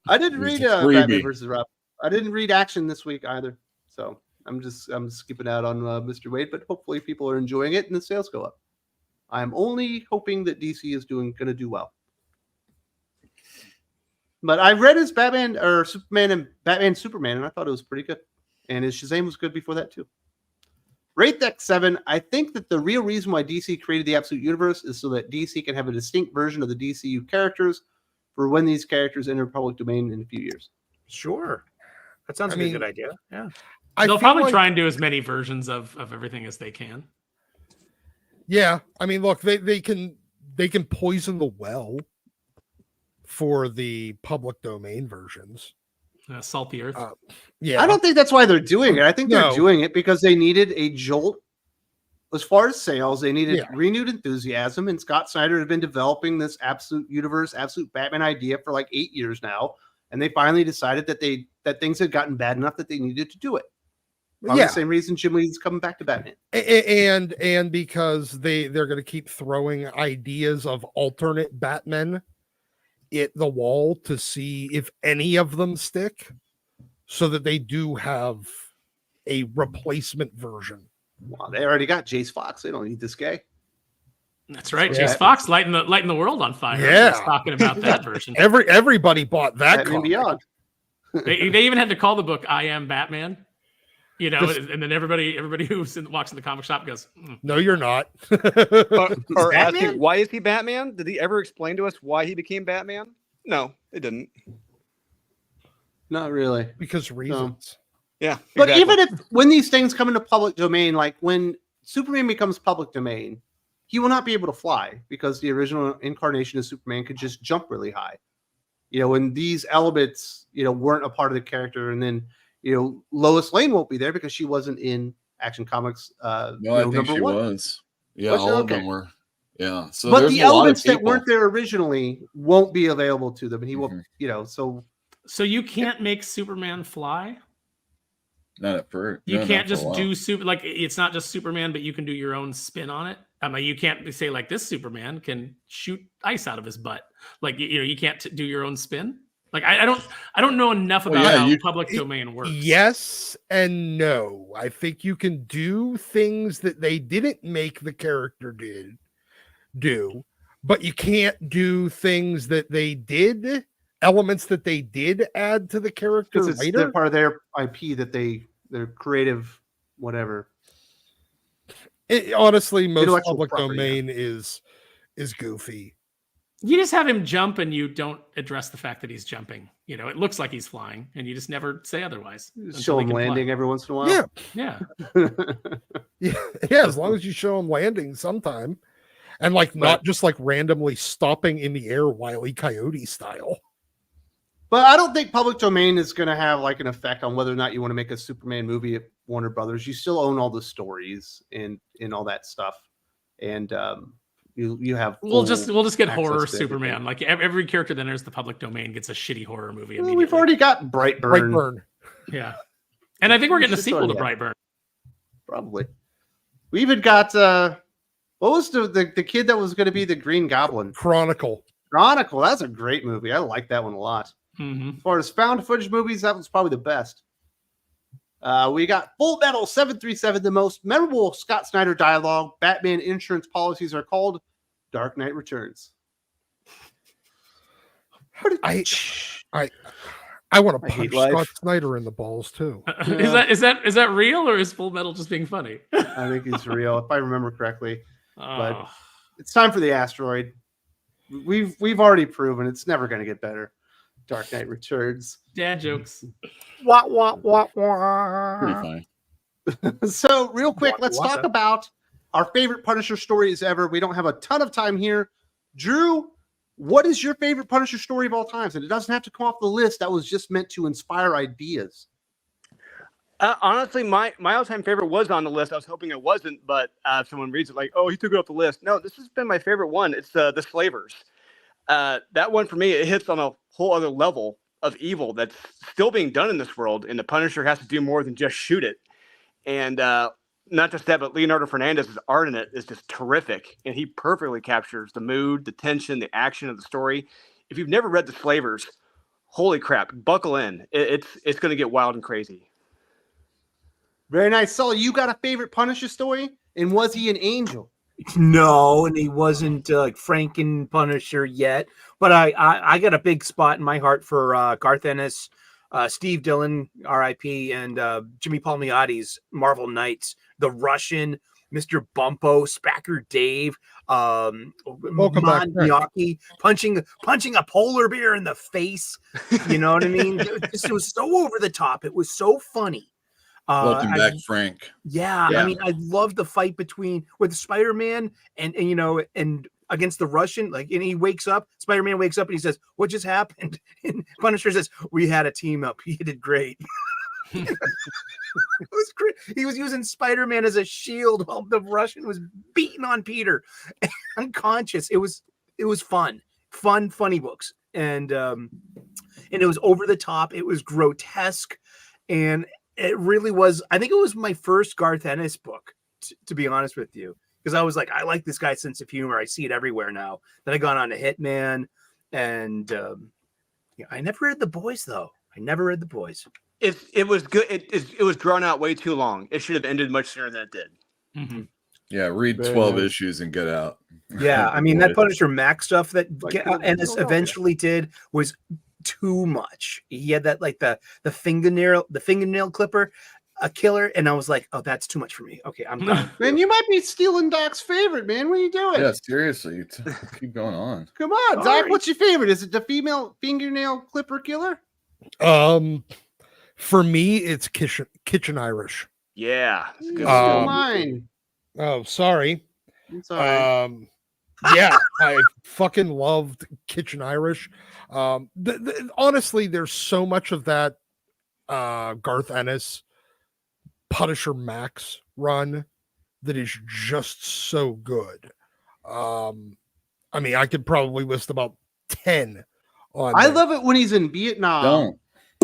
I didn't It's read a Batman freebie. versus Robin. I didn't read Action this week either. So I'm skipping out on Mr. Wade, but hopefully people are enjoying it and the sales go up. I'm only hoping that DC is going to do well. But I read his Batman or Superman and Batman Superman, and I thought it was pretty good. And his Shazam was good before that too. Rate that 7. I think that the real reason why DC created the Absolute Universe is so that DC can have a distinct version of the DCU characters for when these characters enter public domain in a few years. Sure. That sounds like a good idea. Yeah. They'll feel probably like- try and do as many versions of everything as they can. Yeah, I mean, look, they can poison the well for the public domain versions. Salt the earth. Yeah, I don't think that's why they're doing it. I think they're No. doing it because they needed a jolt as far as sales. They needed Yeah. renewed enthusiasm, and Scott Snyder has been developing this Absolute Universe, Absolute Batman idea for like 8 years now, and they finally decided that things had gotten bad enough that they needed to do it. Probably the same reason Jim Lee's coming back to Batman. And because they're going to keep throwing ideas of alternate Batmen at the wall to see if any of them stick, so that they do have a replacement version. Well, they already got Jace Fox. They don't need this guy. That's right. Yeah. Jace Fox lighting the world on fire. Yeah. He's talking about that version. Everybody bought that. Batman comic. Beyond. They even had to call the book "I Am Batman." You know, This- and then everybody who walks in the comic shop goes, No, you're not. Or Batman? asking, why is he Batman? Did he ever explain to us why he became Batman? No, it didn't. Not really. Because reasons. Yeah. But exactly. even if when these things come into public domain, like when Superman becomes public domain, he will not be able to fly because the original incarnation of Superman could just jump really high. You know, when these elements, weren't a part of the character, and then Lois Lane won't be there because she wasn't in Action Comics. No, I think number she 1. was. Yeah, Was she? all of Okay. them were. Yeah. So But there's the a lot of elements that people. weren't there originally won't be available to them, and he will, so "So you can't make Superman fly? Not at first. You no, can't not for a just while. do super like it's not just Superman, but you can do your own spin on it. I mean, you can't say like this Superman can shoot ice out of his butt. Like you can't do your own spin. Like I don't know enough Well, about yeah, how you- public domain works. Yes and no. I think you can do things that they didn't make the character do, but you can't do things that they did, elements that they did add to the character because it's later. they're part of their IP that their creative whatever. Honestly, most Intellectual public property, domain is goofy. You just have him jump, and you don't address the fact that he's jumping. It looks like he's flying, and you just never say otherwise. until Show he him can fly. landing every once in a while. Yeah, Yeah. yeah. As long as you show him landing sometime, and like not just like randomly stopping in the air Wile E. Coyote style. But I don't think public domain is going to have like an effect on whether or not you want to make a Superman movie at Warner Brothers. You still own all the stories and all that stuff, and you have. We'll just get access horror to Superman. everything. Like every character that enters the public domain gets a shitty horror movie Well, immediately. we've already got Brightburn. Brightburn. Yeah. And I think we're getting a It's sequel to already Brightburn. Probably. We even got what was the kid that was going to be the Green Goblin? Chronicle. That's a great movie. I like that one a lot. Mm-hmm. As far as found footage movies, that was probably the best. We got Full Metal 737, the most memorable Scott Snyder dialogue. Batman insurance policies are called Dark Knight Returns. How did I want to I hate punch life. Scott Snyder in the balls too. Is that real, or is Full Metal just being funny? I think he's real, if I remember correctly. Oh. It's time for the asteroid. We've already proven it's never going to get better. Dark Knight Returns. Dad jokes. Wah, wah, wah, Pretty wah. fine. So real quick, What- let's what talk the- about our favorite Punisher stories ever. We don't have a ton of time here. Drew, what is your favorite Punisher story of all times? And it doesn't have to come off the list. That was just meant to inspire ideas. Honestly, my all-time favorite was on the list. I was hoping it wasn't, but if someone reads it like, oh, he took it off the list. No, this has been my favorite one. It's the Slavers. That one for me, it hits on a whole other level of evil that's still being done in this world, and the Punisher has to do more than just shoot it. And not just that, but Leonardo Fernandez's art in it is just terrific, and he perfectly captures the mood, the tension, the action of the story. If you've never read The Slavers, holy crap, buckle in. It's going to get wild and crazy. Very nice. Sully, you got a favorite Punisher story? And was he an angel? No, and he wasn't like Franken Punisher yet. But I got a big spot in my heart for Garth Ennis, Steve Dillon, R.I.P., and Jimmy Palmiotti's Marvel Knights, The Russian, Mr. Bumpo, Spacker Dave, Welcome back, Gnocchi, punching a polar bear in the face. You know what I mean? It was so over the top. It was so funny. Welcome back, Frank. Yeah, I mean, I love the fight with Spider-Man and you know, and against the Russian. Like, and he wakes up, Spider-Man wakes up and he says, "What just happened?" And Punisher says, "We had a team up. He did great." It was great. He was using Spider-Man as a shield while the Russian was beating on Peter, unconscious. It was funny books, and it was over the top. It was grotesque, and it really was. I think it was my first Garth Ennis book, to be honest with you, because I was like, I like this guy's sense of humor. I see it everywhere now. Then I got on to Hitman, and I never read The Boys though. I never read The Boys. It was good. It was drawn out way too long. It should have ended much sooner than it did. Mm-hmm. Yeah, read 12 issues and get out. Yeah, I mean, that Punisher Max stuff that Like, Ennis eventually did was too much. He had that, like, the fingernail clipper, a killer, and I was like, oh, that's too much for me. Okay, I'm done. Man, you might be stealing Doc's favorite, man. What are you doing? Yeah, seriously, keep going on. Come on, Doc. Sorry. What's your favorite? Is it the female fingernail clipper killer? For me, it's Kitchen Irish. Yeah, it's a good Still one. mine. Oh, sorry. It's all right. Yeah, I fucking loved Kitchen Irish. Honestly, there's so much of that Garth Ennis Punisher Max run that is just so good. I mean, I could probably list about 10 on I there. love it when he's in Vietnam Don't.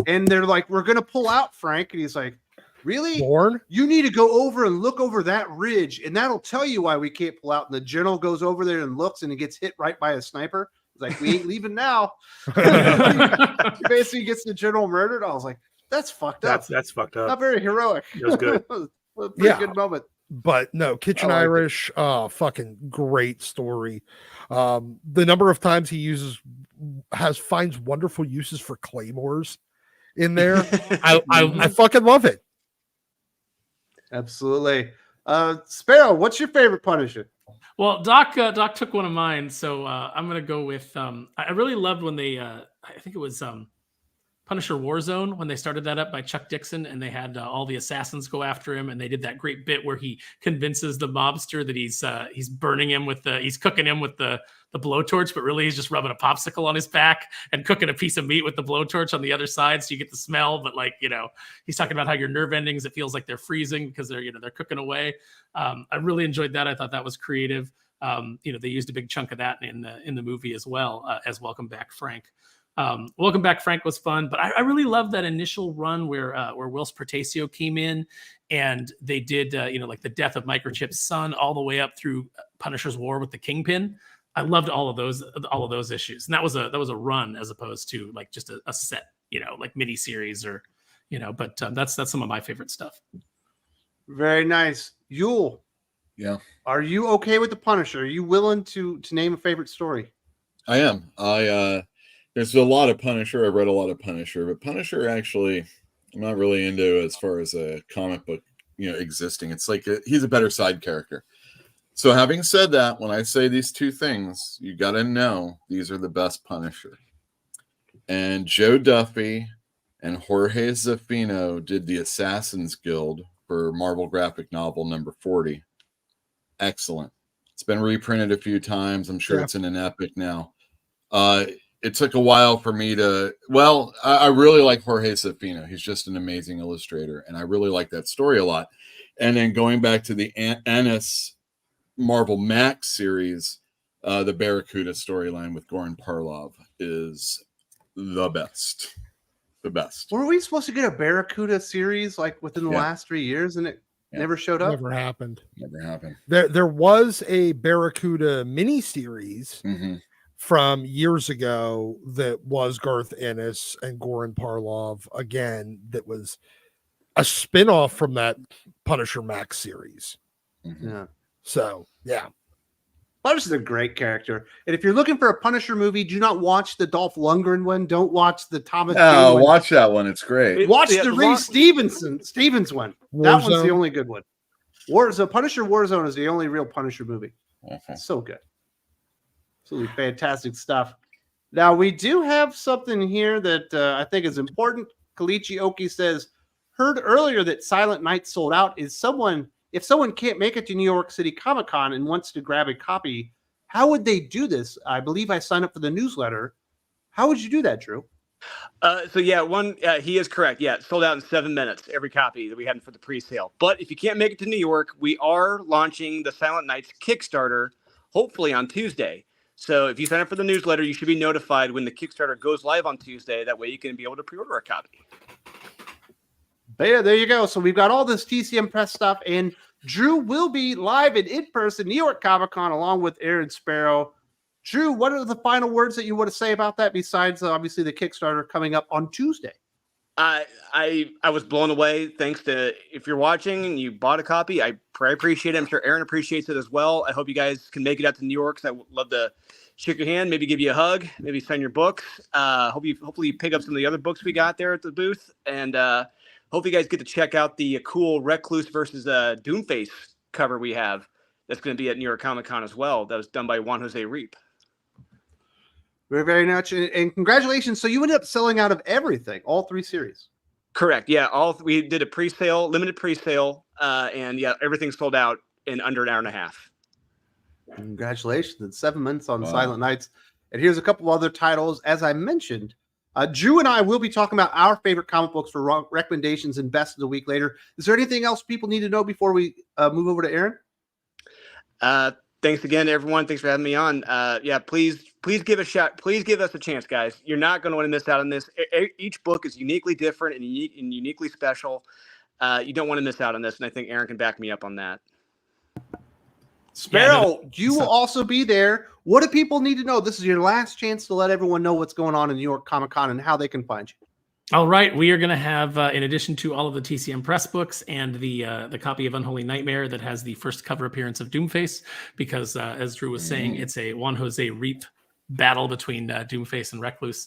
and they're like, "We're gonna pull out, Frank," and he's like, "Really? Born. You need to go over and look over that ridge, and that'll tell you why we can't pull out." And the general goes over there and looks, and he gets hit right by a sniper. He's like, "We ain't leaving now." He basically gets the general murdered. I was like, "That's fucked up. That's fucked up. Not very heroic." It was good. A pretty Yeah. good moment. But no, Kitchen I like it. Irish, fucking great story. The number of times he finds wonderful uses for claymores in there. I fucking love it. Absolutely. Sparrow, what's your favorite Punisher? Well, Doc took one of mine, so I'm gonna go with. I really loved when they. I think it was Punisher Warzone when they started that up by Chuck Dixon, and they had all the assassins go after him, and they did that great bit where he convinces the mobster that he's burning him he's cooking him with the blowtorch, but really he's just rubbing a popsicle on his back and cooking a piece of meat with the blowtorch on the other side, so you get the smell. But he's talking about how your nerve endings, it feels like they're freezing because they're cooking away. I really enjoyed that. I thought that was creative. They used a big chunk of that in the movie as well as Welcome Back, Frank. Welcome Back, Frank was fun, but I really loved that initial run where Whilce Portacio came in and they did like the death of Microchip's son all the way up through Punisher's war with the Kingpin. I loved all of those issues, and that was a run as opposed to like just a set, like mini series or But that's some of my favorite stuff. Very nice. Uel, Yeah, are you okay with the Punisher? Are you willing to name a favorite story? I am. There's a lot of Punisher. I've read a lot of Punisher, but Punisher actually, I'm not really into as far as a comic book, existing. It's like he's a better side character. So having said that, when I say these two things, you got to know these are the best Punisher. And Joe Duffy and Jorge Zafino did the Assassin's Guild for Marvel graphic novel number 40. Excellent. It's been reprinted a few times. I'm sure it's in an epic now. It took a while for me to, I really like Jorge Zafino. He's just an amazing illustrator, and I really like that story a lot. And then going back to the Ennis Marvel Max series, the Barracuda storyline with Goran Parlov is the best. The best. Were we supposed to get a Barracuda series like within the last 3 years? And Yeah. Never showed up. Never happened. Never happened. There was a Barracuda miniseries Mhm. from years ago that was Garth Ennis and Goran Parlov again. That was a spinoff from that Punisher Max series. Mhm. Yeah. So yeah, Punisher's a great character. And if you're looking for a Punisher movie, do not watch the Dolph Lundgren one. Don't watch the Thomas Jane No, one. watch that one. It's great. Watch Yeah, the as Reese Stevens one. That one's the Warzone. only good one. Punisher Warzone is the only real Punisher movie. Okay. So good. Absolutely fantastic stuff. Now, we do have something here that I think is important. Kalichi Oki says, heard earlier that Silent Night sold out. If someone can't make it to New York City Comic Con and wants to grab a copy, how would they do this? I believe I signed up for the newsletter. How would you do that, Drew? He is correct. Yeah, it sold out in 7 minutes, every copy that we had for the pre-sale. But if you can't make it to New York, we are launching the Silent Nights Kickstarter, hopefully on Tuesday. So if you sign up for the newsletter, you should be notified when the Kickstarter goes live on Tuesday. That way you can be able to pre-order a copy. But yeah, there you go. So we've got all this TCM Press stuff, and Drew will be live and in person New York Comic Con along with Aaron Sparrow. Drew, what are the final words that you want to say about that besides obviously the Kickstarter coming up on Tuesday? I was blown away. Thanks to, if you're watching and you bought a copy, I appreciate it. I'm sure Aaron appreciates it as well. I hope you guys can make it out to New York. So I would love to shake your hand, maybe give you a hug, maybe sign your books. Hopefully you pick up some of the other books we got there at the booth, and hope you guys get to check out the cool Recluse versus Doomface cover we have. That's going to be at New York Comic Con as well. That was done by Juan Jose Reap. Very, very much. And congratulations. So you ended up selling out of everything, all 3 series. Correct. Yeah. We did a pre-sale, limited pre-sale. And yeah, everything sold out in under an hour and a half. Congratulations. It's 7 months on Wow. Silent Nights. And here's a couple other titles. As I mentioned, Drew and I will be talking about our favorite comic books for recommendations and best of the week later. Is there anything else people need to know before we move over to Aaron? Thanks again, everyone. Thanks for having me on. Please give a shot. Please give us a chance, guys. You're not going to want to miss out on this. Each book is uniquely different and uniquely special. You don't want to miss out on this, and I think Aaron can back me up on that. Sparrow, you will also be there. What do people need to know? This is your last chance to let everyone know what's going on in New York Comic Con and how they can find you. All right, we are going to have, in addition to all of the TCM Press books and the copy of Unholy Nightmare that has the first cover appearance of Doomface, because as Drew was saying, it's a Juan Jose Reap battle between Doomface and Recluse.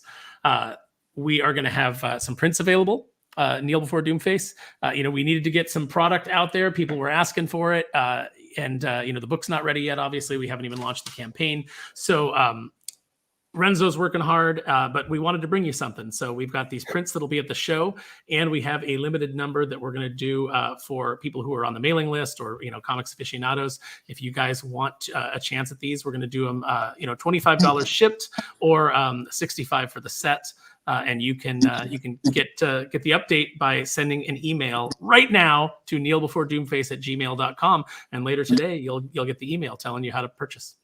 We are going to have some prints available. Kneel Before Doomface. We needed to get some product out there. People were asking for it, and the book's not ready yet. Obviously, we haven't even launched the campaign, so. Renzo's working hard, but we wanted to bring you something. So we've got these prints that'll be at the show, and we have a limited number that we're going to do for people who are on the mailing list or, Comics Aficionados. If you guys want a chance at these, we're going to do them, $25 shipped or $65 for the set. And you can get the update by sending an email right now to kneelbeforedoomface@gmail.com. And later today, you'll get the email telling you how to purchase.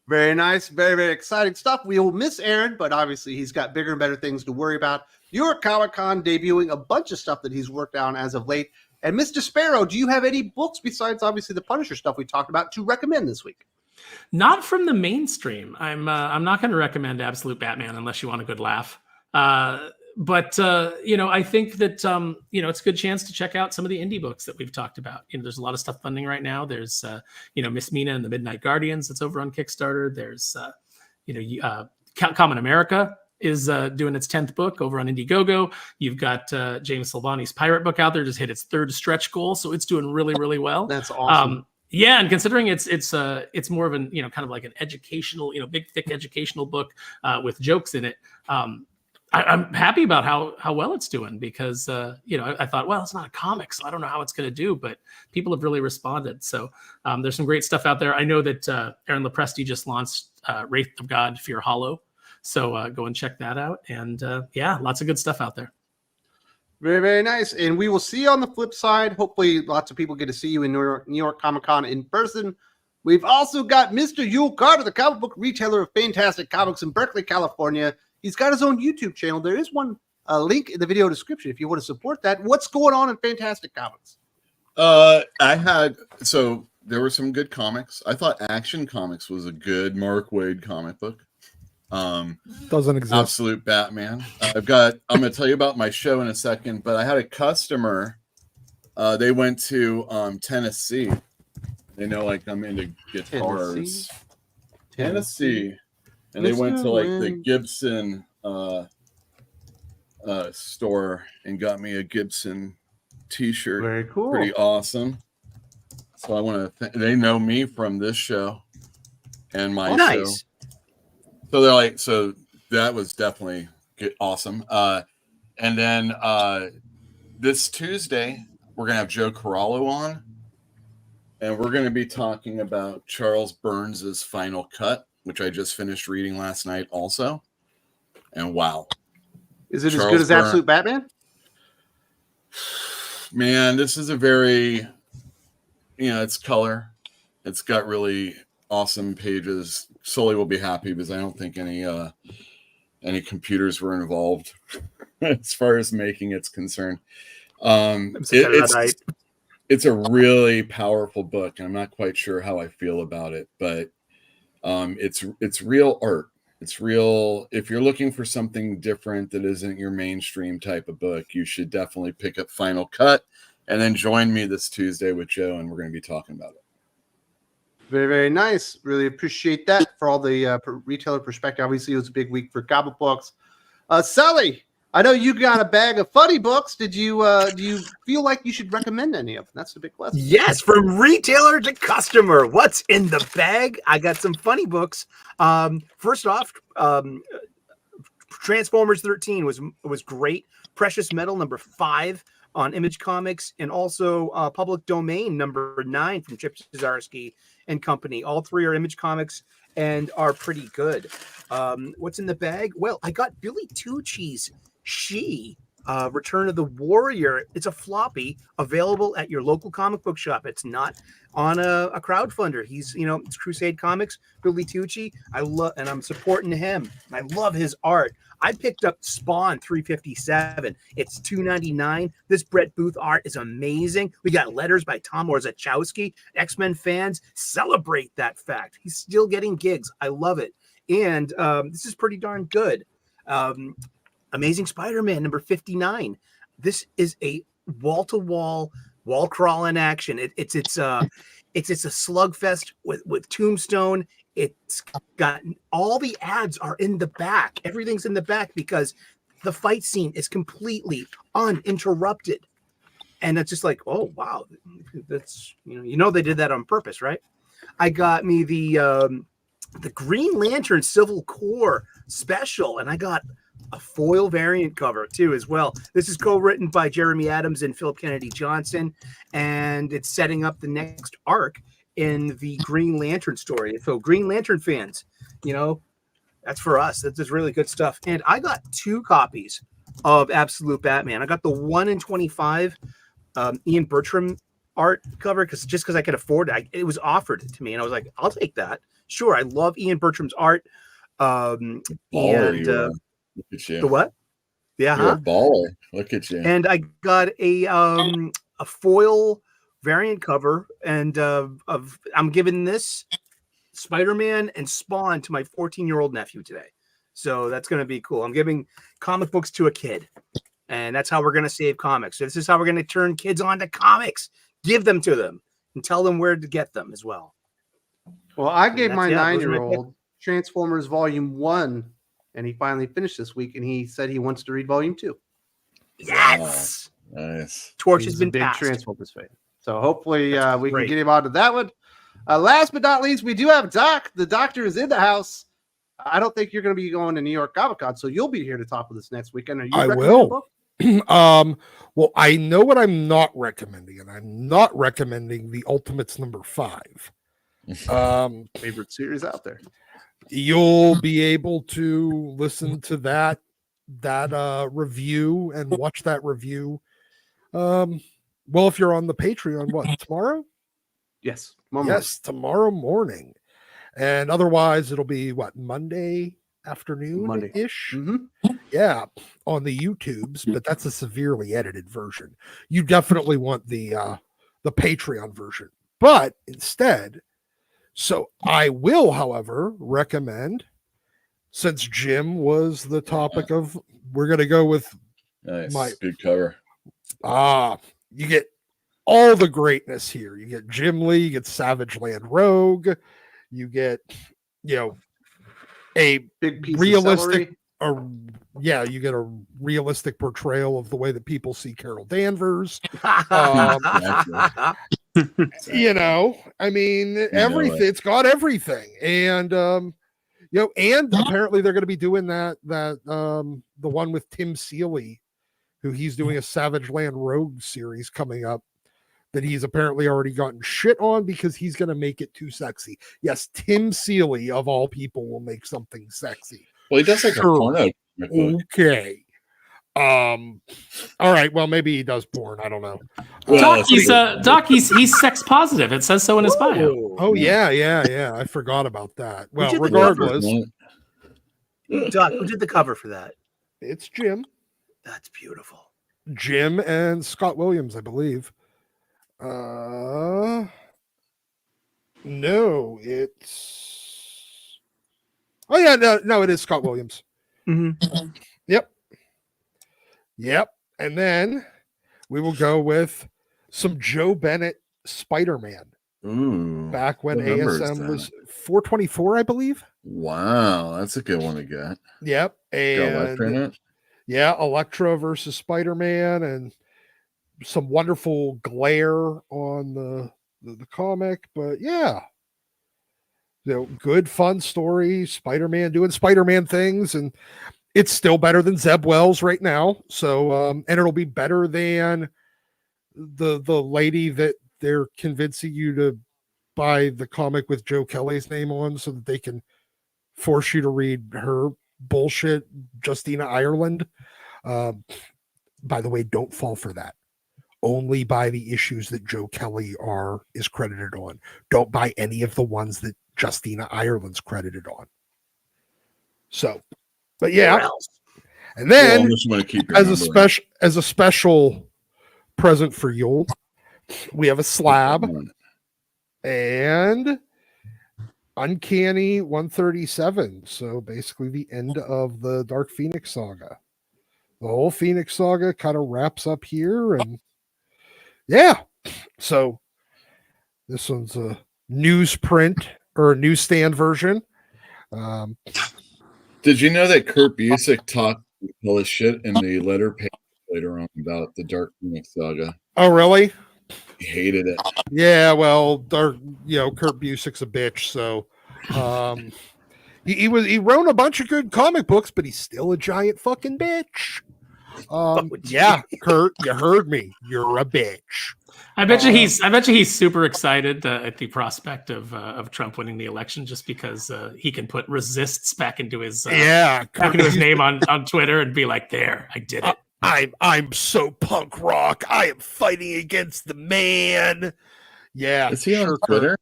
Very nice. Very, very exciting stuff. We will miss Aaron, but obviously he's got bigger and better things to worry about. New York Comic Con debuting a bunch of stuff that he's worked on as of late. And Mr. Sparrow, do you have any books besides obviously the Punisher stuff we talked about to recommend this week? Not from the mainstream. I'm not going to recommend Absolute Batman unless you want a good laugh. But I think that it's a good chance to check out some of the indie books that we've talked about. There's a lot of stuff funding right now. There's Miss Mina and the Midnight Guardians that's over on Kickstarter. There's Common America is doing its 10th book over on Indiegogo. You've got James Silvani's pirate book out there, just hit its 3rd stretch goal, so it's doing really, really well. That's awesome. Yeah, and considering it's more of an kind of like an educational, big thick educational book with jokes in it. I'm happy about how well it's doing because I thought, well, it's not a comic, so I don't know how it's going to do, but people have really responded. So there's some great stuff out there. I know that Aaron Lopresti just launched Wraith of God, Fear Hollow, so go and check that out. And lots of good stuff out there. Very, very nice. And we will see you on the flip side. Hopefully lots of people get to see you in New York Comic Con in person. We've also got Mr. Uel Carter, the comic book retailer of fantastic comics in Berkeley, California. He's got his own YouTube channel. There is one link in the video description if you want to support that. What's going on in Fantastic Comics? There were some good comics. I thought Action Comics was a good Mark Waid comic book. Doesn't exist. Absolute Batman. I'm going to tell you about my show in a second, but I had a customer. They went to Tennessee. They know, like, I'm into guitars. Tennessee. And they went to like the Gibson store and got me a Gibson t-shirt. Very cool. Pretty awesome. So I want to they know me from this show and my show. So they're like, so that was definitely good, awesome. And then this Tuesday we're gonna have Joe Corallo on, and we're gonna be talking about Charles Burns's Final Cut, which I just finished reading last night also. And wow. Is it as good as Absolute Batman? Man, this is a very, it's color. It's got really awesome pages. Sully will be happy because I don't think any computers were involved as far as making it's concerned. It's a really powerful book. I'm not quite sure how I feel about it, but it's real art. It's real. If you're looking for something different that isn't your mainstream type of book, you should definitely pick up Final Cut and then join me this Tuesday with Joe, and we're going to be talking about it. Very, very nice. Really appreciate that for all the retailer perspective. Obviously, it was a big week for comic books. Sully, I know you got a bag of funny books. Do you feel like you should recommend any of them? That's the big question. Yes, from retailer to customer. What's in the bag? I got some funny books. First off, Transformers 13 was great. Precious Metal #5 on Image Comics, and also Public Domain #9 from Chip Zdarsky and Company. All three are Image Comics and are pretty good. What's in the bag? Well, I got Billy Tucci's Return of the Warrior. It's a floppy available at your local comic book shop. It's not on a crowdfunder. He's, it's Crusade Comics, Billy Tucci. And I'm supporting him. I love his art. I picked up Spawn 357. It's $2.99. This Brett Booth art is amazing. We got letters by Tom Orzechowski. X-Men fans celebrate that fact. He's still getting gigs. I love it. And this is pretty darn good. Amazing Spider-Man #59. This is a wall-to-wall, wall-crawling action. It's a slugfest with Tombstone. It's got all the ads are in the back. Everything's in the back because the fight scene is completely uninterrupted. And it's just like, oh wow, that's they did that on purpose, right? I got me the Green Lantern Civil Core special, and I got a foil variant cover too as well. This is co-written by Jeremy Adams and Philip Kennedy Johnson, and it's setting up the next arc in the Green Lantern story. So Green Lantern fans, that's for us. That's really good stuff. And I got 2 copies of Absolute Batman. I got the 1 in 25 Ian Bertram art cover because I could afford it. It was offered to me, and I was like, I'll take that. Sure, I love Ian Bertram's art. Look at you. The what? Yeah, you're a baller. Look at you. And I got a foil variant cover, and I'm giving this Spider-Man and Spawn to my 14-year-old nephew today. So that's going to be cool. I'm giving comic books to a kid, and that's how we're going to save comics. So this is how we're going to turn kids on to comics. Give them to them and tell them where to get them as well. Well, I gave my 9-year-old Transformers Volume 1, and he finally finished this week, and he said he wants to read Volume 2. Yes! Wow. Nice. Torch has been big passed. Transformers fan. So hopefully we can get him onto that one. Last but not least, we do have Doc. The doctor is in the house. I don't think you're going to be going to New York Comic Con, so you'll be here to talk with us next weekend. Are you? I will. Well, I know what I'm not recommending, and I'm not recommending the Ultimates #5. Favorite series out there. You'll be able to listen to that review and watch that review. Well, if you're on the Patreon, tomorrow? Yes. Tomorrow morning. And otherwise, it'll be Monday afternoon-ish? Mm-hmm. Yeah, on the YouTubes, but that's a severely edited version. You definitely want the the Patreon version. But instead, so I will, however, recommend, since Jim was the topic of, we're going to go with Nice. Good cover. you get all the greatness here. You get Jim Lee, you get Savage Land Rogue, you get, a Big piece realistic, of celery. you get a realistic portrayal of the way that people see Carol Danvers. I mean, everything. It's got everything, and and apparently they're going to be doing that the one with Tim Seeley, who he's doing a Savage Land Rogue series coming up, that he's apparently already gotten shit on because he's going to make it too sexy. Yes, Tim Seeley, of all people, will make something sexy. Well, he does like a porno. Okay. All right. Well, maybe he does porn. I don't know. Doc, he's sex positive. It says so in his bio. Oh yeah. I forgot about that. Well, regardless, Doc, who did the cover for that? It's Jim. That's beautiful. Jim and Scott Williams, I believe. No, it's. Oh yeah, no, it is Scott Williams. Mm-hmm. Yep. And then we will go with some Joe Bennett Spider-Man. Ooh. Back when ASM was 424, I believe. Wow, that's a good one to get. Yep. And Electro versus Spider-Man, and some wonderful glare on the comic, but good fun story. Spider-Man doing Spider-Man things, and it's still better than Zeb Wells right now. So and it'll be better than the lady that they're convincing you to buy the comic with Joe Kelly's name on, so that they can force you to read her bullshit, Justina Ireland. By the way, don't fall for that. Only buy the issues that Joe Kelly is credited on. Don't buy any of the ones that Justina Ireland's credited on. So, but and then as a special present for Yule, we have a slab and Uncanny 137. So basically the end of the Dark Phoenix saga. The whole Phoenix saga kind of wraps up here, and so this one's a newsprint or a newsstand version. Did you know that Kurt Busiek talked all this shit in the letter page later on about the Dark Phoenix saga? Oh, really? He hated it. Yeah, well, Kurt Busiek's a bitch, so he wrote a bunch of good comic books, but he's still a giant fucking bitch. Kurt, you heard me. You're a bitch. I bet you he's super excited at the prospect of Trump winning the election, just because he can put resists back into his name on Twitter and be like, "There, I did it. I'm so punk rock. I am fighting against the man." Yeah, is he on Twitter?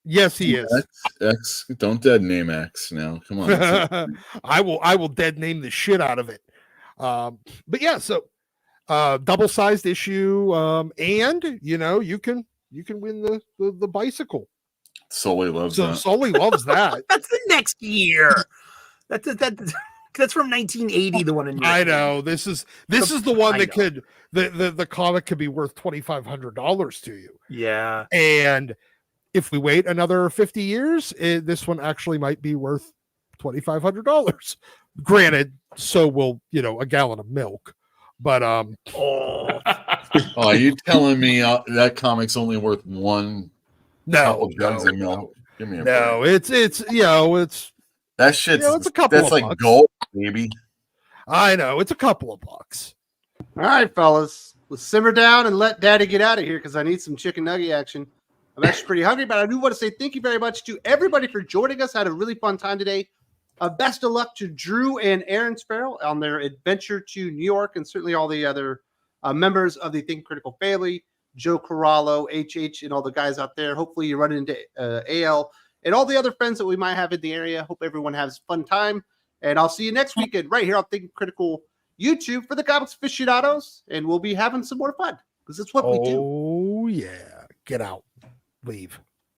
Yes, he is. X, don't dead name X now. Come on. I will dead name the shit out of it. But yeah, so double-sized issue, and you can win the bicycle. Sully loves that. Sully loves that. That's the next year. That's from 1980. The one in I know this is the one that could the comic could be worth $2,500 to you. Yeah, and if we wait another 50 years, this one actually might be worth $2,500. Granted, so will a gallon of milk. But are you telling me that comic's only worth one? No, jugs of milk. Give me a break. It's that shit's it's a couple. That's like bucks. Gold, baby. I know, it's a couple of bucks. All right, fellas, let's simmer down and let Daddy get out of here because I need some chicken nugget action. I'm actually pretty hungry, but I do want to say thank you very much to everybody for joining us. I had a really fun time today. Best of luck to Drew and Aaron Sparrow on their adventure to New York, and certainly all the other members of the Think Critical family, Joe Corallo, HH, and all the guys out there. Hopefully you run into AL and all the other friends that we might have in the area. Hope everyone has a fun time, and I'll see you next weekend right here on Think Critical YouTube for the Comics Aficionados, and we'll be having some more fun because it's what we do. Oh, yeah. get out, leave.